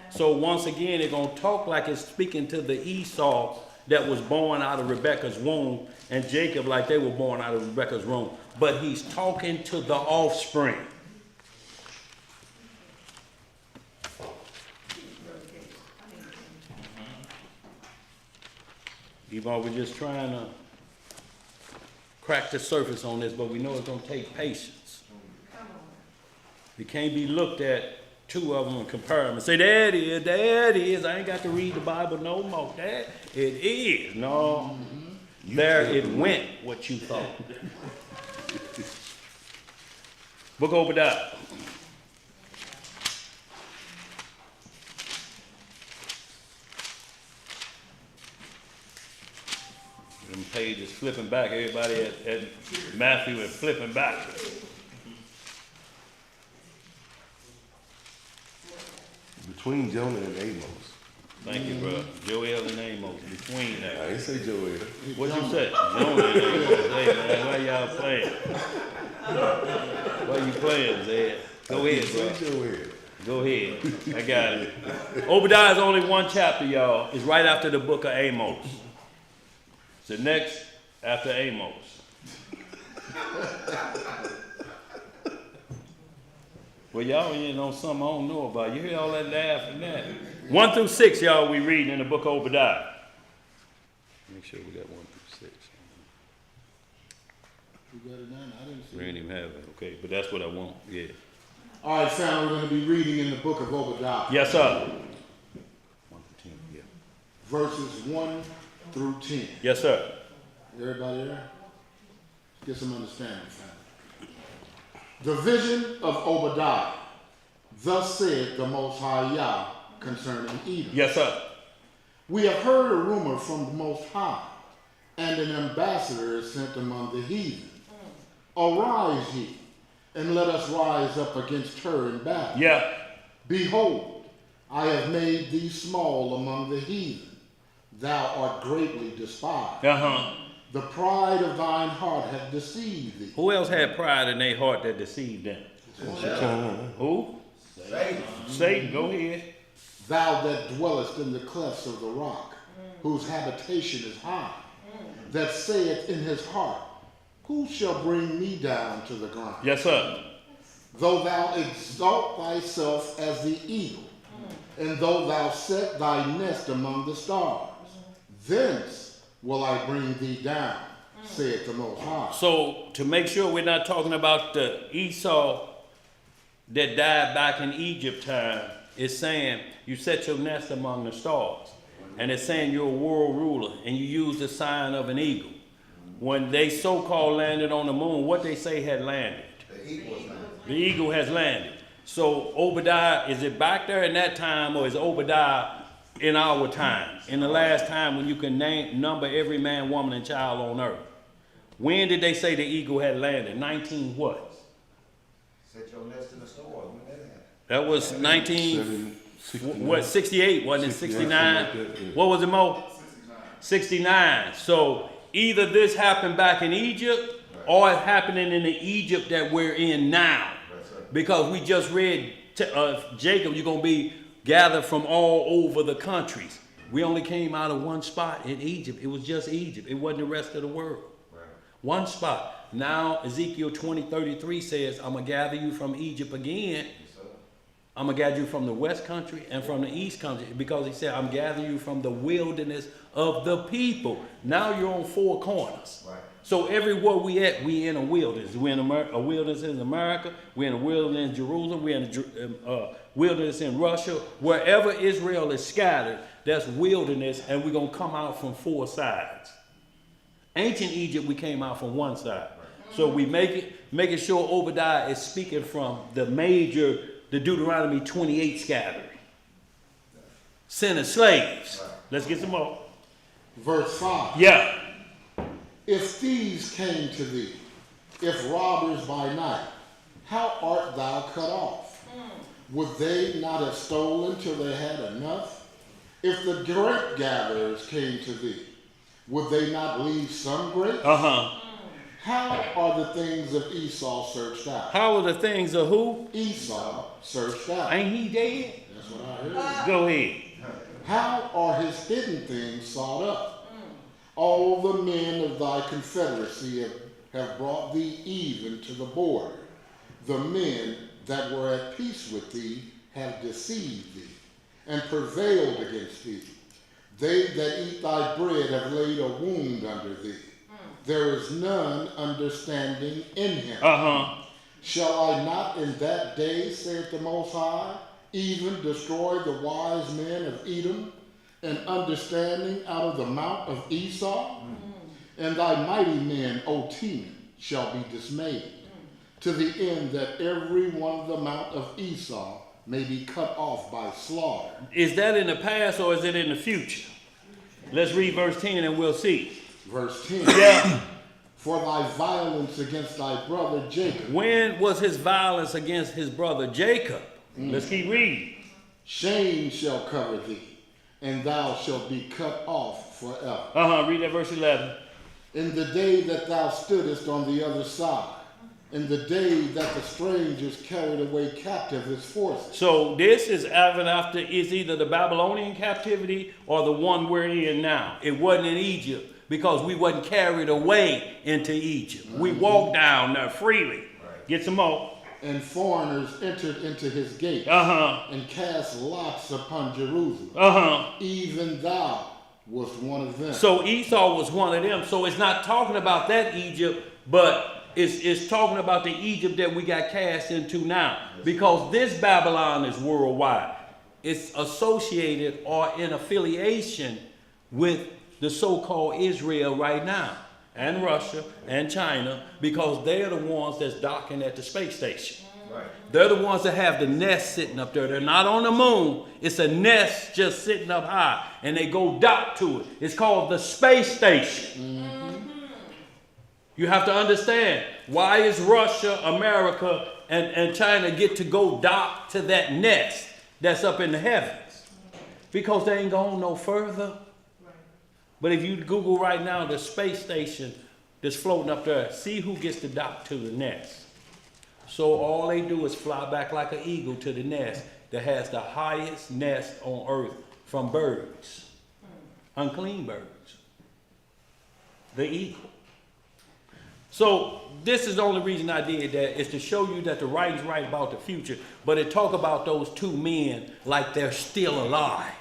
So once again, it's going to talk like it's speaking to the Esau that was born out of Rebekah's womb, and Jacob like they were born out of Rebekah's womb. But he's talking to the offspring. Yvonne, we're just trying to crack the surface on this, but we know it's going to take patience. It can't be looked at, two of them, and compare them and say, there it is. I ain't got to read the Bible no more. That it is. No, there it went, what you thought. Book of Obadiah. Them pages flipping back. Everybody at Matthew is flipping back. Between Jonah and Amos. Thank you, bro. Joel and Amos. Between that. I ain't say Joel. What you say? Jonah and Amos. Hey, man, why y'all playing? Why you playing, Zed? Go ahead, bro. Joel. Go ahead. I got it. Obadiah is only one chapter, y'all. It's right after the book of Amos. It's the next after Amos. Well, y'all in on something I don't know about. You hear all that laugh and that. 1 through 6, y'all, we reading in the book of Obadiah. Make sure we got 1 through 6. You got it down? I didn't see We didn't even have it. Okay, but that's what I want. Yeah. All right, fam, we're going to be reading in the book of Obadiah. Yes, sir. 1 through 10, yeah. Verses 1 through 10. Yes, sir. Everybody there? Get some understanding, fam. The vision of Obadiah. Thus said the Most High Yah concerning Edom. Yes, sir. We have heard a rumor from the Most High, and an ambassador is sent among the heathen. Arise ye, and let us rise up against her in battle. Yeah. Behold, I have made thee small among the heathen. Thou art greatly despised. The pride of thine heart hath deceived thee. Who else had pride in their heart that deceived them? Who? Satan. Go ahead. Thou that dwellest in the clefts of the rock, whose habitation is high, that saith in his heart, who shall bring me down to the ground? Yes, sir. Though thou exalt thyself as the eagle, and though thou set thy nest among the stars, thence will I bring thee down, saith the Most High. So, to make sure we're not talking about the Esau that died back in Egypt time, it's saying you set your nest among the stars. And it's saying you're a world ruler, and you use the sign of an eagle. When they so-called landed on the moon, what they say had landed? The eagle has landed. So Obadiah, is it back there in that time, or is Obadiah in our time? In the last time when you can number every man, woman, and child on earth. When did they say the eagle had landed? 19 what? Set your nest in the stars. When that happened? That was 68, wasn't it? 69? What was it, Mo? 69. So either this happened back in Egypt, or it's happening in the Egypt that we're in now. Because we just read Jacob, you're going to be gathered from all over the countries. We only came out of one spot in Egypt. It was just Egypt. It wasn't the rest of the world. Right. One spot. Now Ezekiel 20:33 says, I'm going to gather you from Egypt again. I'm going to gather you from the west country and from the east country, because he said, I'm gathering you from the wilderness of the people. Now you're on four corners. Right. So everywhere we at, we in a wilderness. We're in a wilderness in America. We're in a wilderness in Jerusalem. We're in a wilderness in Russia. Wherever Israel is scattered, that's wilderness, and we're going to come out from four sides. Ancient Egypt, we came out from one side. So we making sure Obadiah is speaking from the Deuteronomy 28 scattering. Sin of slaves. Let's get some more. Verse 5. Yeah. If thieves came to thee, if robbers by night, how art thou cut off? Would they not have stolen till they had enough? If the grape gatherers came to thee, would they not leave some grapes? How are the things of Esau searched out? How are the things of who? Esau searched out. Ain't he dead? That's what I heard. Go ahead. How are his hidden things sought up? All the men of thy confederacy have brought thee even to the border. The men that were at peace with thee have deceived thee and prevailed against thee. They that eat thy bread have laid a wound under thee. There is none understanding in him. Shall I not in that day, saith the Most High, even destroy the wise men of Edom, and understanding out of the mount of Esau? And thy mighty men, O Teman, shall be dismayed, to the end that every one of the mount of Esau may be cut off by slaughter. Is that in the past or is it in the future? Let's read verse 10 and we'll see. Verse 10. Yeah. For thy violence against thy brother Jacob. When was his violence against his brother Jacob? Let's keep reading. Shame shall cover thee, and thou shalt be cut off forever. Read that verse 11. In the day that thou stoodest on the other side, in the day that the strangers carried away captive his forces. So this is after is either the Babylonian captivity or the one we're in now. It wasn't in Egypt because we wasn't carried away into Egypt. We walked down there freely. Get some more. And foreigners entered into his gate and cast lots upon Jerusalem. Even thou was one of them. So Esau was one of them. So it's not talking about that Egypt, but it's talking about the Egypt that we got cast into now. Because this Babylon is worldwide. It's associated or in affiliation with the so-called Israel right now. And Russia and China, because they're the ones that's docking at the space station. They're the ones that have the nest sitting up there. They're not on the moon. It's a nest just sitting up high. And they go dock to it. It's called the space station. You have to understand, why is Russia, America, and China get to go dock to that nest that's up in the heavens? Because they ain't going no further. But if you Google right now the space station that's floating up there, see who gets to dock to the nest. So all they do is fly back like an eagle to the nest that has the highest nest on earth from birds. Unclean birds. The eagle. So this is the only reason I did that, is to show you that the writing's right about the future, but it talk about those two men like they're still alive.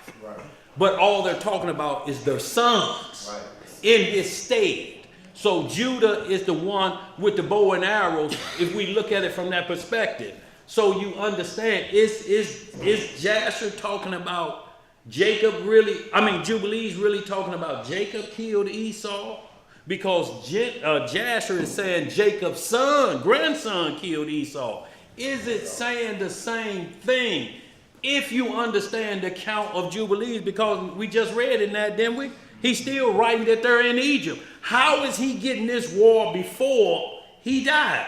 But all they're talking about is their sons in his stead. So Judah is the one with the bow and arrows, if we look at it from that perspective. So you understand, is Jasher talking about Jacob really, Jubilees really talking about Jacob killed Esau? Because Jasher is saying Jacob's son, grandson killed Esau. Is it saying the same thing? If you understand the count of Jubilees, because we just read in that, didn't we? He's still writing that they're in Egypt. How is he getting this war before he died?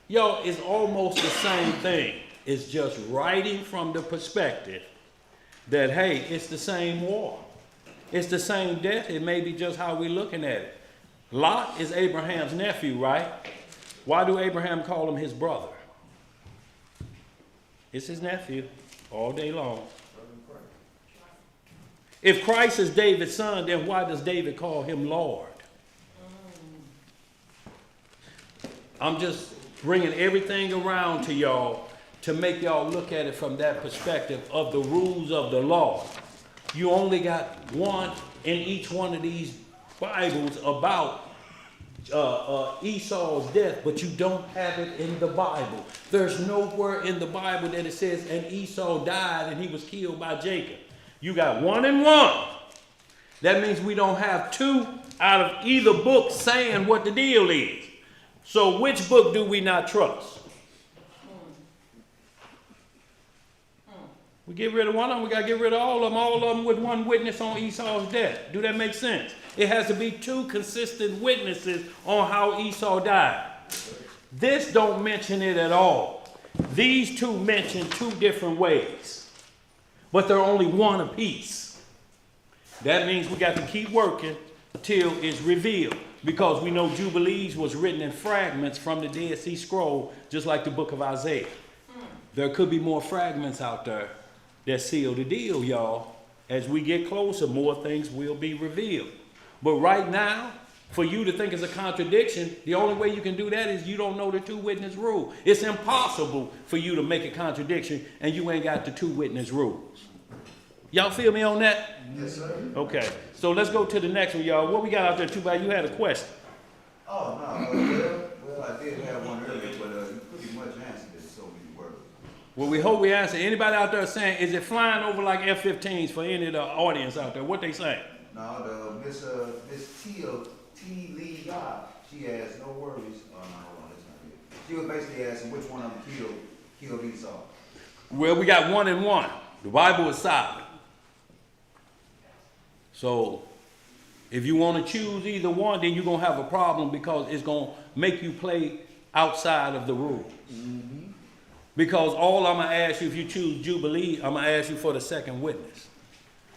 Yo, it's almost the same thing. It's just writing from the perspective that, hey, it's the same war. It's the same death. It may be just how we're looking at it. Lot is Abraham's nephew, right? Why do Abraham call him his brother? It's his nephew. All day long. If Christ is David's son, then why does David call him Lord? I'm just bringing everything around to y'all to make y'all look at it from that perspective of the rules of the law. You only got one in each one of these Bibles about Esau's death, but you don't have it in the Bible. There's nowhere in the Bible that it says, and Esau died and he was killed by Jacob. You got 1 and 1. That means we don't have 2 out of either book saying what the deal is. So which book do we not trust? We get rid of one of them, we got to get rid of all of them with one witness on Esau's death. Do that make sense? It has to be 2 consistent witnesses on how Esau died. This don't mention it at all. These 2 mention 2 different ways, but they're only one apiece. That means we got to keep working till it's revealed, because we know Jubilees was written in fragments from the Dead Sea Scroll, just like the book of Isaiah. There could be more fragments out there that seal the deal, y'all. As we get closer, more things will be revealed. But right now, for you to think it's a contradiction, the only way you can do that is you don't know the 2 witness rule. It's impossible for you to make a contradiction and you ain't got the 2 witness rules. Y'all feel me on that? Yes, sir. Okay, so let's go to the next one, y'all. What we got out there, too, you had a question. Oh, no, well, I did have one earlier, but you pretty much answered it so many words. Well, we hope we answer. Anybody out there saying, is it flying over like F-15s for any of the audience out there? What they saying? No, Miss T. Lee Yah, she has no worries. Oh, no, hold on, that's not it. She was basically asking which one of them killed Esau. Well, we got 1 and 1. The Bible is silent. So, if you want to choose either one, then you're going to have a problem, because it's going to make you play outside of the rules. Mm-hmm. Because all I'm going to ask you, if you choose Jubilee, I'm going to ask you for the second witness.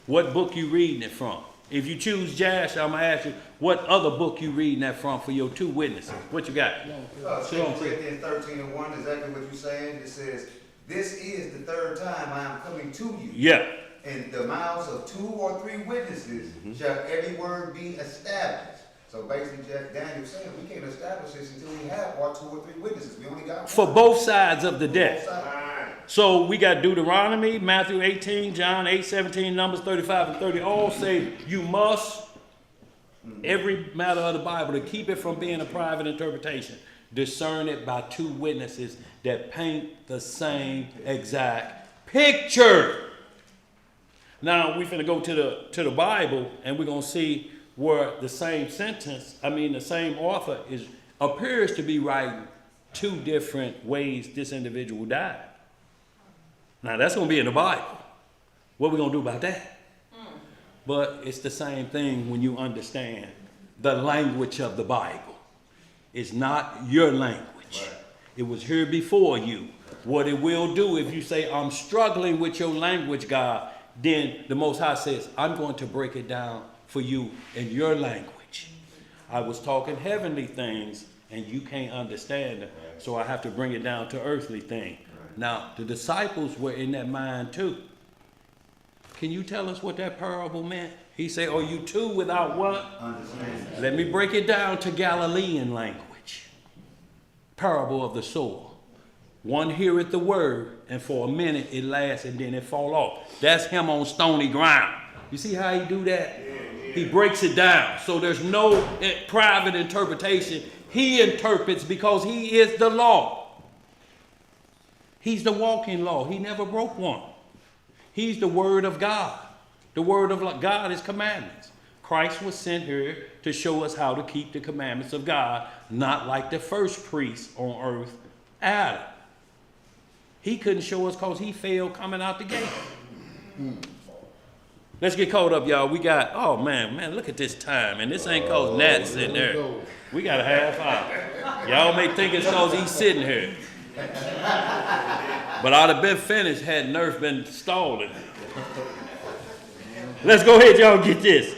What book you reading it from? If you choose Jasher, I'm going to ask you, what other book you reading that from for your 2 witnesses? What you got? 2 Corinthians 13:1, exactly what you're saying. It says, this is the 3rd time I am coming to you. Yeah. In the mouths of 2 or 3 witnesses shall every word be established. So basically, Daniel saying we can't establish this until we have our 2 or 3 witnesses. We only got 1. For both sides of the death. So we got Deuteronomy, Matthew 18, John 8:17, Numbers 35 and 30. All say you must, every matter of the Bible, to keep it from being a private interpretation, discern it by 2 witnesses that paint the same exact picture. Now we're finna go to the Bible, and we're gonna see where the same sentence, the same author appears to be writing 2 different ways this individual died. Now that's gonna be in the Bible. What we gonna do about that? But it's the same thing when you understand the language of the Bible. It's not your language. Right. It was here before you. What it will do, if you say, I'm struggling with your language, God, then the Most High says, I'm going to break it down for you in your language. I was talking heavenly things and you can't understand them, so I have to bring it down to earthly things. Now, the disciples were in that mind too. Can you tell us what that parable meant? He said, are you 2 without what? Understand. Let me break it down to Galilean language. Parable of the sower. One heareth the word, and for a minute it lasts, and then it fall off. That's him on stony ground. You see how he do that? He breaks it down. So there's no private interpretation. He interprets because he is the law. He's the walking law. He never broke one. He's the word of God. The word of God is commandments. Christ was sent here to show us how to keep the commandments of God, not like the first priest on earth, Adam. He couldn't show us because he failed coming out the gate. Let's get caught up, y'all. We got, oh man, look at this time. And this ain't cause Nat's sitting there. We got a half hour. Y'all may think it's cause he's sitting here. But I'd have been finished had Nerf been stalling. Let's go ahead, y'all, get this.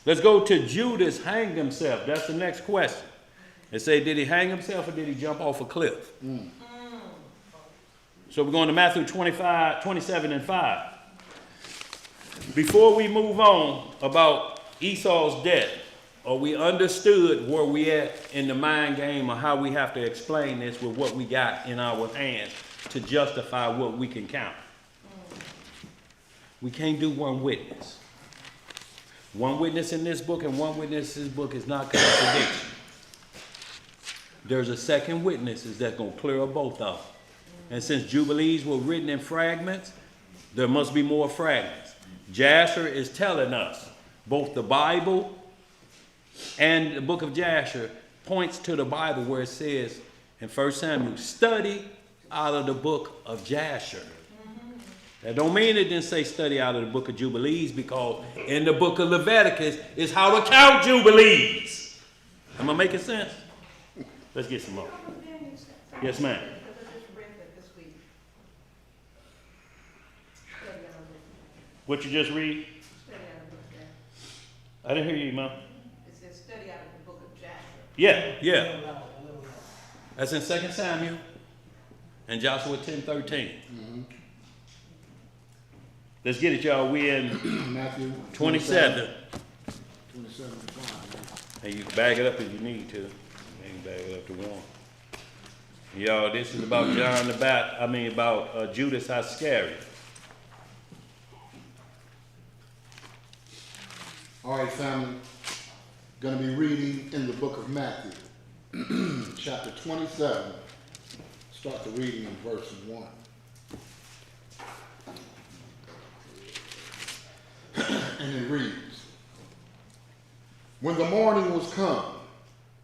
Let's go to Judas hanged himself. That's the next question. They say, did he hang himself or did he jump off a cliff? So we're going to Matthew 27 and 5. Before we move on about Esau's death, or we understood where we at in the mind game of how we have to explain this with what we got in our hands. to justify what we can count. We can't do one witness. One witness in this book and one witness in this book is not contradiction. There's a second witness that's going to clear up both of them. And since jubilees were written in fragments, there must be more fragments. Jasher is telling us both the Bible and the book of Jasher points to the Bible where it says in 1 Samuel, study out of the book of Jasher. That don't mean it didn't say study out of the book of Jubilees, because in the book of Leviticus is how to count Jubilees. Am I making sense? Let's get some more. Yes, ma'am. What you just read? I didn't hear you, Mom. It says study out of the book of Jasher. Yeah. That's in 2 Samuel and Joshua 10:13. Let's get it, y'all. We in Matthew 27. 27 to 5. And you can back it up if you need to. You can back it up to 1. Y'all, this is about John the Baptist. About Judas Iscariot. All right, family. Going to be reading in the book of Matthew, chapter 27. Start the reading in verse 1. And it reads, when the morning was come,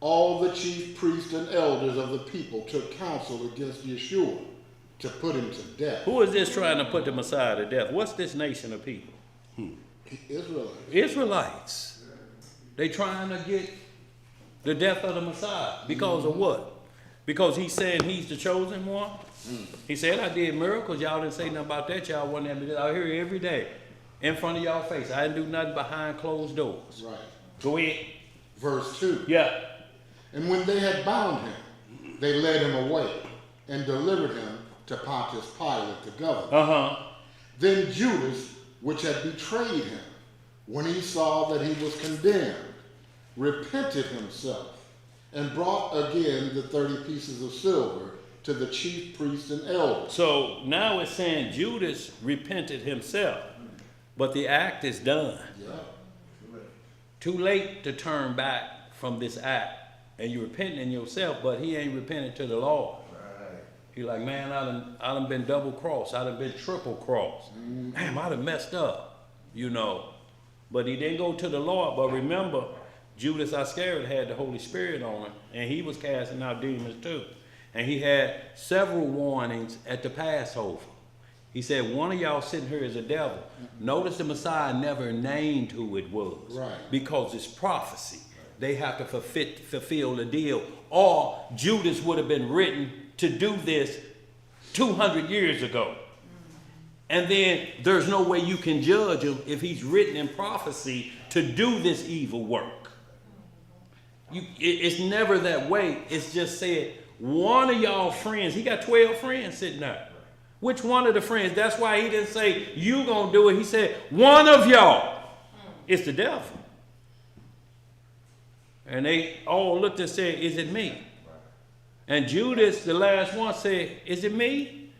all the chief priests and elders of the people took counsel against Yeshua to put him to death. Who is this trying to put the Messiah to death? What's this nation of people? Israelites. They trying to get the death of the Messiah. Because of what? Because he's saying he's the chosen one? He said, I did miracles. Y'all didn't say nothing about that. Y'all wasn't out here every day in front of y'all face. I didn't do nothing behind closed doors. Right. Go ahead. Verse 2. Yeah. And when they had bound him, they led him away and delivered him to Pontius Pilate the governor. Then Judas, which had betrayed him, when he saw that he was condemned, repented himself and brought again the 30 pieces of silver to the chief priests and elders. So now it's saying Judas repented himself, but the act is done. Yeah. Too late to turn back from this act. And you're repenting yourself, but he ain't repenting to the Lord. Right. He like, man, I done been double crossed. I done been triple crossed. Damn, I done messed up, But he didn't go to the Lord. But remember, Judas Iscariot had the Holy Spirit on him, and he was casting out demons too. And he had several warnings at the Passover. He said, one of y'all sitting here is a devil. Notice the Messiah never named who it was. Right. Because it's prophecy. They have to fulfill the deal. Or Judas would have been written to do this 200 years ago. And then there's no way you can judge him if he's written in prophecy to do this evil work. It's never that way. It's just said, one of y'all friends, he got 12 friends sitting there. Which one of the friends? That's why he didn't say, you gonna do it. He said, one of y'all. It's the devil. And they all looked and said, is it me? And Judas, the last one, said, is it me?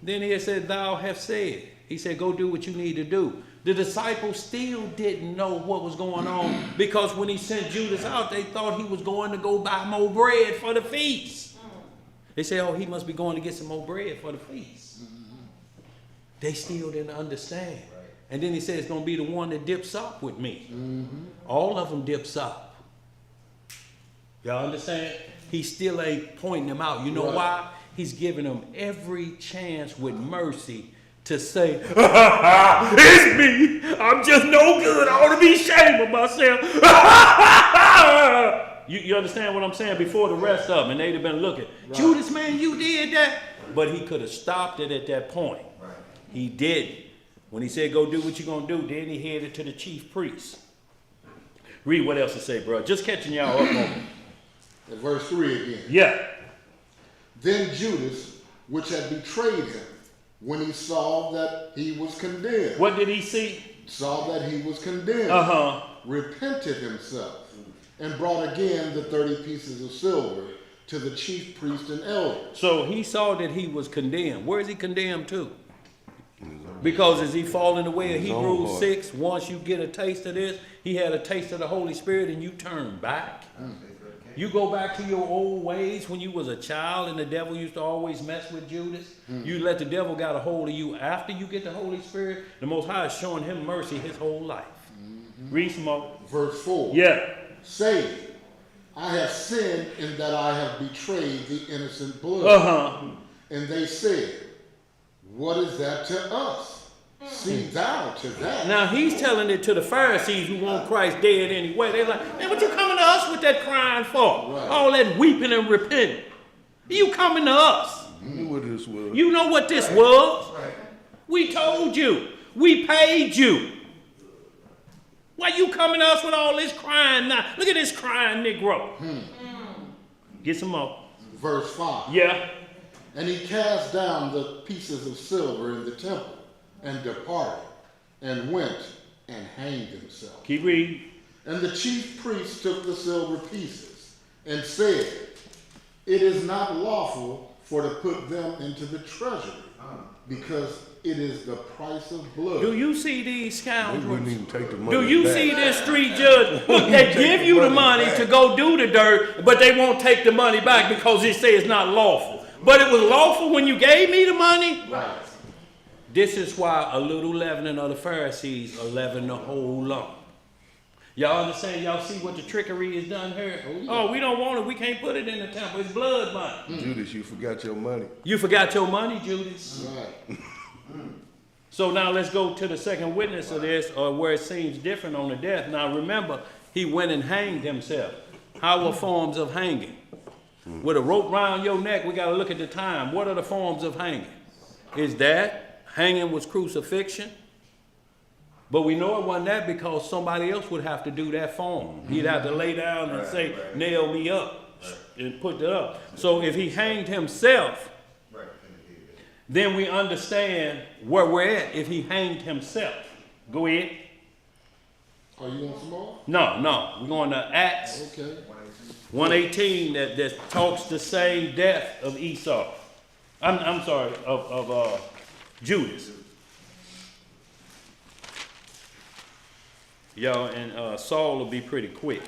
Then he said, thou hast said. He said, go do what you need to do. The disciples still didn't know what was going on, because when he sent Judas out, they thought he was going to go buy more bread for the feast. They said, oh, he must be going to get some more bread for the feast. They still didn't understand. And then he said, it's going to be the one that dips up with me. All of them dips up. Y'all understand? He still ain't pointing them out. You know why? He's giving them every chance with mercy to say, it's me. I'm just no good. I ought to be ashamed of myself. You understand what I'm saying? Before the rest of them, and they'd have been looking. Right. Judas, man, you did that. But he could have stopped it at that point. Right. He didn't. When he said, go do what you're going to do, then he headed to the chief priest. Read what else it say, bro. Just catching y'all up on it. At verse 3 again. Yeah. Then Judas, which had betrayed him, when he saw that he was condemned. What did he see? Saw that he was condemned. Repented himself and brought again the 30 pieces of silver to the chief priest and elders. So he saw that he was condemned. Where is he condemned to? Because as he fallen away of Hebrews 6, once you get a taste of this, he had a taste of the Holy Spirit and you turn back. You go back to your old ways when you was a child and the devil used to always mess with Judas. You let the devil got a hold of you after you get the Holy Spirit. The Most High is showing him mercy his whole life. Read some more. Verse 4. Yeah. Saying, I have sinned in that I have betrayed the innocent blood. And they said, what is that to us? See thou to that. Now he's telling it to the Pharisees who want Christ dead anyway. They're like, man, what you coming to us with that crying for? Right. All that weeping and repenting. You coming to us? You knew what this was. You know what this was? Right. We told you. We paid you. Why you coming to us with all this crying now? Look at this crying Negro. Get some more. Verse 5. Yeah. And he cast down the pieces of silver in the temple and departed and went and hanged himself. Keep reading. And the chief priest took the silver pieces and said, it is not lawful for to put them into the treasury, because it is the price of blood. Do you see these scoundrels? They wouldn't even take the money Do you back. see this street judge? Look, they give you the money to go do the dirt, but they won't take the money back because they say it's not lawful. But it was lawful when you gave me the money? Right. This is why a little leavening of the Pharisees are leavening the whole lump. Y'all understand? Y'all see what the trickery is done here? Oh, we don't want it. We can't put it in the temple. It's blood money. Judas, you forgot your money. You forgot your money, Judas. Right. So now let's go to the second witness of this, or where it seems different on the death. Now remember, he went and hanged himself. How are forms of hanging? With a rope around your neck, we got to look at the time. What are the forms of hanging? Is that hanging was crucifixion? But we know it wasn't that because somebody else would have to do that for him. He'd have to lay down and say, nail me up, and put it up. So if he hanged himself, then we understand where we're at if he hanged himself. Go ahead. Are you on some more? No. We're going to Acts 1:18 that talks the same death of Esau. I'm sorry, of Judas. Y'all, and Saul will be pretty quick.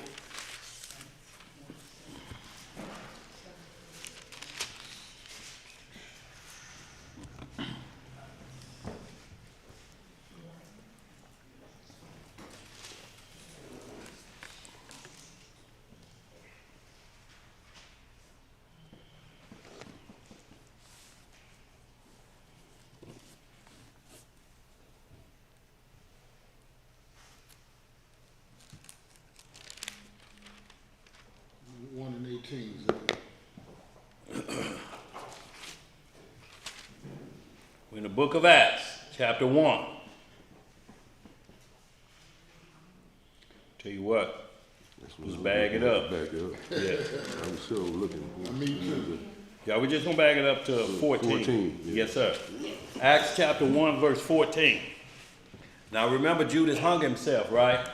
We're in the book of Acts, chapter 1. Tell you what, just bag it up. Back it up. Yeah. I'm still looking. Me too. Yeah, we're just going to bag it up to 14. 14, yeah. Yes, sir. Acts chapter 1, verse 14. Now remember, Judas hung himself, right?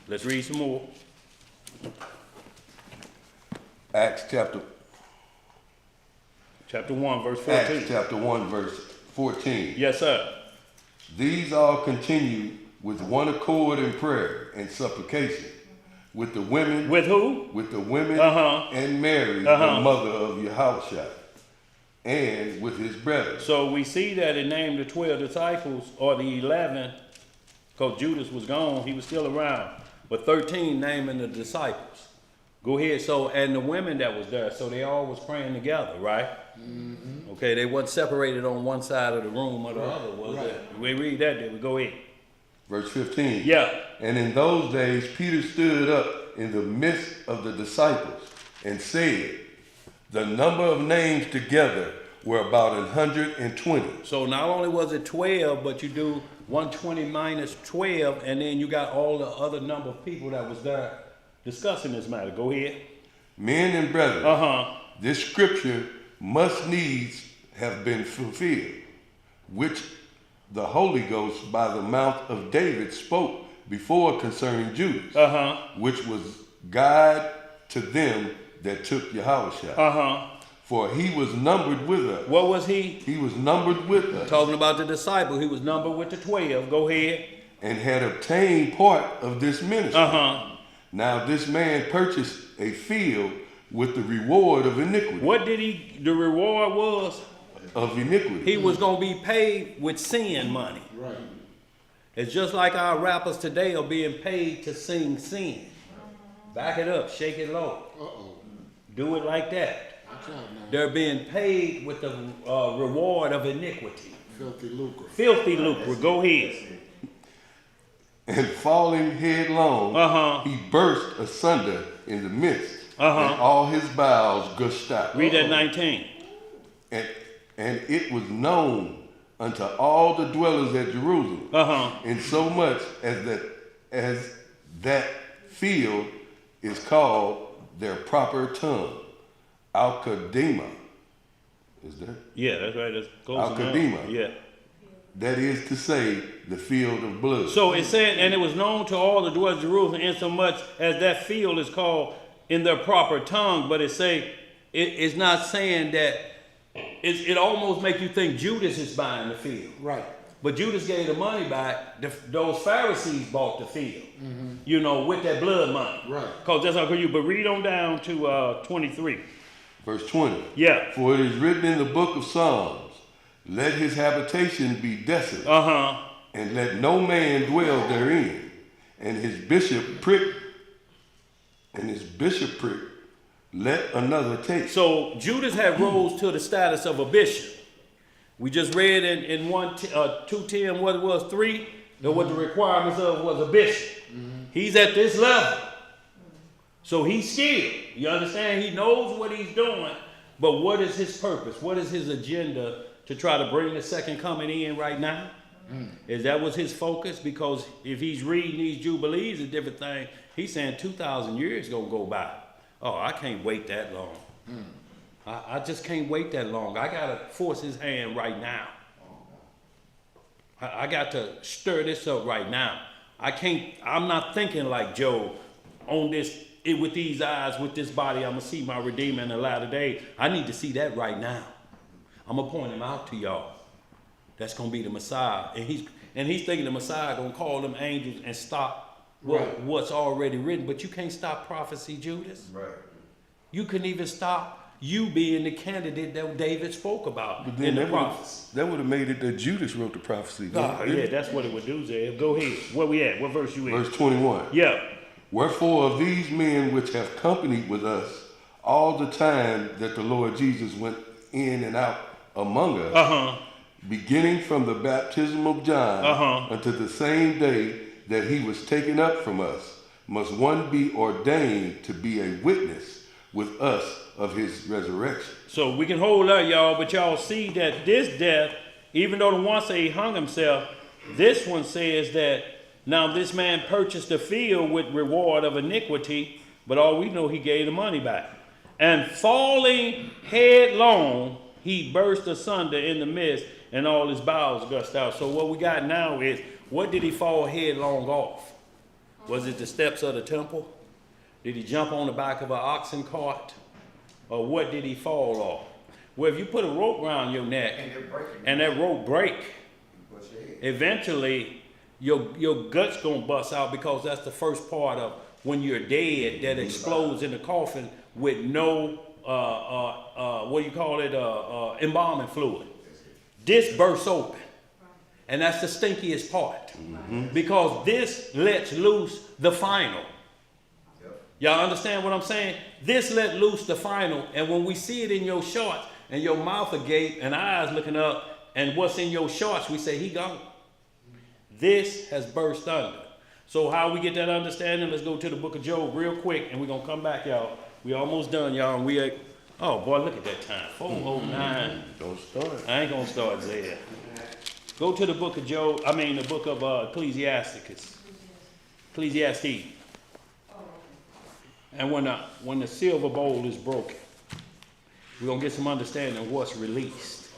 Let's read some more. Acts chapter 1, verse 14. Acts chapter 1, verse 14. Yes, sir. These all continued with one accord in prayer and supplication, with the women. With who? With the women and Mary, the mother of Yahushua, and with his brethren. So we see that it named the 12 disciples, or the 11, because Judas was gone, he was still around, but 13 naming the disciples. Go ahead. So, and the women that was there, so they all was praying together, right? Mm-hmm. Okay, they wasn't separated on one side of the room or the other, was it? We read that, did we? Go ahead. Verse 15. Yeah. And in those days, Peter stood up in the midst of the disciples and said, the number of names together were about 120. So not only was it 12, but you do 120 minus 12, and then you got all the other number of people that was there discussing this matter. Go ahead. Men and brethren, this scripture must needs have been fulfilled, which the Holy Ghost by the mouth of David spoke before concerning Judas, which was God to them that took Yahushua. For he was numbered with us. What was he? He was numbered with us. Talking about the disciple. He was numbered with the 12. Go ahead. And had obtained part of this ministry. Now this man purchased a field with the reward of iniquity. What did he, the reward was? Of iniquity. He was going to be paid with sin money. Right. It's just like our rappers today are being paid to sing sin. Back it up, shake it low. Do it like that. They're being paid with the reward of iniquity. Filthy lucre. Filthy lucre. Go ahead. And falling headlong, he burst asunder in the midst, and all his bowels gushed out. Read that 19. And it was known unto all the dwellers at Jerusalem, in so much as that field is called their proper tongue, Al-Kadima. Is that? Yeah, that's right. That's close enough. Al-Kadima. Yeah. That is to say, the field of blood. So it said, and it was known to all the dwellers of Jerusalem, in so much as that field is called in their proper tongue. But it's not saying that. It almost makes you think Judas is buying the field. Right. But Judas gave the money back. Those Pharisees bought the field, you know, with that blood money. Right. Because that's how you. But read on down to 23. Verse 20. Yeah. For it is written in the book of Psalms, let his habitation be desolate, and let no man dwell therein, and his bishopric let another take. So Judas had rose to the status of a bishop. We just read in 2:10 what it was 3, that what the requirements of was a bishop. He's at this level. So he's skilled. You understand? He knows what he's doing. But what is his purpose? What is his agenda to try to bring the second coming in right now? Is that was his focus? Because if he's reading these jubilees, a different thing. He's saying 2,000 years gonna go by. Oh, I can't wait that long. I just can't wait that long. I gotta force his hand right now. I got to stir this up right now. I'm not thinking like Job on this, with these eyes, with this body, I'm gonna see my Redeemer in the latter day. I need to see that right now. I'm gonna point him out to y'all. That's gonna be the Messiah. And he's thinking the Messiah gonna call them angels and stop what's already written. But you can't stop prophecy, Judas. Right. You couldn't even stop you being the candidate that David spoke about But then in the prophecy. that would have made it that Judas wrote the prophecy. Yeah, that's what it would do, Zeb. Go ahead. Where we at? What verse you in? Verse 21. Yeah. Wherefore of these men which have companied with us all the time that the Lord Jesus went in and out among us, beginning from the baptism of John unto the same day that he was taken up from us, must one be ordained to be a witness with us of his resurrection. So we can hold up, y'all, but y'all see that this death, even though the one say he hung himself, this one says that now this man purchased a field with reward of iniquity, but all we know he gave the money back. And falling headlong, he burst asunder in the midst, and all his bowels gushed out. So what we got now is, what did he fall headlong off? Was it the steps of the temple? Did he jump on the back of an oxen cart? Or what did he fall off? Well, if you put a rope around your neck and that rope break, eventually your gut's gonna bust out, because that's the first part of when you're dead that explodes in the coffin with no embalming fluid. This bursts open, and that's the stinkiest part, because this lets loose the final. Y'all understand what I'm saying? This let loose the final, and when we see it in your shorts and your mouth agape and eyes looking up and what's in your shorts, we say he gone. This has burst under. So how we get that understanding? Let's go to the book of Job real quick, and we're gonna come back, y'all. We almost done, y'all, and oh boy, look at that time, 4:09. Don't start. I ain't gonna start there. Go to the book of Job, the book of Ecclesiastes. And when the silver bowl is broken, we're going to get some understanding of what's released.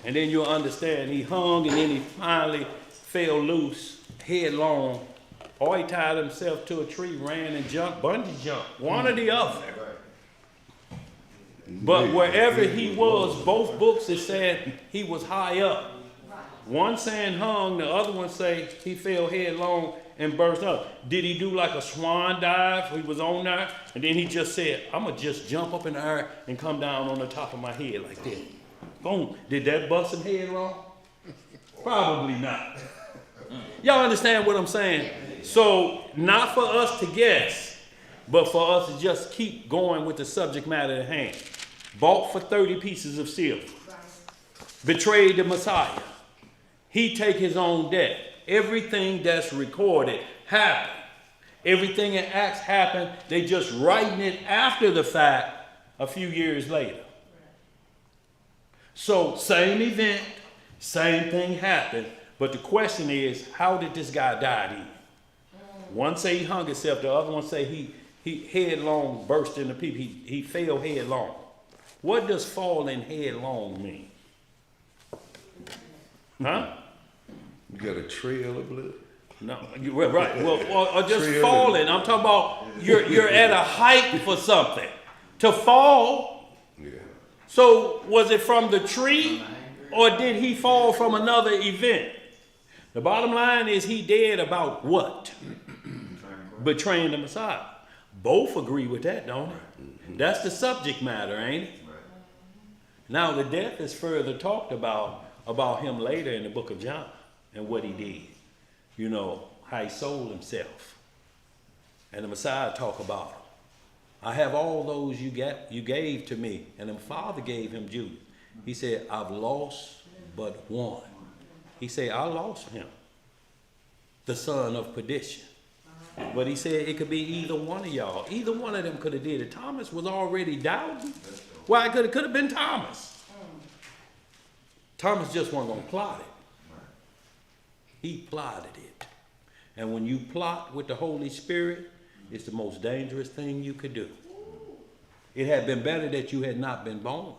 And then you'll understand he hung, and then he finally fell loose headlong or he tied himself to a tree, ran and jumped, bungee jumped, one or the other. But wherever he was, both books it said he was high up. One saying hung, the other one say he fell headlong and burst up. Did he do like a swan dive? He was on there, and then he just said, I'm going to just jump up in the air and come down on the top of my head like that. Boom. Did that bust him headlong? Probably not. Y'all understand what I'm saying? So, not for us to guess, but for us to just keep going with the subject matter at hand. Bought for 30 pieces of silver. Betrayed the Messiah. He take his own death. Everything that's recorded happened. Everything in Acts happened. They just writing it after the fact a few years later. So, same event, same thing happened. But the question is, how did this guy die then? One say he hung himself, the other one say he headlong burst into people. He fell headlong. What does falling headlong mean? Huh? You got a trail of blood? No, right. Well, or just falling. I'm talking about you're at a height for something. To fall. Yeah. So was it from the tree or did he fall from another event? The bottom line is he dead about what? Betraying the Messiah. Both agree with that, don't they? That's the subject matter, ain't it? Now the death is further talked about him later in the book of John and what he did. You know, how he sold himself. And the Messiah talk about him. I have all those you gave to me. And the Father gave him Judas. He said, I've lost but one. He said, I lost him. The son of perdition. But he said it could be either one of y'all. Either one of them could have did it. Thomas was already doubting. Why, it could have been Thomas. Thomas just wasn't going to plot it. He plotted it. And when you plot with the Holy Spirit, it's the most dangerous thing you could do. It had been better that you had not been born.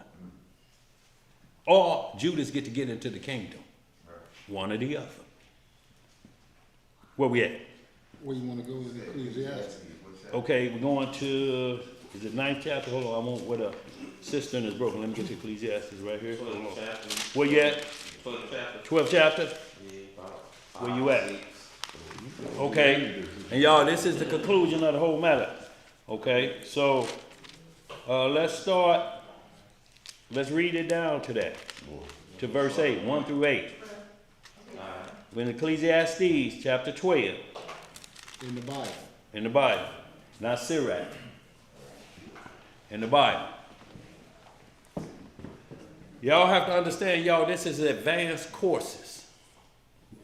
Or Judas get into the kingdom. One or the other. Where we at? Where you want to go with Ecclesiastes? Okay, we're going to, is it 9th chapter? Hold on, I want where the cistern is broken. Let me get to Ecclesiastes right here. Where you at? 12th chapter? Where you at? Okay, and y'all, this is the conclusion of the whole matter. Okay, so let's start. Let's read it down to that, to verse 8, 1 through 8. We're in Ecclesiastes chapter 12. In the Bible. In the Bible, not Sirach. In the Bible. Y'all have to understand, y'all, this is advanced courses.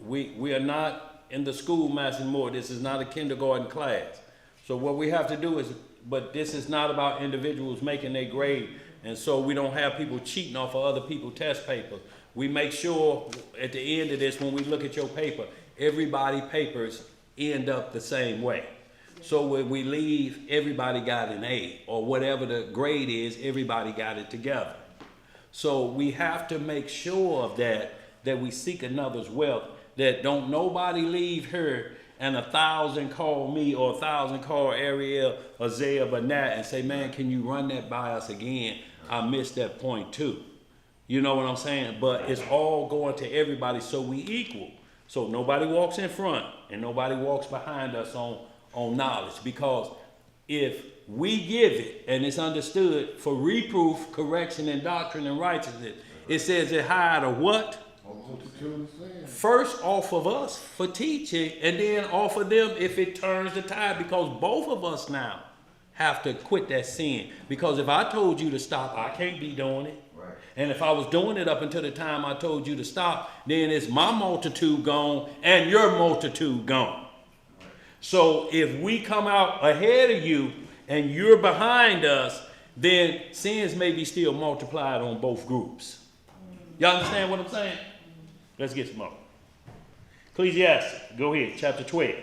We are not in the schoolmaster anymore. This is not a kindergarten class. So what we have to do is, but this is not about individuals making their grade, and so we don't have people cheating off of other people's test papers. We make sure at the end of this, when we look at your paper, everybody's papers end up the same way. So when we leave, everybody got an A, or whatever the grade is, everybody got it together. So we have to make sure of that we seek another's wealth, that don't nobody leave here and 1,000 call me or 1,000 call Ariel or Zaya Banat and say, man, can you run that by us again? I missed that point too. You know what I'm saying? But it's all going to everybody so we equal. So nobody walks in front and nobody walks behind us on knowledge, because if we give it and it's understood for reproof, correction, and doctrine and righteousness, it says it hired a what? First off of us for teaching, and then off of them if it turns the tide, because both of us now have to quit that sin. Because if I told you to stop, I can't be doing it. Right. And if I was doing it up until the time I told you to stop, then it's my multitude gone and your multitude gone. Right. So if we come out ahead of you and you're behind us, then sins may be still multiplied on both groups. Y'all understand what I'm saying? Let's get some more. Ecclesiastes, go ahead, chapter 12.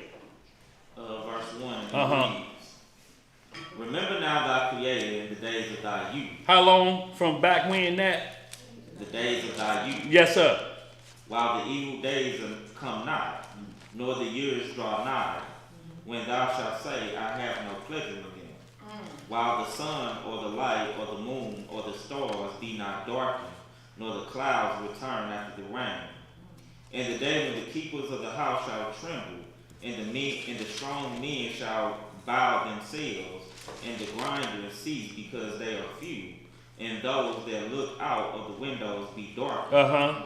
Verse 1. Reads, remember now thy creator in the days of thy youth. How long from back when that? The days of thy youth. Yes, sir. While the evil days come not, nor the years draw nigh, when thou shalt say, I have no pleasure in them. While the sun or the light or the moon or the stars be not darkened, nor the clouds return after the rain. And the day when the keepers of the house shall tremble, and the strong men shall bow themselves, and the grinders cease because they are few, and those that look out of the windows be darkened.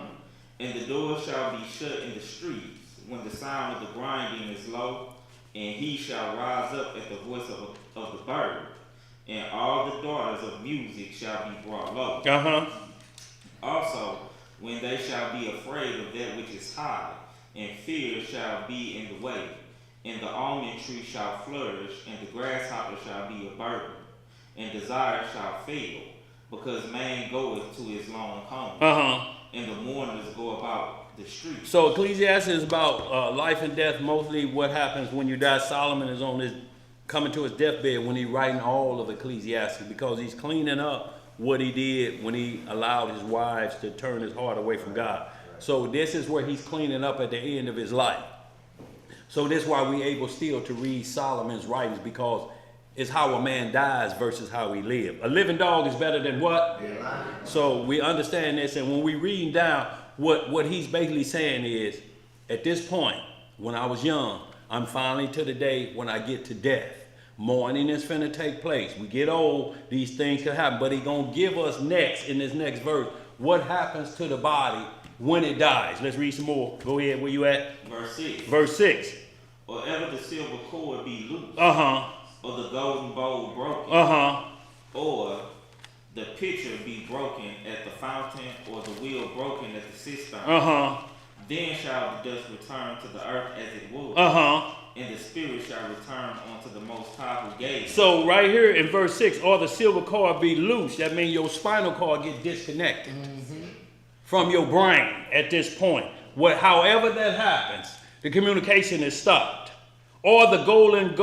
And the doors shall be shut in the streets, when the sound of the grinding is low, and he shall rise up at the voice of the bird, and all the daughters of music shall be brought low. Also, when they shall be afraid of that which is high, and fear shall be in the way, and the almond tree shall flourish, and the grasshopper shall be a burden, and desire shall fail, because man goeth to his long home, and the mourners go about the streets. So Ecclesiastes is about life and death, mostly what happens when you die. Solomon is on his coming to his deathbed when he's writing all of Ecclesiastes, because he's cleaning up what he did when he allowed his wives to turn his heart away from God. So this is where he's cleaning up at the end of his life. So this is why we're able still to read Solomon's writings, because it's how a man dies versus how he lives. A living dog is better than what? So we understand this, and when we read down, what he's basically saying is, at this point, when I was young, I'm finally to the day when I get to death. Mourning is finna take place. We get old, these things can happen, but he's gonna give us next, in this next verse, what happens to the body when it dies. Let's read some more. Go ahead, where you at? Verse 6. Verse 6. Or ever the silver cord be loose, or the golden bowl broken, or the pitcher be broken at the fountain, or the wheel broken at the cistern, then shall the dust return to the earth as it was, and the spirit shall return unto the most high who gave. So right here in verse 6, or the silver cord be loose, that means your spinal cord get disconnected from your brain at this point. However that happens, the communication is stopped. Or the golden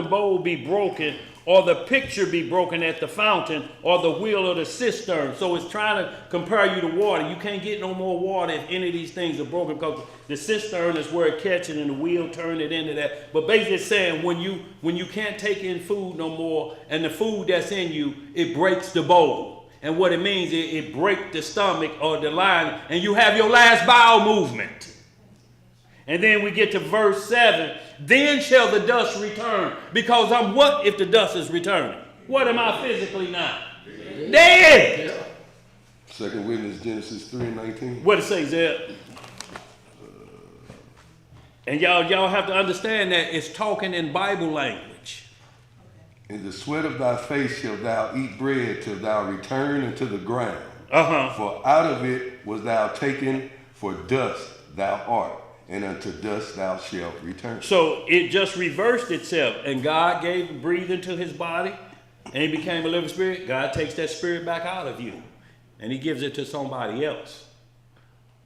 bowl be broken, or the pitcher be broken at the fountain, or the wheel of the cistern. So it's trying to compare you to water. You can't get no more water if any of these things are broken, because the cistern is where it catches and the wheel turn it into that. But basically it's saying when you can't take in food no more, and the food that's in you, it breaks the bowl. And what it means, it breaks the stomach or the lining, and you have your last bowel movement. And then we get to verse 7. Then shall the dust return. Because I'm what if the dust is returning? What am I physically now? Dead. Second witness, Genesis 3:19. What it says there? And y'all have to understand that it's talking in Bible language. In the sweat of thy face shalt thou eat bread till thou return into the ground. For out of it was thou taken, for dust thou art, and unto dust thou shalt return. So it just reversed itself, and God breathed into his body, and he became a living spirit. God takes that spirit back out of you, and he gives it to somebody else.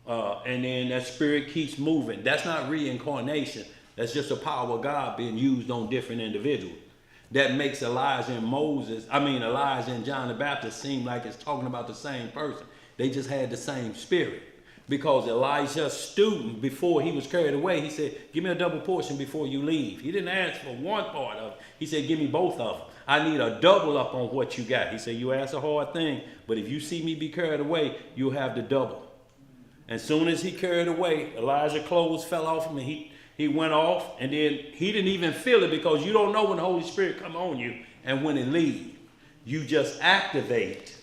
And then that spirit keeps moving. That's not reincarnation. That's just the power of God being used on different individuals. That makes Elijah and John the Baptist seem like it's talking about the same person. They just had the same spirit. Because Elijah's student, before he was carried away, he said, give me a double portion before you leave. He didn't ask for one part of it. He said, give me both of them. I need a double up on what you got. He said, you asked a hard thing, but if you see me be carried away, you'll have the double. As soon as he carried away, Elijah's clothes fell off him, and he went off, and then he didn't even feel it, because you don't know when the Holy Spirit come on you and when it leaves. You just activate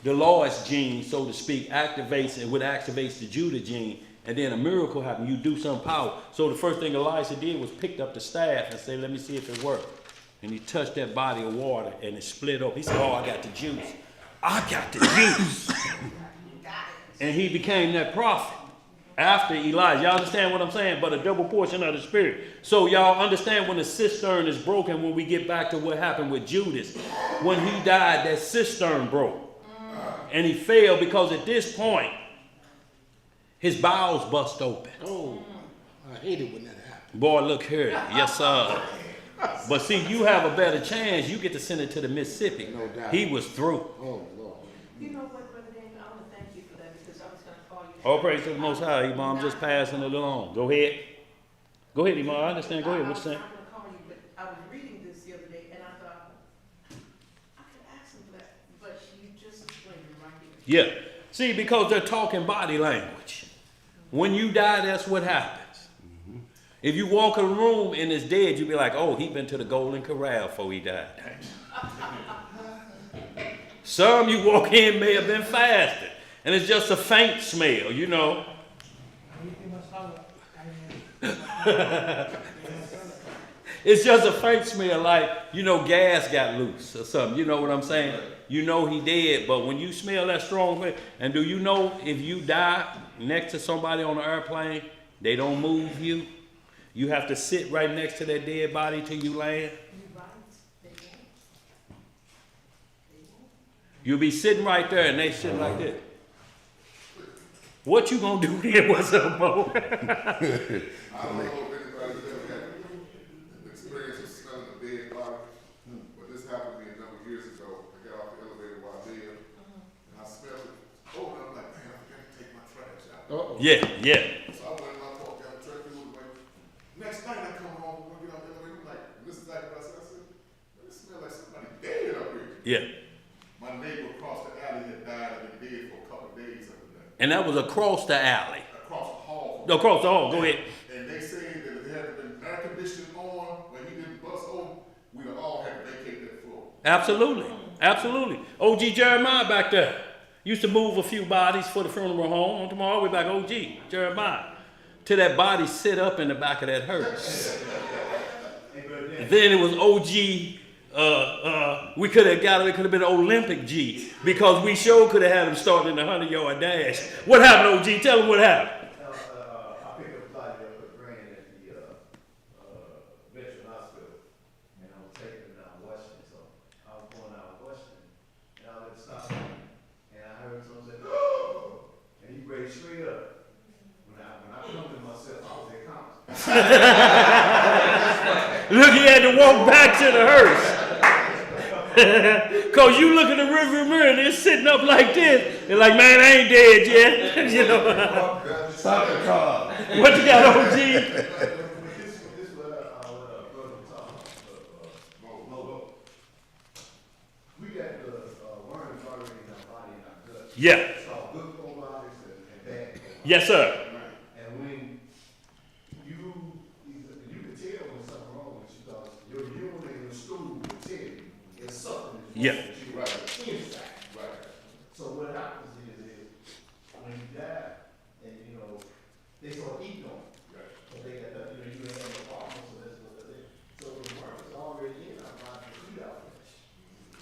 the Lord's gene, so to speak, activates the Judah gene, and then a miracle happens. You do some power. So the first thing Elijah did was picked up the staff and said, let me see if it worked. And he touched that body of water, and it split up. He said, oh, I got the juice. I got the juice. And he became that prophet after Elijah. Y'all understand what I'm saying? But a double portion of the Spirit. So y'all understand when the cistern is broken, when we get back to what happened with Judas. When he died, that cistern broke. And he fell because at this point, his bowels bust open. Oh, I hate it when that happens. Boy, look here. Yes, sir. But see, you have a better chance. You get to send it to the Mississippi. No doubt. He was through. Oh, Lord. You know what, Brother Daniel, I want to thank you for that, because I was going to call you. All praise to the Most High. Imam just passing it along. Go ahead. Go ahead, Iman. I understand. Go ahead. What you saying? I'm gonna call you, but I was reading this the other day, and I thought, I could ask him for that, but you just explained it right here. Yeah. See, because they're talking body language. When you die, that's what happens. If you walk in a room and it's dead, you'll be like, oh, he been to the Golden Corral before he died. Some you walk in may have been fasting, and it's just a faint smell, you know. It's just a faint smell, like, you know, gas got loose or something. You know what I'm saying? You know he dead, but when you smell that strong smell, and do you know if you die next to somebody on the airplane, they don't move you? You have to sit right next to that dead body till you land. You'll be sitting right there, and they sitting like this. What you gonna do then? What's up, Mo? I don't know if anybody's ever had the experience of smelling a dead body, but this happened to me a number of years ago. I got off the elevator while there, and I smelled it. Oh, and I'm like, man, I forgot to take my trash out. Yeah. So I went in my car, got the trash, it was like, next night I come home, when I get out the elevator, I'm like, this is exactly what I said. I said, man, this smells like somebody dead up here. Yeah. My neighbor across the alley had died and been dead for a couple of days after that. And that was across the alley. Across the hall. Across the hall. Go ahead. And they said that if it had been air conditioning on when he didn't bust over, we'd have all had to vacate that floor. Absolutely. Absolutely. OG Jeremiah back there used to move a few bodies for the funeral home. On tomorrow, we're back OG Jeremiah. Till that body sit up in the back of that hearse. Then it was OG. We could have got it. It could have been an Olympic G because we sure could have had him starting the 100-yard dash. What happened, OG? Tell him what happened. I picked up a flight there with Brand at the veteran hospital, and I was taking him down Washington. So I was going out Washington, and I was at the stop, and I heard someone say, "Oh!" and he raised straight up. When I come to myself, I was at Compton. Look, he had to walk back to the hearse. Because you look in the rearview mirror and they're sitting up like this. They're like, man, I ain't dead yet. You know. Stop the car. What you got, OG? This is what brother was talking about. We got the worms already in our body and our gut. Yeah. It's called good probiotics and bad probiotics. Yes, sir. And when you can tell when something wrong with you because your urine and your stool will tell you it's something that's Yeah. wrong with you right inside. Right. So what happens is when you die and they start eating on you. Right. So they got the, you ain't have no problem, so that's what they do. So the worm is already in our body to eat our flesh.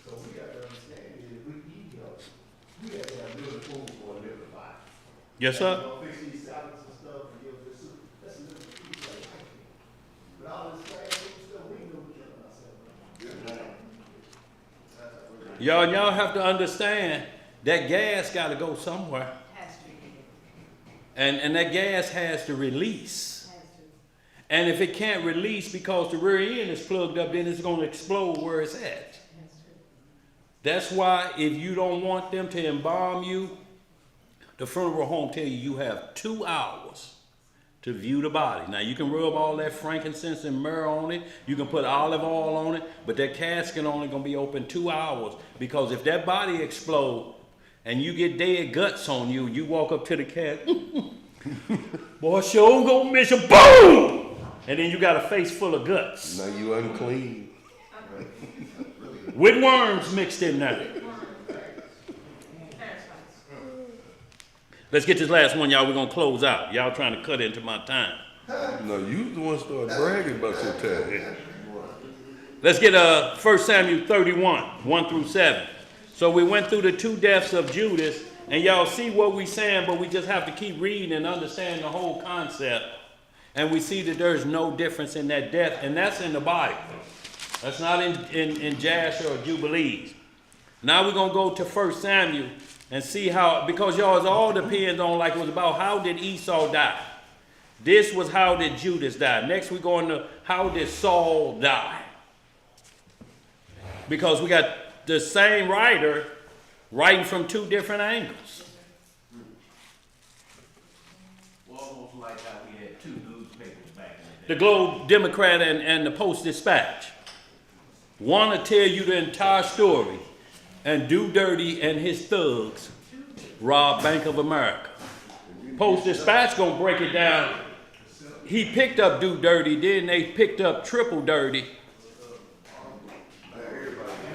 So we got to understand that if we eat healthy, we got to have living food for a living body. Yes, sir. Fix these salads and stuff and give this soup. That's a little food like that. But all this fast food stuff, we know we're killing ourselves. Y'all have to understand that gas got to go somewhere. Has to. And that gas has to release. And if it can't release because the rear end is plugged up, then it's going to explode where it's at. That's why if you don't want them to embalm you, the funeral home tell you have 2 hours to view the body. Now you can rub all that frankincense and myrrh on it. You can put olive oil on it, but that casket only gonna be open 2 hours because if that body explodes and you get dead guts on you, you walk up to the casket, boy, sure gonna miss you, boom, and then you got a face full of guts. Now you unclean. With worms mixed in there. Let's get this last one, y'all. We're going to close out. Y'all trying to cut into my time. No, you the one start bragging about your time. Let's get 1 Samuel 31, 1 through 7. So we went through the 2 deaths of Judas, and y'all see what we're saying, but we just have to keep reading and understand the whole concept. And we see that there's no difference in that death, and that's in the Bible. That's not in Jasher or Jubilees. Now we're going to go to 1 Samuel and see how, because y'all, it all depends on, like it was about how did Esau die. This was how did Judas die. Next we're going to how did Saul die. Because we got the same writer writing from 2 different angles. Well, almost like how we had 2 newspapers back in the the Globe Democrat and the Post-Dispatch want to tell you the entire story, and Do Dirty and his thugs robbed Bank of America. Post-Dispatch gonna break it down. He picked up Do Dirty, then they picked up Triple Dirty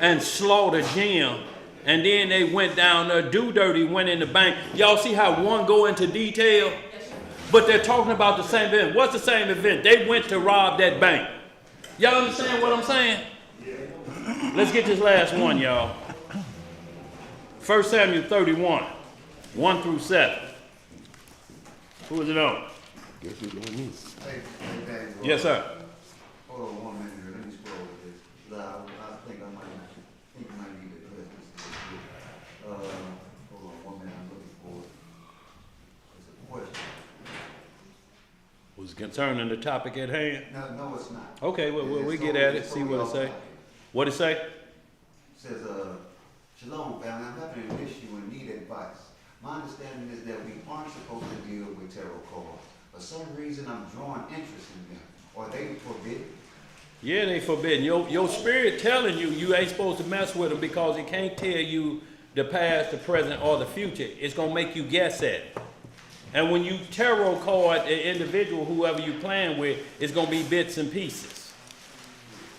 and slaughtered Jim. And then they went down there. Do Dirty went in the bank. Y'all see how one go into detail? But they're talking about the same event. What's the same event? They went to rob that bank. Y'all understand what I'm saying? Let's get this last one, y'all. 1 Samuel 31, 1 through 7. Who is it on? Guess it's on me. Yes, sir. Hold on 1 minute here. Let me scroll with this. I think I might need to address this. Hold on 1 minute. I'm looking for it. It's a question. Was it concerning the topic at hand? No, it's not. Okay, well, we get at it, see what it say. What it say? It says, Shalom, family. I'm having an issue and need advice. My understanding is that we aren't supposed to deal with tarot cards. For some reason, I'm drawing interest in them. Are they forbidden? Yeah, they forbidden. Your spirit telling you ain't supposed to mess with them because it can't tell you the past, the present, or the future. It's going to make you guess at it. And when you tarot card an individual, whoever you playing with, it's going to be bits and pieces.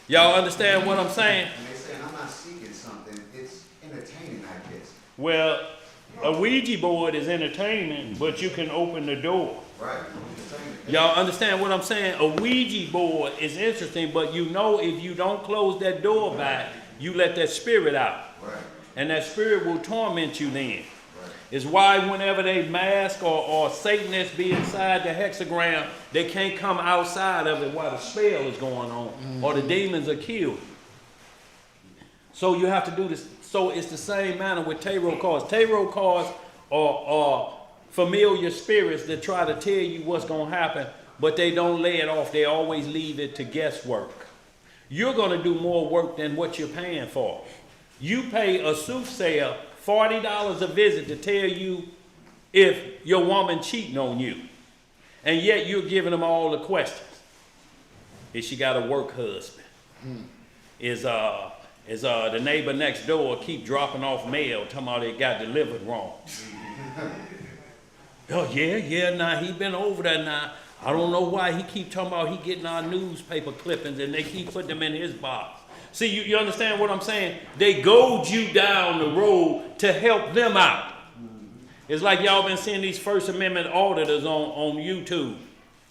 Y'all understand what I'm saying? And they're saying I'm not seeking something. It's entertaining, I guess. Well, a Ouija board is entertainment, but you can open the door. Right. Y'all understand what I'm saying? A Ouija board is interesting, but you know if you don't close that door back, you let that spirit out. Right. And that spirit will torment you then. Right. It's why whenever they mask or Satanists be inside the hexagram, they can't come outside of it while the spell is going on, or the demons are killed. So you have to do this. So it's the same manner with tarot cards. Tarot cards are familiar spirits that try to tell you what's going to happen, but they don't lay it off. They always leave it to guesswork. You're going to do more work than what you're paying for. You pay a soothsayer $40 a visit to tell you if your woman cheating on you, and yet you're giving them all the questions. Is she got a work husband? Is the neighbor next door keep dropping off mail, talking about it got delivered wrong? Oh, yeah, now he been over there now. I don't know why he keep talking about he getting our newspaper clippings and they keep putting them in his box. See, you understand what I'm saying? They goad you down the road to help them out. It's like y'all been seeing these First Amendment auditors on YouTube.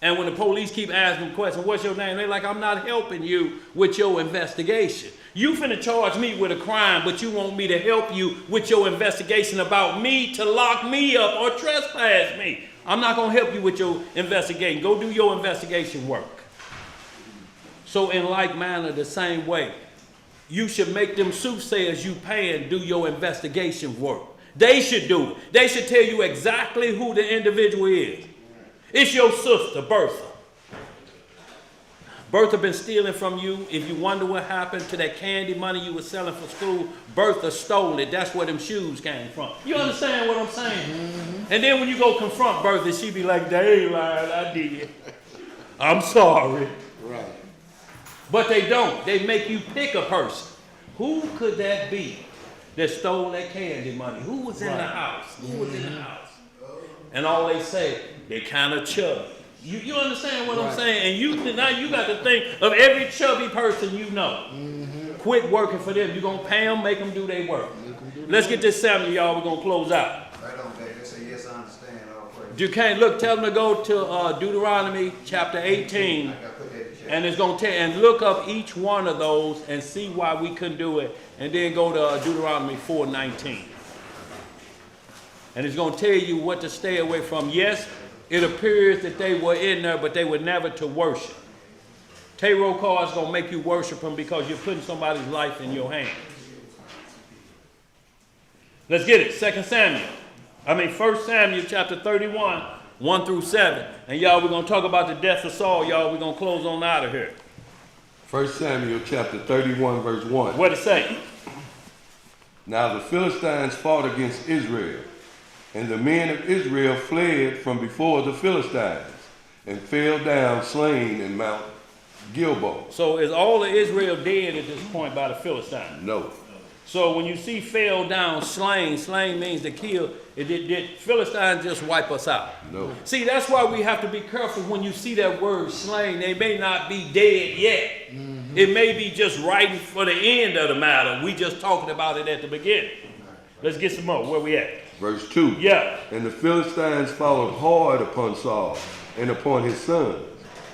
And when the police keep asking them questions, what's your name? They're like, I'm not helping you with your investigation. You finna charge me with a crime, but you want me to help you with your investigation about me to lock me up or trespass me. I'm not gonna help you with your investigation. Go do your investigation work. So in like manner, the same way, you should make them soothsayers you pay and do your investigation work. They should do it. They should tell you exactly who the individual is. It's your sister, Bertha. Bertha been stealing from you. If you wonder what happened to that candy money you were selling for school, Bertha stole it. That's where them shoes came from. You understand what I'm saying? Mm-hmm. And then when you go confront Bertha, she be like, they ain't lying, I did. I'm sorry. Right. But they don't. They make you pick a person. Who could that be that stole that candy money? Who was in the house? Who was in the house? And all they say, they kind of chubby. You understand what I'm saying? And now you got to think of every chubby person you know. Mm-hmm. Quit working for them. You're going to pay them, make them do their work. Let's get this Samuel, y'all. We're going to close out. Right on, baby. They say, yes, I understand. All praise. You can't look. Tell them to go to Deuteronomy chapter 18. And it's going to tell, and look up each one of those and see why we couldn't do it. And then go to Deuteronomy 4:19. And it's going to tell you what to stay away from. Yes, it appears that they were in there, but they were never to worship. Tarot cards going to make you worship them because you're putting somebody's life in your hands. Let's get it. 1 Samuel chapter 31, 1 through 7. And y'all, we're going to talk about the death of Saul. Y'all, we're going to close on out of here. 1 Samuel chapter 31, verse 1. What it say? Now the Philistines fought against Israel, and the men of Israel fled from before the Philistines. and fell down slain in Mount Gilboa. So is all of Israel dead at this point by the Philistines? No. So when you see fell down, slain means to kill. Did Philistines just wipe us out? No. See, that's why we have to be careful when you see that word slain. They may not be dead yet. Mm-hmm. It may be just writing for the end of the matter. We just talking about it at the beginning. Let's get some more. Where we at? Verse 2. Yeah. And the Philistines followed hard upon Saul and upon his sons.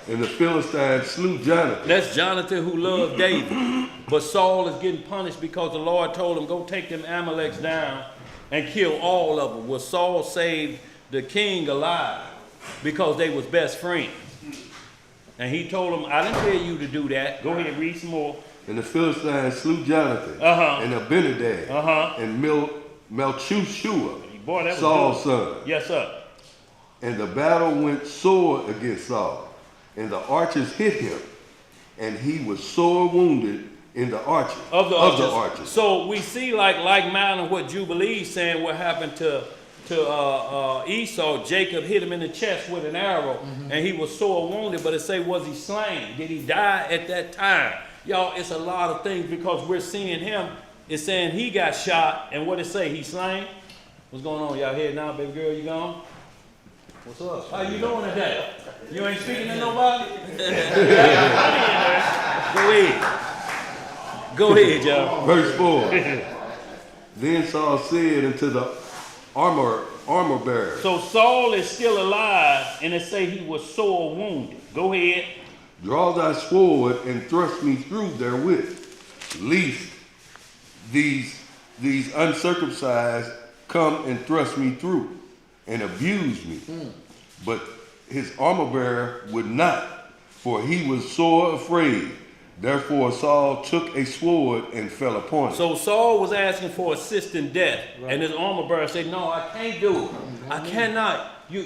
And the Philistines slew Jonathan. That's Jonathan who loved David. But Saul is getting punished because the Lord told him, go take them Amaleks down and kill all of them. Well, Saul saved the king alive because they was best friends. And he told him, I didn't tell you to do that. Go ahead, read some more. And the Philistines slew Jonathan and Abinadab and Melchizedek, Boy, that was Saul's good. son. Yes, sir. And the battle went sore against Saul, and the archers hit him, and he was sore wounded in the archers. Of the archers. So we see like manner what jubilees saying what happened to Esau. Jacob hit him in the chest with an arrow, and he was sore wounded. But it say, was he slain? Did he die at that time? Y'all, it's a lot of things because we're seeing him. It's saying he got shot, and what it say? He slain. What's going on? Y'all here now, baby girl? You gone? What's up? How you doing today? You ain't speaking to nobody? Go ahead, y'all. Verse 4. Then Saul said unto the armor bearer. So Saul is still alive, and it say he was sore wounded. Go ahead. Draw thy sword and thrust me through therewith, lest these uncircumcised come and thrust me through and abuse me. But his armor bearer would not, for he was sore afraid. Therefore Saul took a sword and fell upon him. So Saul was asking for assistant death, and his armor bearer said, "No, I can't do it. I cannot. You're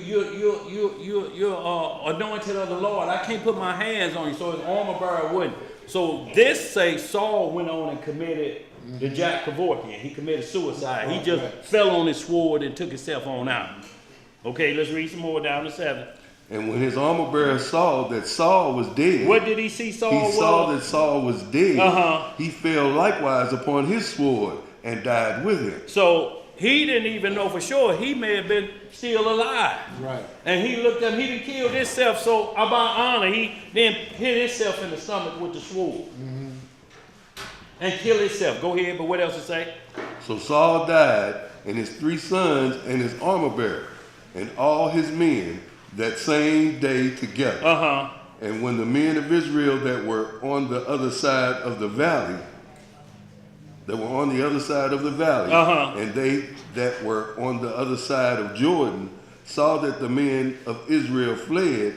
anointed of the Lord. I can't put my hands on you." So his armor bearer wouldn't. So this say Saul went on and committed the Jack Kevorkian. He committed suicide. He just fell on his sword and took himself on out. Okay, let's read some more down to 7. And when his armor bearer saw that Saul was dead, what did he see Saul was? He saw that Saul was dead. He fell likewise upon his sword and died with him. So he didn't even know for sure. He may have been still alive. Right. And he looked up, he didn't kill himself. So about honor, he then hit himself in the stomach with the sword. And killed himself. Go ahead, but what else it say? So Saul died, and his 3 sons and his armor bearer, and all his men that same day together. And when the men of Israel that were on the other side of the valley, and they that were on the other side of Jordan, saw that the men of Israel fled,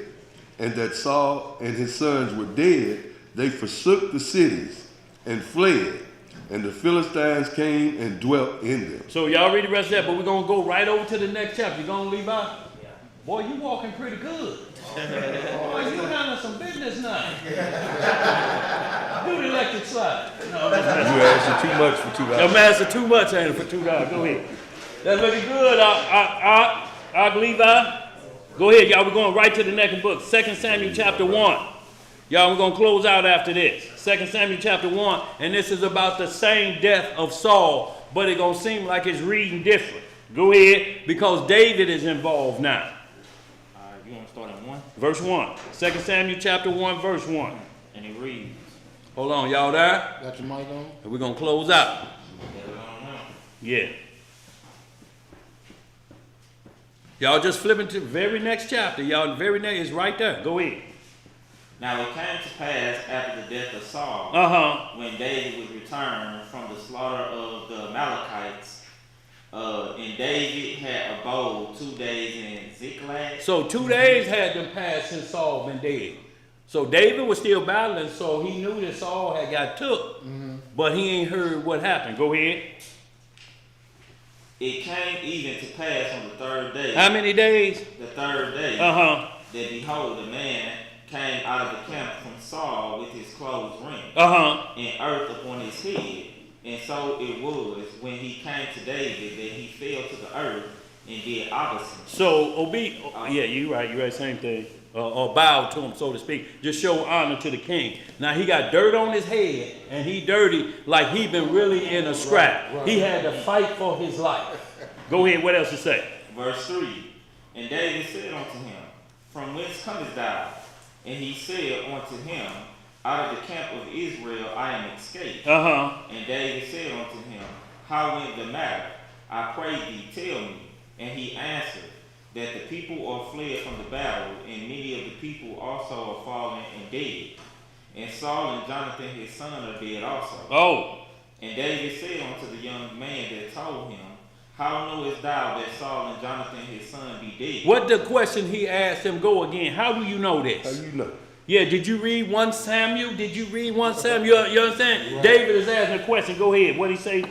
and that Saul and his sons were dead, they forsook the cities and fled. And the Philistines came and dwelt in them. So y'all read the rest of that, but we're going to go right over to the next chapter. You going to leave out? Boy, you walking pretty good. Boy, you handling some business now. Do the electric slide. No, you asking too much for $2. I'm asking too much, ain't it, for $2. Go ahead. That's looking good. I believe I. Go ahead, y'all. We're going right to the next book. 2 Samuel chapter 1. Y'all, we're going to close out after this. 2 Samuel chapter 1. And this is about the same death of Saul, but it's going to seem like it's reading different. Go ahead, because David is involved now. You want to start at 1? Verse 1. 2 Samuel chapter 1, verse 1. And it reads. Hold on, y'all there? Got your mic on? And we're going to close out. Yeah. Y'all just flipping to the very next chapter. Y'all, the very next is right there. Go ahead. Now it came to pass after the death of Saul, when David was returned from the slaughter of the Amalekites, and David had abode 2 days in Ziklag. So 2 days had them passed since Saul been dead. So David was still battling, so he knew that Saul had got took, but he ain't heard what happened. Go ahead. It came even to pass on the 3rd day. How many days? The 3rd day. That behold, a man came out of the camp from Saul with his clothes rent, and earth upon his head. And so it was when he came to David that he fell to the earth and did obeisance. So yeah, you're right. Same thing. or bow to him, so to speak. Just show honor to the king. Now he got dirt on his head, and he dirty like he been really in a scrap. Right. He had to fight for his life. Go ahead, what else to say? Verse 3, and David said unto him, from whence comest thou? And he said unto him, out of the camp of Israel I am escaped. And David said unto him, how went the matter? I pray thee, tell me. And he answered, that the people are fled from the battle, and many of the people also are fallen and dead. And Saul and Jonathan his son are dead also. Oh. And David said unto the young man that told him, how knowest thou that Saul and Jonathan his son be dead? What the question he asked him go again? How do you know this? How you know? Yeah, did you read 1 Samuel? Did you read 1 Samuel? You understand? Right. David is asking a question. Go ahead. What did he say?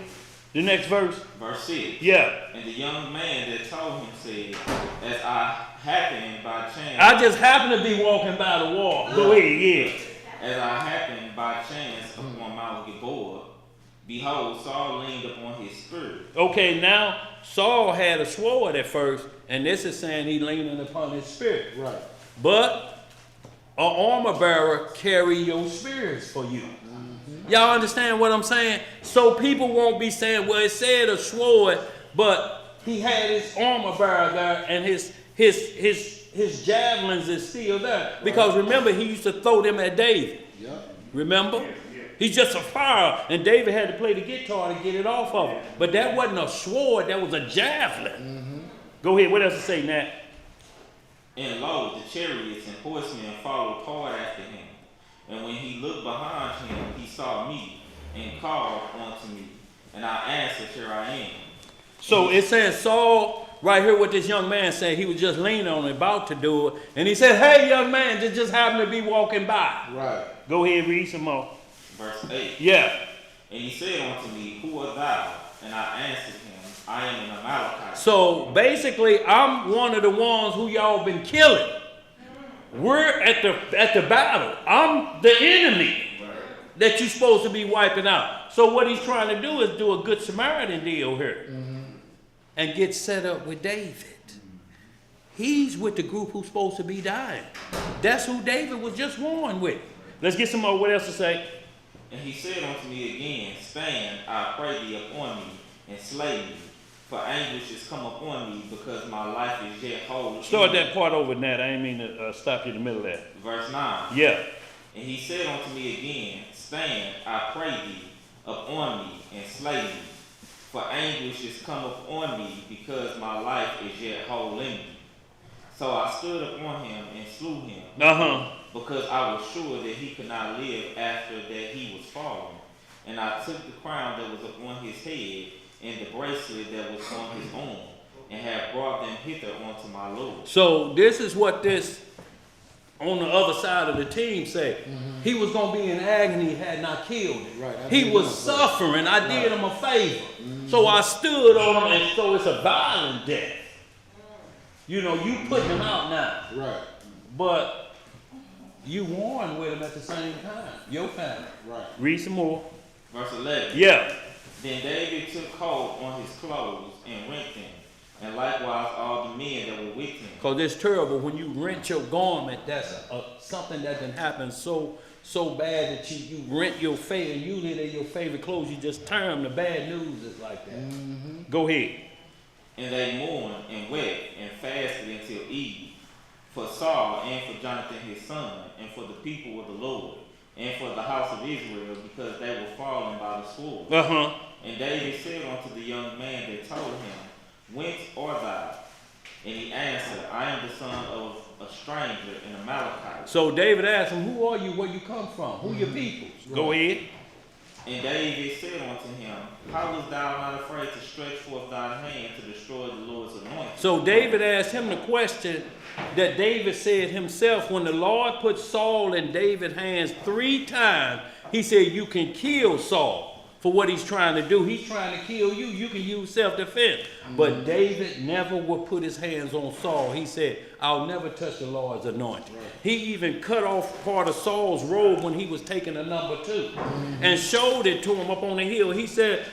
The next verse? Verse 6. Yeah. And the young man that told him said, as I happened by chance. I just happened to be walking by the wall. Go ahead, yeah. As I happened by chance upon Mount Gilboa, behold, Saul leaned upon his spear. Okay, now Saul had a sword at first, and this is saying he leaning upon his spear. Right. But an armor bearer carry your spears for you. Y'all understand what I'm saying? So people won't be saying, well, it said a sword, but he had his armor bearer there, and his javelins is still there. Because remember, he used to throw them at David. Yep. Remember? He's just a fire, and David had to play the guitar to get it off of him. But that wasn't a sword, that was a javelin. Go ahead, what else to say, Nat? And lo, the chariots and horsemen followed hard after him. And when he looked behind him, he saw me and called unto me. And I answered, here I am. So it says Saul, right here what this young man said, he was just leaning on it, about to do it. And he said, hey, young man, just happened to be walking by. Right. Go ahead, read some more. Verse 8. Yeah. And he said unto me, who art thou? And I answered him, I am an Amalekite. So basically, I'm one of the ones who y'all been killing. We're at the battle. I'm the enemy that you're supposed to be wiping out. So what he's trying to do is do a good Samaritan deal here and get set up with David. He's with the group who's supposed to be dying. That's who David was just warned with. Let's get some more. What else to say? And he said unto me again, stand, I pray thee, upon me, and slay me. For anguish is come upon me, because my life is yet whole. Start that part over, Nat. I ain't mean to stop you in the middle of that. Verse 9. Yeah. And he said unto me again, stand, I pray thee, upon me, and slay me. For anguish is come upon me, because my life is yet whole in me. So I stood upon him and slew him, because I was sure that he could not live after that he was fallen. And I took the crown that was upon his head, and the bracelet that was on his arm, and have brought them hither unto my Lord. So this is what this, on the other side of the team, said. He was going to be in agony had not killed him. Right. He was suffering. I did him a favor. So I stood on him, and so it's a violent death. You know, you putting him out now. Right. But you warned with him at the same time. Your family. Right. Read some more. Verse 11. Yeah. Then David took hold on his clothes and rent them, and likewise all the men that were with him. Because it's terrible when you rent your garment. That's something that can happen so bad that you rent your favorite. Usually they're your favorite clothes. You just tear them. The bad news is like that. Go ahead. And they mourned and wept and fasted until eve for Saul and for Jonathan his son, and for the people of the Lord, and for the house of Israel, because they were fallen by the sword. And David said unto the young man that told him, whence art thou? And he answered, I am the son of a stranger in Amalekite. So David asked him, who are you, where you come from? Who your people? Go ahead. And David said unto him, how was thou not afraid to stretch forth thine hand to destroy the Lord's anointed? So David asked him the question that David said himself when the Lord put Saul in David's hands 3 times. He said, you can kill Saul for what he's trying to do. He's trying to kill you. You can use self-defense. But David never would put his hands on Saul. He said, I'll never touch the Lord's anointed. Right. He even cut off part of Saul's robe when he was taking a number 2 and showed it to him up on the hill. He said,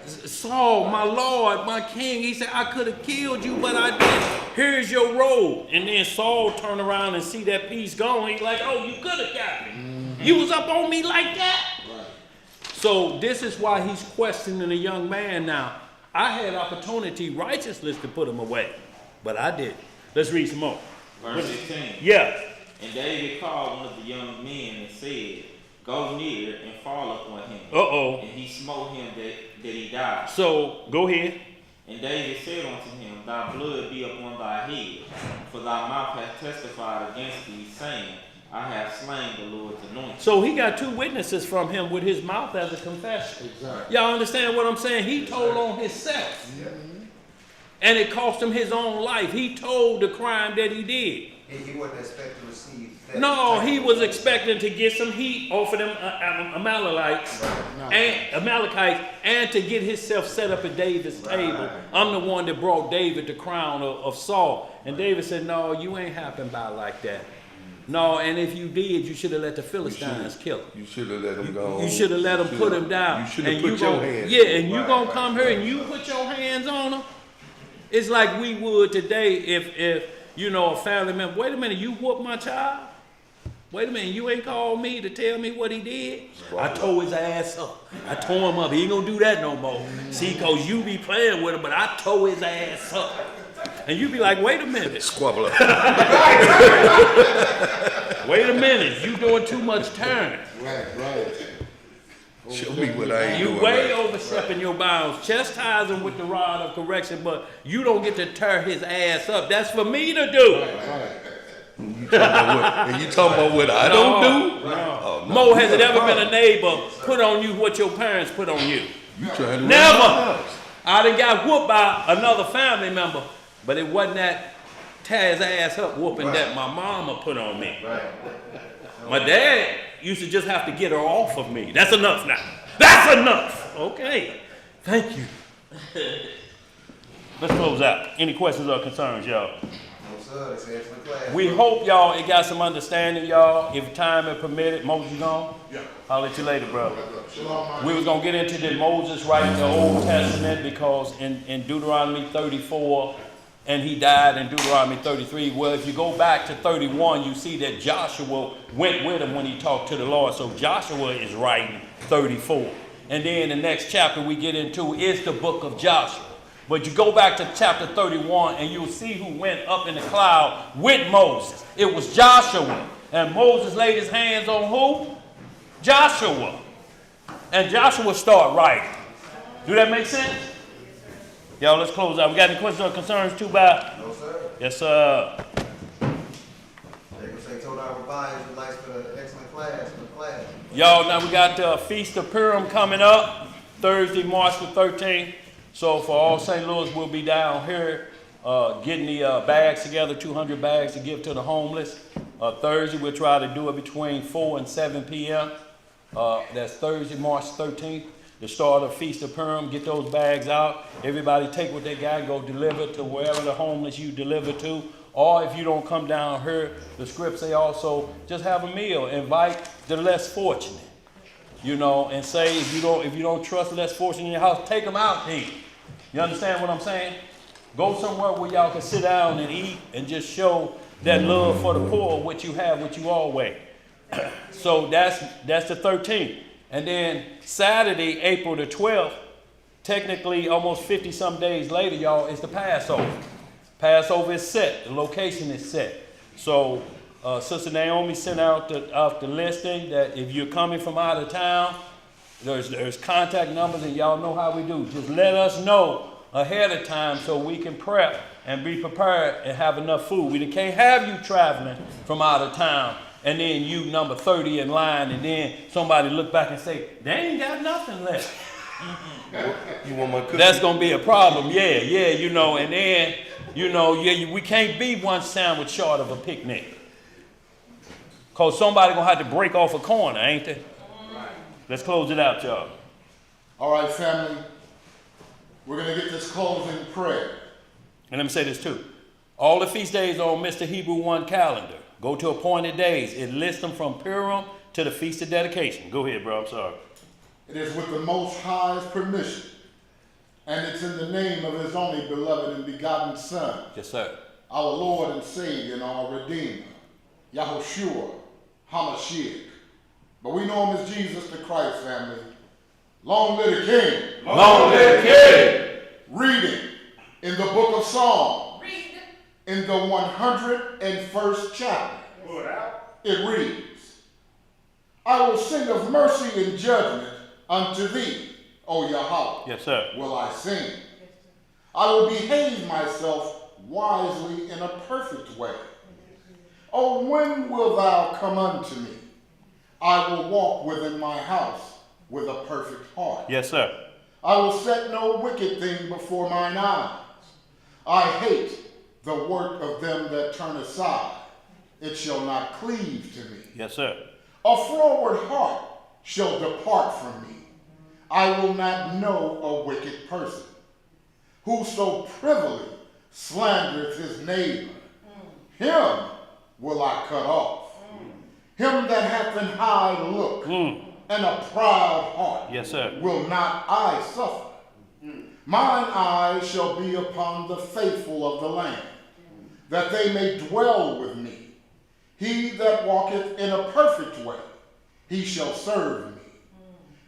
Saul, my Lord, my King, he said, I could have killed you, but I didn't. Here's your robe. And then Saul turned around and see that piece gone. He's like, oh, you could have got me. You was up on me like that? Right. So this is why he's questioning a young man now. I had opportunity righteousness to put him away, but I didn't. Let's read some more. Verse 16. Yeah. And David called one of the young men and said, go near and fall upon him. Uh-oh. And he smote him that he died. So, go ahead. And David said unto him, thy blood be upon thy head, for thy mouth hath testified against thee, saying, I have slain the Lord's anointed. So he got two witnesses from him with his mouth as a confession. Exactly. Y'all understand what I'm saying? He told on himself. And it cost him his own life. He told the crime that he did. He wasn't expecting to receive that. No, he was expecting to get some heat off of them Amalekites and to get himself set up at David's table. I'm the one that brought David the crown of Saul. And David said, no, you ain't happened by like that. No, and if you did, you should have let the Philistines kill him. You should have let him go. You should have let him put him down. You should have put your hands. Yeah, and you gonna come here and you put your hands on him. It's like we would today if you know a family member. Wait a minute, you whooped my child. Wait a minute, you ain't called me to tell me what he did. I tore his ass up. I tore him up. He ain't gonna do that no more. See, cause you be playing with him, but I tore his ass up. And you be like, wait a minute. Squabble up. Wait a minute, you doing too much turning. Right. Show me what I ain't doing. You way overstepping your bounds. Chastise him with the rod of correction, but you don't get to tear his ass up. That's for me to do. You talking about what I don't do? No. Oh, no. Mo, has it ever been a neighbor put on you what your parents put on you? You trying to Never. run my house. I done got whooped by another family member, but it wasn't that tear his ass up whooping that my mama put on me. My dad used to just have to get her off of me. That's enough now. That's enough. Okay. Thank you. Let's close out. Any questions or concerns, y'all? No, sir. It's an excellent class. We hope y'all it got some understanding, y'all. If time is permitted, Moses gone? Yeah. I'll let you later, brother. We was gonna get into the Moses writing the Old Testament because in Deuteronomy 34, and he died in Deuteronomy 33. Well, if you go back to 31, you see that Joshua went with him when he talked to the Lord. So Joshua is writing 34. And then the next chapter we get into is the book of Joshua. But you go back to chapter 31 and you'll see who went up in the cloud with Moses. It was Joshua. And Moses laid his hands on who? Joshua. And Joshua started writing. Do that make sense? Y'all, let's close out. We got any questions or concerns too, Bob? No, sir. Yes, sir. Jacob say, told our revised relax for the excellent class. Y'all, now we got the Feast of Purim coming up, Thursday, March the 13th. So for all St. Louis, we'll be down here getting the bags together, 200 bags to give to the homeless. Thursday, we'll try to do it between 4 and 7 p.m. That's Thursday, March 13th. The start of Feast of Purim, get those bags out. Everybody take what they got, go deliver to wherever the homeless you deliver to. Or if you don't come down here, the scripts say also just have a meal. Invite the less fortunate, you know, and say if you don't trust less fortunate in your house, take them out to eat. You understand what I'm saying? Go somewhere where y'all can sit down and eat and just show that love for the poor, what you have, what you always. So that's the 13th. And then Saturday, April the 12th, technically almost 50-some days later, y'all, is the Passover. Passover is set. The location is set. So Sister Naomi sent out the listing that if you're coming from out of town, there's contact numbers, and y'all know how we do. Just let us know ahead of time so we can prep and be prepared and have enough food. We can't have you traveling from out of town and then you number 30 in line, and then somebody look back and say, they ain't got nothing left. You want my cookie? That's going to be a problem. Yeah, you know, and then, you know, we can't be one sandwich short of a picnic. Because somebody going to have to break off a corner, ain't they? Let's close it out, y'all. All right, family. We're going to get this closing prayer. And let me say this too. All the feast days are on Mr. Hebrew 1 calendar. Go to appointed days. It lists them from Purim to the Feast of Dedication. Go ahead, bro. I'm sorry. It is with the Most High's permission, and it's in the name of his only beloved and begotten Son, Yes, sir. our Lord and Savior and our Redeemer, Yahushua HaMashiach. But we know him as Jesus the Christ, family. Long live the King. Long live the King. Reading in the book of Psalms, in the 101st chapter, it reads, I will sing of mercy and judgment unto thee, O Yahweh. Yes, sir. Will I sing. I will behave myself wisely in a perfect way. Oh, when wilt thou come unto me? I will walk within my house with a perfect heart. Yes, sir. I will set no wicked thing before mine eyes. I hate the work of them that turn aside. It shall not cleave to me. Yes, sir. A froward heart shall depart from me. I will not know a wicked person. Whoso privily slandereth his neighbor, him will I cut off. Him that hath an high look and a proud heart, Yes, sir. will not I suffer. Mine eyes shall be upon the faithful of the land, that they may dwell with me. He that walketh in a perfect way, he shall serve me.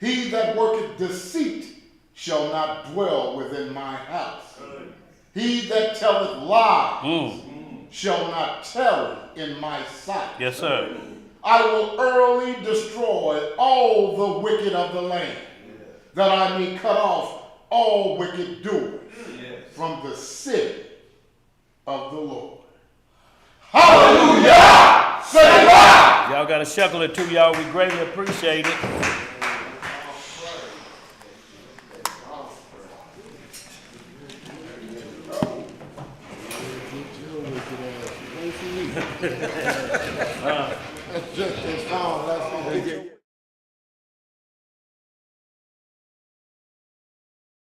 He that worketh deceit shall not dwell within my house. He that telleth lies shall not tarry in my sight. Yes, sir. I will early destroy all the wicked of the land, that I may cut off all wicked doers from the city of the Lord. Hallelujah! Say what? Y'all got a shekel or two, y'all. We greatly appreciate it. Just as long as